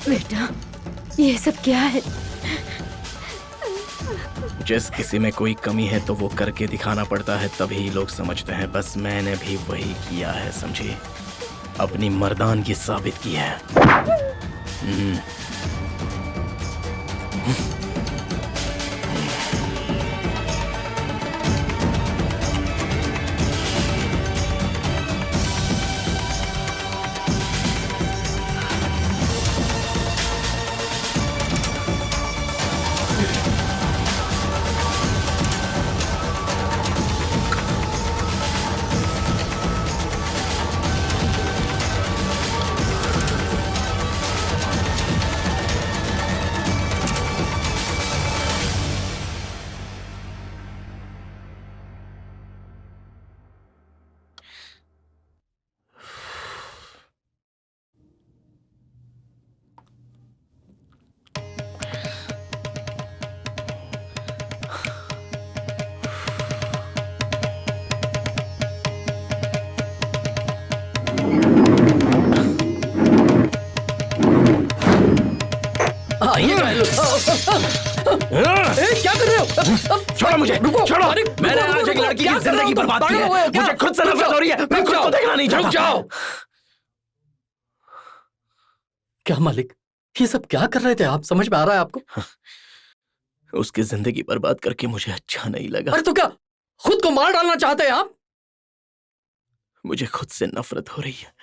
बेटा, ये सब क्या है? जिस किसी में कोई कमी है तो वो करके दिखाना पड़ता है, तभी लोग समझते हैं। बस मैंने भी वही किया है, समझी? अपनी मर्दानगी साबित की है। क्या कर रहे हो? छोड़ो मुझे, छोड़ो। मैंने आज एक लड़की की जिंदगी बर्बाद की है। मुझे खुद से नफरत हो रही है। मैं खुद को देखना नहीं चाहता। रुक जाओ। क्या मालिक, ये सब क्या कर रहे थे आप? समझ में आ रहा है आपको? उसकी जिंदगी बर्बाद करके मुझे अच्छा नहीं लगा। अरे तो क्या खुद को मार डालना चाहते हैं आप? मुझे खुद से नफरत हो रही है,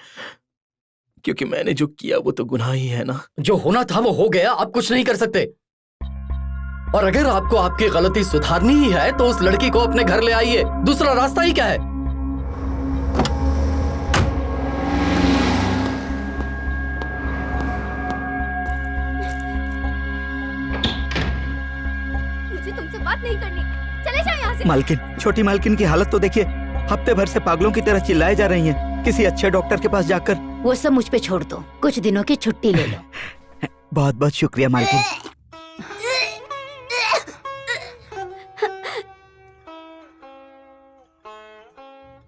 क्योंकि मैंने जो किया वो तो गुनाह ही है ना। जो होना था वो हो गया, आप कुछ नहीं कर सकते। और अगर आपको आपकी गलती सुधारनी ही है तो उस लड़की को अपने घर ले आइए। दूसरा रास्ता ही क्या है? मुझे तुमसे बात नहीं करनी, चले जाओ यहाँ से। मालकिन, छोटी मालकिन की हालत तो देखिए। हफ्ते भर से पागलों की तरह चिल्लाए जा रही हैं। किसी अच्छे डॉक्टर के पास जाकर। वो सब मुझ पे छोड़ दो, कुछ दिनों की छुट्टी ले लो। बहुत बहुत शुक्रिया मालकिन।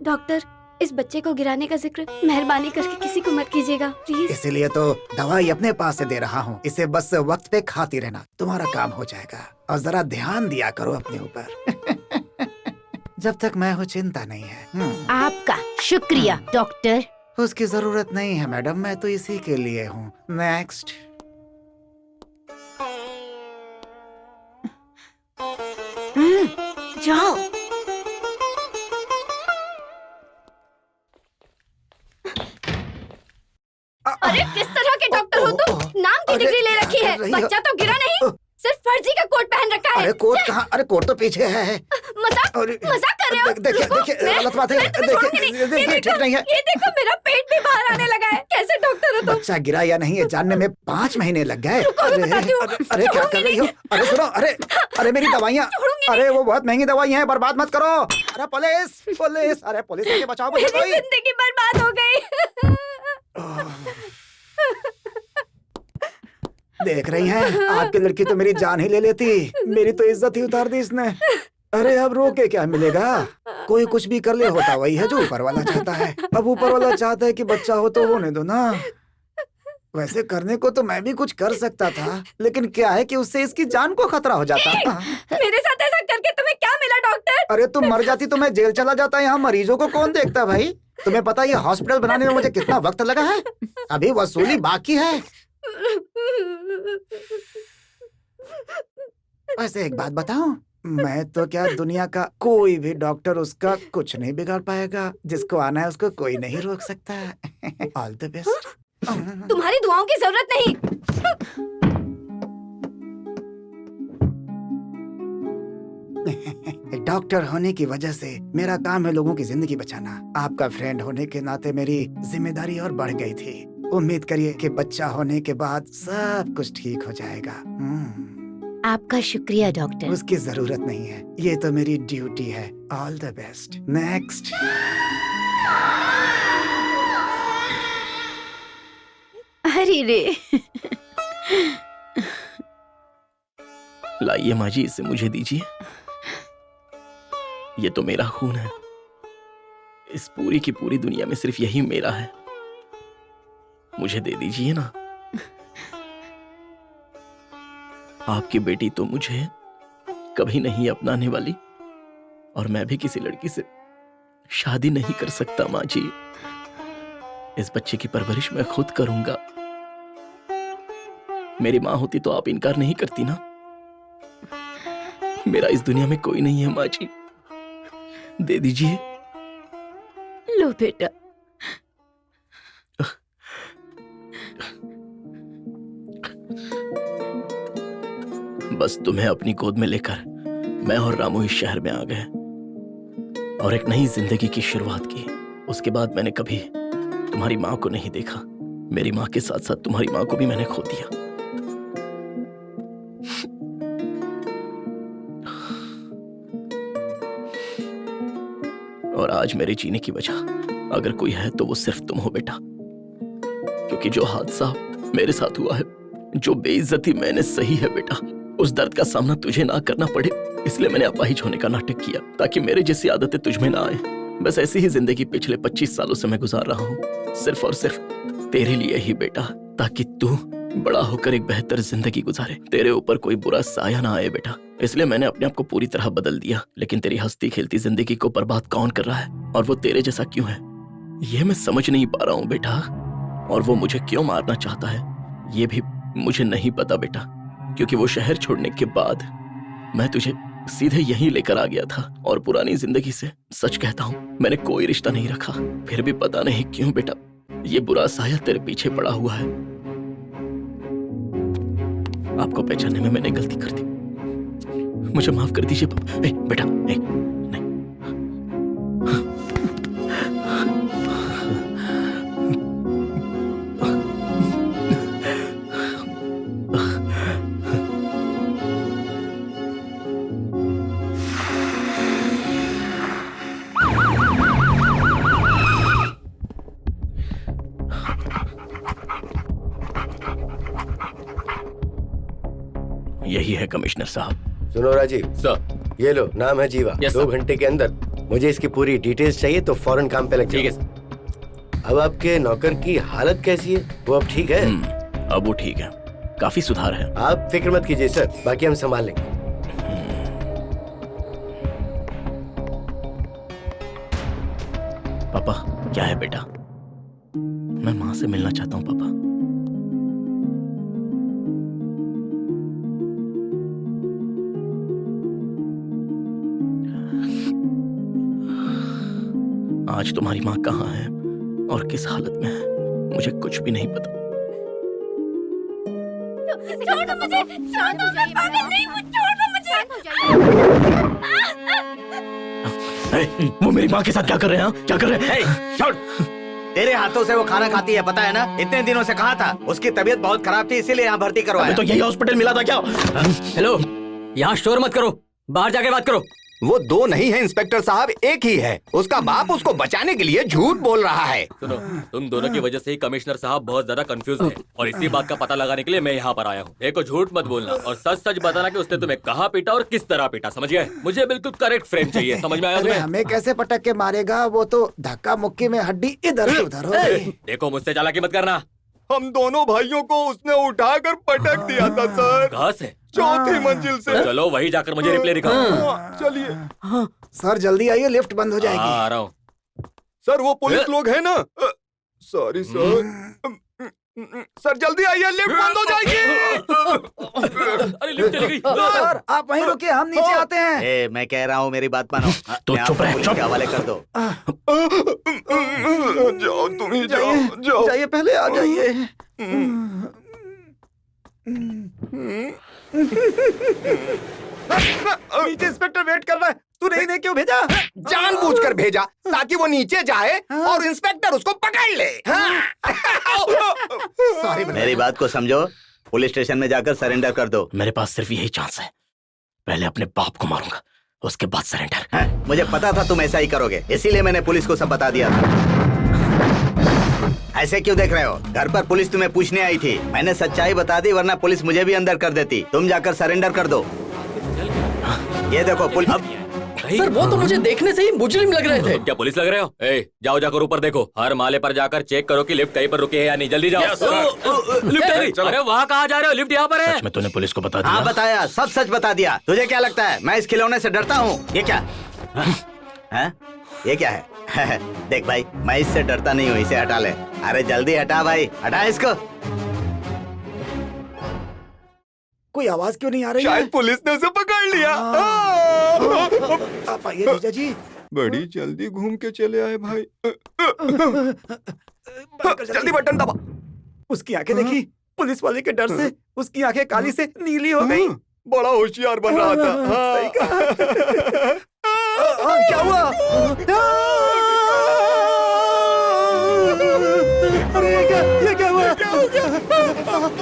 डॉक्टर, इस बच्चे को गिराने का जिक्र मेहरबानी करके किसी को मत कीजिएगा, प्लीज। इसीलिए तो दवाई अपने पास से दे रहा हूँ। इसे बस वक्त पे खाती रहना, तुम्हारा काम हो जाएगा। और जरा ध्यान दिया करो अपने ऊपर। जब तक मैं हूँ चिंता नहीं है। आपका शुक्रिया डॉक्टर। उसकी जरूरत नहीं है मैडम, मैं तो इसी के लिए हूँ। नेक्स्ट। जाओ। अरे किस तरह के डॉक्टर हो तुम? नाम की डिग्री ले रखी है, बच्चा तो गिरा नहीं, सिर्फ फर्जी का कोट पहन रखा है। अरे कोट कहाँ? अरे कोट तो पीछे है। मजाक कर रहे हो? देखिए देखिए, गलत बात है। देखिए ठीक नहीं है। ये देखो, मेरा पेट भी बाहर आने लगा है। कैसे डॉक्टर हो तुम? बच्चा गिरा या नहीं ये जानने में 5 महीने लग गए। अरे क्या कर रही हो? अरे सुनो, अरे मेरी दवाइयाँ, अरे वो बहुत महंगी दवाइयाँ हैं, बर्बाद मत करो। अरे पुलिस पुलिस, अरे पुलिस आके बचाओ मुझे। मेरी जिंदगी बर्बाद हो गई। देख रही हैं, आपकी लड़की तो मेरी जान ही ले लेती, मेरी तो इज्जत ही उतार दी इसने। अरे अब रो के क्या मिलेगा? कोई कुछ भी कर ले, होता वही है जो ऊपर वाला चाहता है। अब ऊपर वाला चाहता है कि बच्चा हो तो होने दो ना। वैसे करने को तो मैं भी कुछ कर सकता था, लेकिन क्या है कि उससे इसकी जान को खतरा हो जाता। मेरे साथ ऐसा करके तुम्हें क्या मिला डॉक्टर? अरे तुम मर जाती तो मैं जेल चला जाता। यहाँ मरीजों को कौन देखता भाई? तुम्हें पता है ये हॉस्पिटल बनाने में मुझे कितना वक्त लगा है? अभी वसूली बाकी है। वैसे एक बात बताऊं, मैं तो क्या दुनिया का कोई भी डॉक्टर उसका कुछ नहीं बिगाड़ पाएगा। जिसको आना है उसको कोई नहीं रोक सकता। All the best. तुम्हारी दुआओं की जरूरत नहीं। एक डॉक्टर होने की वजह से मेरा काम है लोगों की जिंदगी बचाना। आपका फ्रेंड होने के नाते मेरी जिम्मेदारी और बढ़ गई थी। उम्मीद करिए कि बच्चा होने के बाद सब कुछ ठीक हो जाएगा। आपका शुक्रिया डॉक्टर। उसकी जरूरत नहीं है, ये तो मेरी ड्यूटी है। All the best. नेक्स्ट। हाय रे। लाइए माँ जी, इसे मुझे दीजिए। ये तो मेरा खून है। इस पूरी की पूरी दुनिया में सिर्फ यही मेरा है। मुझे दे दीजिए ना। आपकी बेटी तो मुझे कभी नहीं अपनाने वाली, और मैं भी किसी लड़की से शादी नहीं कर सकता माँ जी। इस बच्चे की परवरिश मैं खुद करूंगा। मेरी माँ होती तो आप इनकार नहीं करती ना। मेरा इस दुनिया में कोई नहीं है माँ जी, दे दीजिए। लो बेटा। बस तुम्हें अपनी गोद में लेकर मैं और रामू इस शहर में आ गए और एक नई जिंदगी की शुरुआत की। उसके बाद मैंने कभी तुम्हारी माँ को नहीं देखा। मेरी माँ के साथ साथ तुम्हारी माँ को भी मैंने खो दिया। और आज मेरे जीने की वजह अगर कोई है तो वो सिर्फ तुम हो बेटा। क्योंकि जो हादसा मेरे साथ हुआ है, जो बेइज्जती मैंने सही है बेटा, उस दर्द का सामना तुझे ना करना पड़े, इसलिए मैंने अपाहिज होने का नाटक किया ताकि मेरे जैसी आदतें तुझमें ना आए। बस ऐसी ही जिंदगी पिछले 25 सालों से मैं गुजार रहा हूँ, सिर्फ और सिर्फ तेरे लिए ही बेटा, ताकि तू बड़ा होकर एक बेहतर जिंदगी गुजारे, तेरे ऊपर कोई बुरा साया ना आए बेटा। इसलिए मैंने अपने आप को पूरी तरह बदल दिया। लेकिन तेरी हंसती खेलती जिंदगी को बर्बाद कौन कर रहा है, और वो तेरे जैसा क्यों है, ये मैं समझ नहीं पा रहा हूँ बेटा। और वो मुझे क्यों मारना चाहता है, ये भी मुझे नहीं पता बेटा। क्योंकि वो शहर छोड़ने के बाद मैं तुझे सीधे यहीं लेकर आ गया था, और पुरानी जिंदगी से सच कहता हूँ मैंने कोई रिश्ता नहीं रखा। फिर भी पता नहीं क्यों बेटा, ये बुरा साया तेरे पीछे पड़ा हुआ है। आपको पहचानने में मैंने गलती कर दी, मुझे माफ कर दीजिए बेटा। यही है कमिश्नर साहब। सुनो राजीव सर, ये लो, नाम है जीवा। यस 2 घंटे के अंदर मुझे इसकी पूरी डिटेल्स चाहिए, तो फौरन काम पे लग जाओ। ठीक है सर। अब आपके नौकर की हालत कैसी है, वो अब ठीक है? अब वो ठीक है, काफी सुधार है। आप फिक्र मत कीजिए सर, बाकी हम संभाल लेंगे। पापा क्या है बेटा, मैं माँ से मिलना चाहता हूँ पापा। आज तुम्हारी माँ कहाँ है और किस हालत में है, मुझे कुछ भी नहीं पता। छोड़ दो मुझे, छोड़ दो, मैं पागल नहीं हूँ, छोड़ दो मुझे। वो मेरी माँ के साथ क्या कर रहे हैं? क्या कर रहे हैं? छोड़, तेरे हाथों से वो खाना खाती है, पता है ना? इतने दिनों से कहा था, उसकी तबीयत बहुत खराब थी, इसीलिए यहाँ भर्ती करवाया। तो यही हॉस्पिटल मिला था क्या? हेलो, यहाँ शोर मत करो, बाहर जाके बात करो। वो 2 नहीं है इंस्पेक्टर साहब, एक ही है। उसका बाप उसको बचाने के लिए झूठ बोल रहा है। सुनो, तुम दोनों की वजह से ही कमिश्नर साहब बहुत ज्यादा कंफ्यूज हैं, और इसी बात का पता लगाने के लिए मैं यहाँ पर आया हूँ। देखो, झूठ मत बोलना और सच सच बताना कि उसने तुम्हें कहाँ पीटा और किस तरह पीटा, समझ गए? मुझे बिल्कुल करेक्ट फ्रेम चाहिए, समझ में आया तुम्हें? हमें कैसे पटक के मारेगा, वो तो धक्का मुक्की में हड्डी इधर से उधर हो गई। देखो, मुझसे चालाकी मत करना। हम दोनों भाइयों को उसने उठाकर पटक दिया था सर। कहाँ से? 4थी मंजिल से। चलो वही जाकर मुझे रिप्ले दिखाओ। चलिए सर, जल्दी आइए, लिफ्ट बंद हो जाएगी। आ रहा हूँ। सर, वो पुलिस लोग हैं ना। Sorry sir. सर जल्दी आइए, लिफ्ट बंद हो जाएगी। अरे लिफ्ट चली गई। सर आप वहीं रुकिए, हम नीचे आते हैं। ए, मैं कह रहा हूँ, मेरी बात मानो। तो मैं चुप आपको रहे, पुलिस चुप। के हवाले कर दो। जाओ, तुम ही जाओ, जाओ। जाइए, पहले आ जाइए। नीचे इंस्पेक्टर वेट कर रहा है, तू नहीं क्यों भेजा? जानबूझकर भेजा ताकि वो नीचे जाए और इंस्पेक्टर उसको पकड़ ले। सॉरी। मेरी बात को समझो, पुलिस स्टेशन में जाकर सरेंडर कर दो। मेरे पास सिर्फ यही चांस है, पहले अपने बाप को मारूंगा, उसके बाद सरेंडर। मुझे पता था तुम ऐसा ही करोगे, इसीलिए मैंने पुलिस को सब बता दिया था। ऐसे क्यों देख रहे हो? घर पर पुलिस तुम्हें पूछने आई थी। मैंने सच्चाई बता दी, वरना पुलिस मुझे भी अंदर कर देती। तुम जाकर सरेंडर कर दो। ये देखो पुलिस। सर वो तो मुझे देखने से ही मुजरिम लग रहे थे। क्या पुलिस लग रहे हो? जाओ जाकर ऊपर देखो, हर माले पर जाकर चेक करो कि लिफ्ट कहीं पर रुकी है या नहीं। जल्दी जाओ। लिफ्ट आ गई। अरे वहाँ कहाँ जा रहे हो? लिफ्ट यहाँ पर है। सच में तूने पुलिस को बता दिया? हाँ बताया, सब सच बता दिया। तुझे क्या लगता है मैं इस खिलौने से डरता हूँ? ये क्या है? ये क्या है? देख भाई, मैं इससे डरता नहीं हूँ, इसे हटा ले। अरे जल्दी हटा भाई, हटा इसको। कोई आवाज क्यों नहीं आ रही? शायद पुलिस ने उसे पकड़ लिया। आप आइए जीजा जी। बड़ी जल्दी घूम के चले आए भाई। जल्दी बटन दबा। उसकी आंखें देखी? पुलिस वाले के डर से उसकी आंखें काली से नीली हो गई। बड़ा होशियार बन रहा था। सही कहा। क्या हुआ? अरे ये क्या हुआ?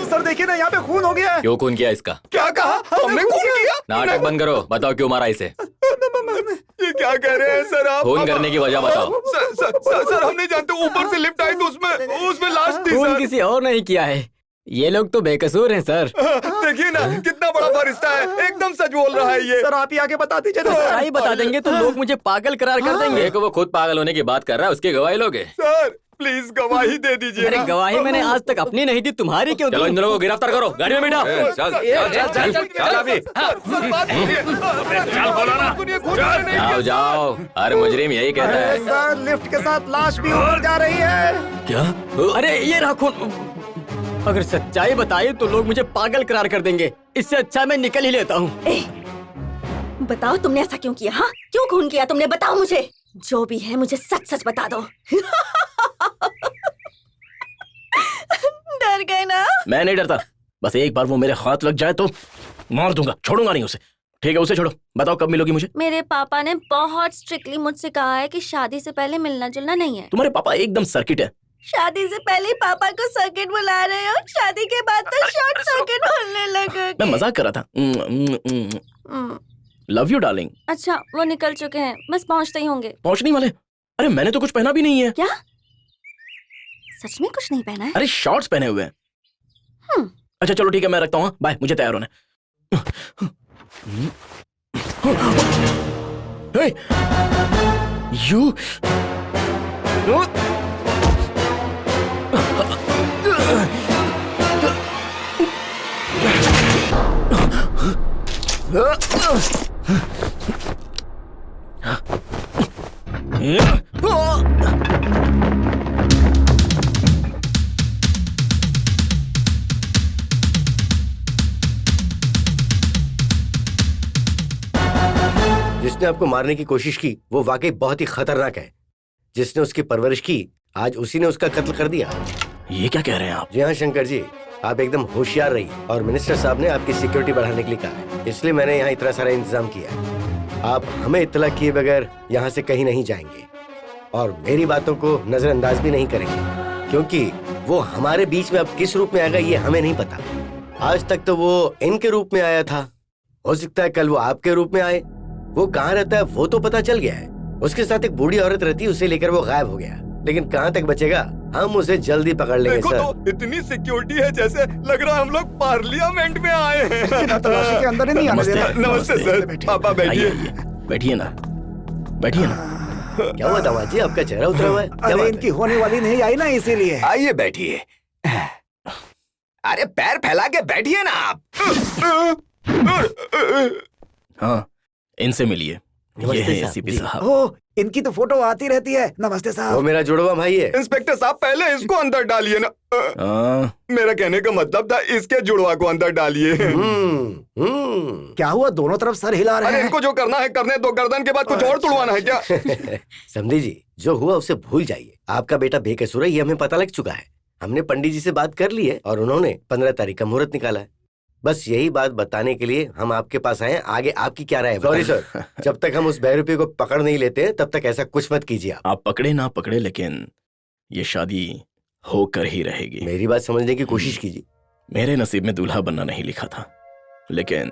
सर देखिए ना, यहाँ पे खून हो गया है। क्यों खून किया इसका? क्या कहा? हमने खून किया? नाटक बंद करो, बताओ क्यों मारा इसे? ये क्या कह रहे हैं सर आप? खून करने की वजह बताओ। सर हम नहीं जानते, ऊपर से लिफ्ट आई तो उसमें लाश थी। खून किसी और नहीं किया है, ये लोग तो बेकसूर हैं सर। देखिए ना कितना बड़ा फरिश्ता है, एकदम सच बोल रहा है ये। सर आप ही आगे बता दीजिए। सच्चाई बता देंगे तो लोग मुझे पागल करार कर देंगे। देखो वो खुद पागल होने की बात कर रहा है, उसकी गवाही लोगे? सर प्लीज गवाही दे दीजिए। अरे गवाही मैंने आज तक अपनी नहीं दी, तुम्हारी क्यों? चलो इन दोनों को गिरफ्तार करो, गाड़ी में बैठा। जाओ जाओ, हर मुजरिम यही कहता है। सर लिफ्ट के साथ लाश भी ऊपर जा रही है। क्या? अरे ये रहा खून। अगर सच्चाई बताई तो लोग मुझे पागल करार कर देंगे, इससे अच्छा मैं निकल ही लेता हूँ। बताओ तुमने ऐसा क्यों किया? हाँ क्यों खून किया तुमने? बताओ मुझे, जो भी है मुझे सच सच बता दो। डर गए ना? मैं नहीं डरता, बस एक बार वो मेरे हाथ लग जाए तो मार दूंगा, छोड़ूंगा नहीं उसे। ठीक है उसे छोड़ो, बताओ कब मिलोगी मुझे? मेरे पापा ने बहुत स्ट्रिक्टली मुझसे कहा है कि शादी से पहले मिलना जुलना नहीं है। तुम्हारे पापा एकदम सर्किट है। शादी से पहले पापा को सर्किट बुला रहे हो, शादी के बाद तो शॉर्ट सर्किट बोलने लगे। मैं मजाक कर रहा था। Love you darling. अच्छा वो निकल चुके हैं, बस पहुंचते ही होंगे। पहुंचने वाले? अरे मैंने तो कुछ पहना भी नहीं है। क्या सच में कुछ नहीं पहना है? अरे शॉर्ट्स पहने हुए हैं। अच्छा चलो ठीक है, मैं रखता हूँ। बाय, मुझे तैयार होना है। यू जिसने आपको मारने की कोशिश की वो वाकई बहुत ही खतरनाक है। जिसने उसकी परवरिश की आज उसी ने उसका कत्ल कर दिया। ये क्या कह रहे हैं आप? जी हाँ शंकर जी, आप एकदम होशियार रहिए। और मिनिस्टर साहब ने आपकी सिक्योरिटी बढ़ाने के लिए कहा है, इसलिए मैंने यहाँ इतना सारा इंतजाम किया है। आप हमें इत्तला किए बगैर यहाँ से कहीं नहीं जाएंगे और मेरी बातों को नजरअंदाज भी नहीं करेंगे, क्योंकि वो हमारे बीच में अब किस रूप में आएगा ये हमें नहीं पता। आज तक तो वो इनके रूप में आया था, हो सकता है कल वो आपके रूप में आए। वो कहाँ रहता है वो तो पता चल गया है। उसके साथ एक बूढ़ी औरत रहती है, उसे लेकर वो गायब हो गया, लेकिन कहाँ तक बचेगा हम उसे जल्दी पकड़ लेंगे। देखो सर तो इतनी सिक्योरिटी है जैसे लग रहा है हम लोग पार्लियामेंट में आए हैं। तलाशी के अंदर ही नहीं आने दे रहा। नमस्ते सर। पापा बैठिए। बैठिए ना, बैठिए ना। क्या हुआ दामाद जी, आपका चेहरा उतरा हुआ है? अरे इनकी होने वाली नहीं आई ना, इसीलिए। आइए बैठिए। अरे पैर फैला के बैठिए ना आप। हाँ इनसे मिलिए, ये है एसीपी साहब। ओह इनकी तो फोटो आती रहती है। नमस्ते साहब। वो मेरा जुड़वा भाई है। इंस्पेक्टर साहब पहले इसको अंदर डालिए ना। मेरा कहने का मतलब था इसके जुड़वा को अंदर डालिए। क्या हुआ, दोनों तरफ सर हिला रहे हैं? इनको जो करना है करने दो, गर्दन के बाद कुछ और तुड़वाना है क्या? समझी जी, जो हुआ उसे भूल जाइए। आपका बेटा बेकसूर है ये हमें पता लग चुका है। हमने पंडित जी से बात कर ली है और उन्होंने 15 तारीख का मुहूर्त निकाला है। बस यही बात बताने के लिए हम आपके पास आए हैं। आगे आपकी क्या राय है? सॉरी सर, जब तक हम उस बहरूपी को पकड़ नहीं लेते तब तक ऐसा कुछ मत कीजिए। आप पकड़े ना पकड़े, लेकिन ये शादी होकर ही रहेगी। मेरी बात समझने की कोशिश कीजिए। मेरे नसीब में दूल्हा बनना नहीं लिखा था, लेकिन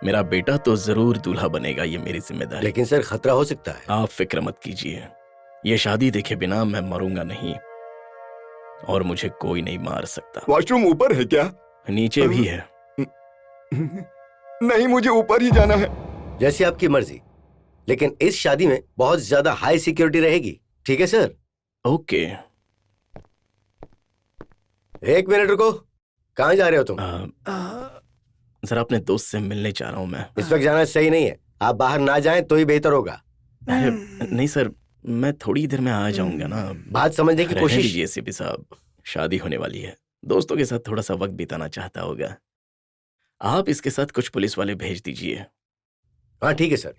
मेरा बेटा तो जरूर दूल्हा बनेगा, ये मेरी जिम्मेदारी। लेकिन सर खतरा हो सकता है। आप फिक्र मत कीजिए, ये शादी देखे बिना मैं मरूंगा नहीं। और मुझे कोई नहीं मार सकता। वॉशरूम ऊपर है क्या? नीचे भी है। नहीं, मुझे ऊपर ही जाना है। जैसी आपकी मर्जी, लेकिन इस शादी में बहुत ज्यादा हाई सिक्योरिटी रहेगी, ठीक है सर? ओके। एक मिनट रुको, कहाँ जा रहे हो तुम? सर अपने दोस्त से मिलने जा रहा हूँ मैं। इस वक्त जाना सही नहीं है, आप बाहर ना जाएं तो ही बेहतर होगा। नहीं सर, मैं थोड़ी देर में आ जाऊंगा ना। बात समझने की कोशिश कीजिए एसीपी साहब, शादी होने वाली है, दोस्तों के साथ थोड़ा सा वक्त बिताना चाहता होगा। आप इसके साथ कुछ पुलिस वाले भेज दीजिए। हाँ ठीक है सर।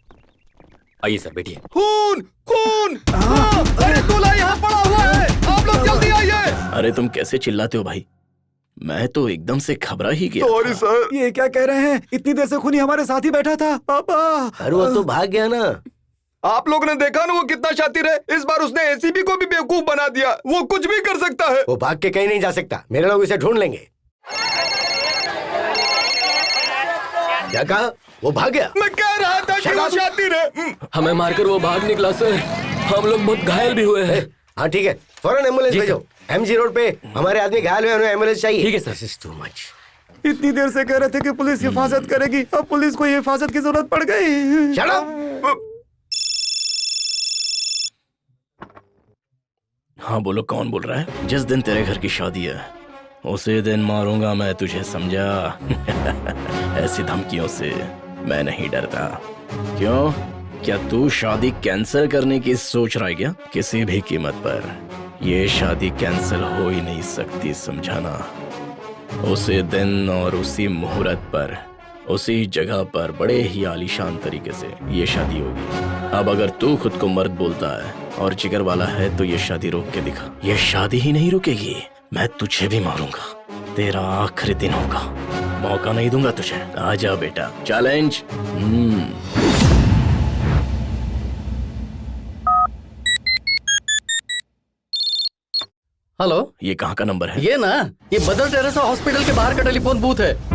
आइए सर, बैठिए। खून खून! अरे दूल्हा यहाँ पड़ा हुआ है, आप लोग जल्दी आइए। अरे तुम कैसे चिल्लाते हो भाई? मैं तो एकदम से घबरा ही गया। Sorry sir. ये क्या कह रहे हैं? इतनी देर से खूनी हमारे साथ ही बैठा था। पापा, अरे वो तो भाग गया ना। आप लोगों ने देखा ना वो कितना शातिर है। इस बार उसने एसीपी को भी बेवकूफ बना दिया। वो कुछ भी कर सकता है। वो भाग के कहीं नहीं जा सकता, मेरे लोग इसे ढूंढ लेंगे। क्या कहा? वो भाग गया? मैं कह रहा था कि वो शातिर है। हमें मारकर वो भाग निकला सर, हम लोग बहुत घायल भी हुए हैं। हाँ ठीक है, फौरन एम्बुलेंस भेजो। MG रोड पे हमारे आदमी घायल हुए, उन्हें एम्बुलेंस चाहिए। ठीक है sir. This is too much. इतनी देर से कह रहे थे कि पुलिस हिफाजत करेगी, अब पुलिस को हिफाजत की जरूरत पड़ गई। Shut up! हाँ बोलो, कौन बोल रहा है? जिस दिन तेरे घर की शादी है उसी दिन मारूंगा मैं तुझे, समझा? ऐसी धमकियों से मैं नहीं डरता। क्यों? क्या तू शादी कैंसिल करने की सोच रहा है क्या? किसी भी कीमत पर ये शादी कैंसिल हो ही नहीं सकती, समझाना? उसी दिन और उसी मुहूर्त पर, उसी जगह पर बड़े ही आलीशान तरीके से ये शादी होगी। अब अगर तू खुद को मर्द बोलता है और जिगर वाला है तो ये शादी रोक के दिखा। ये शादी ही नहीं रुकेगी, मैं तुझे भी मारूंगा। तेरा आखिरी दिन होगा, मौका नहीं दूंगा तुझे। आजा बेटा, चैलेंज। हेलो, ये कहाँ का नंबर है? ये ना, ये बदर टेरेसा हॉस्पिटल के बाहर का टेलीफोन बूथ है।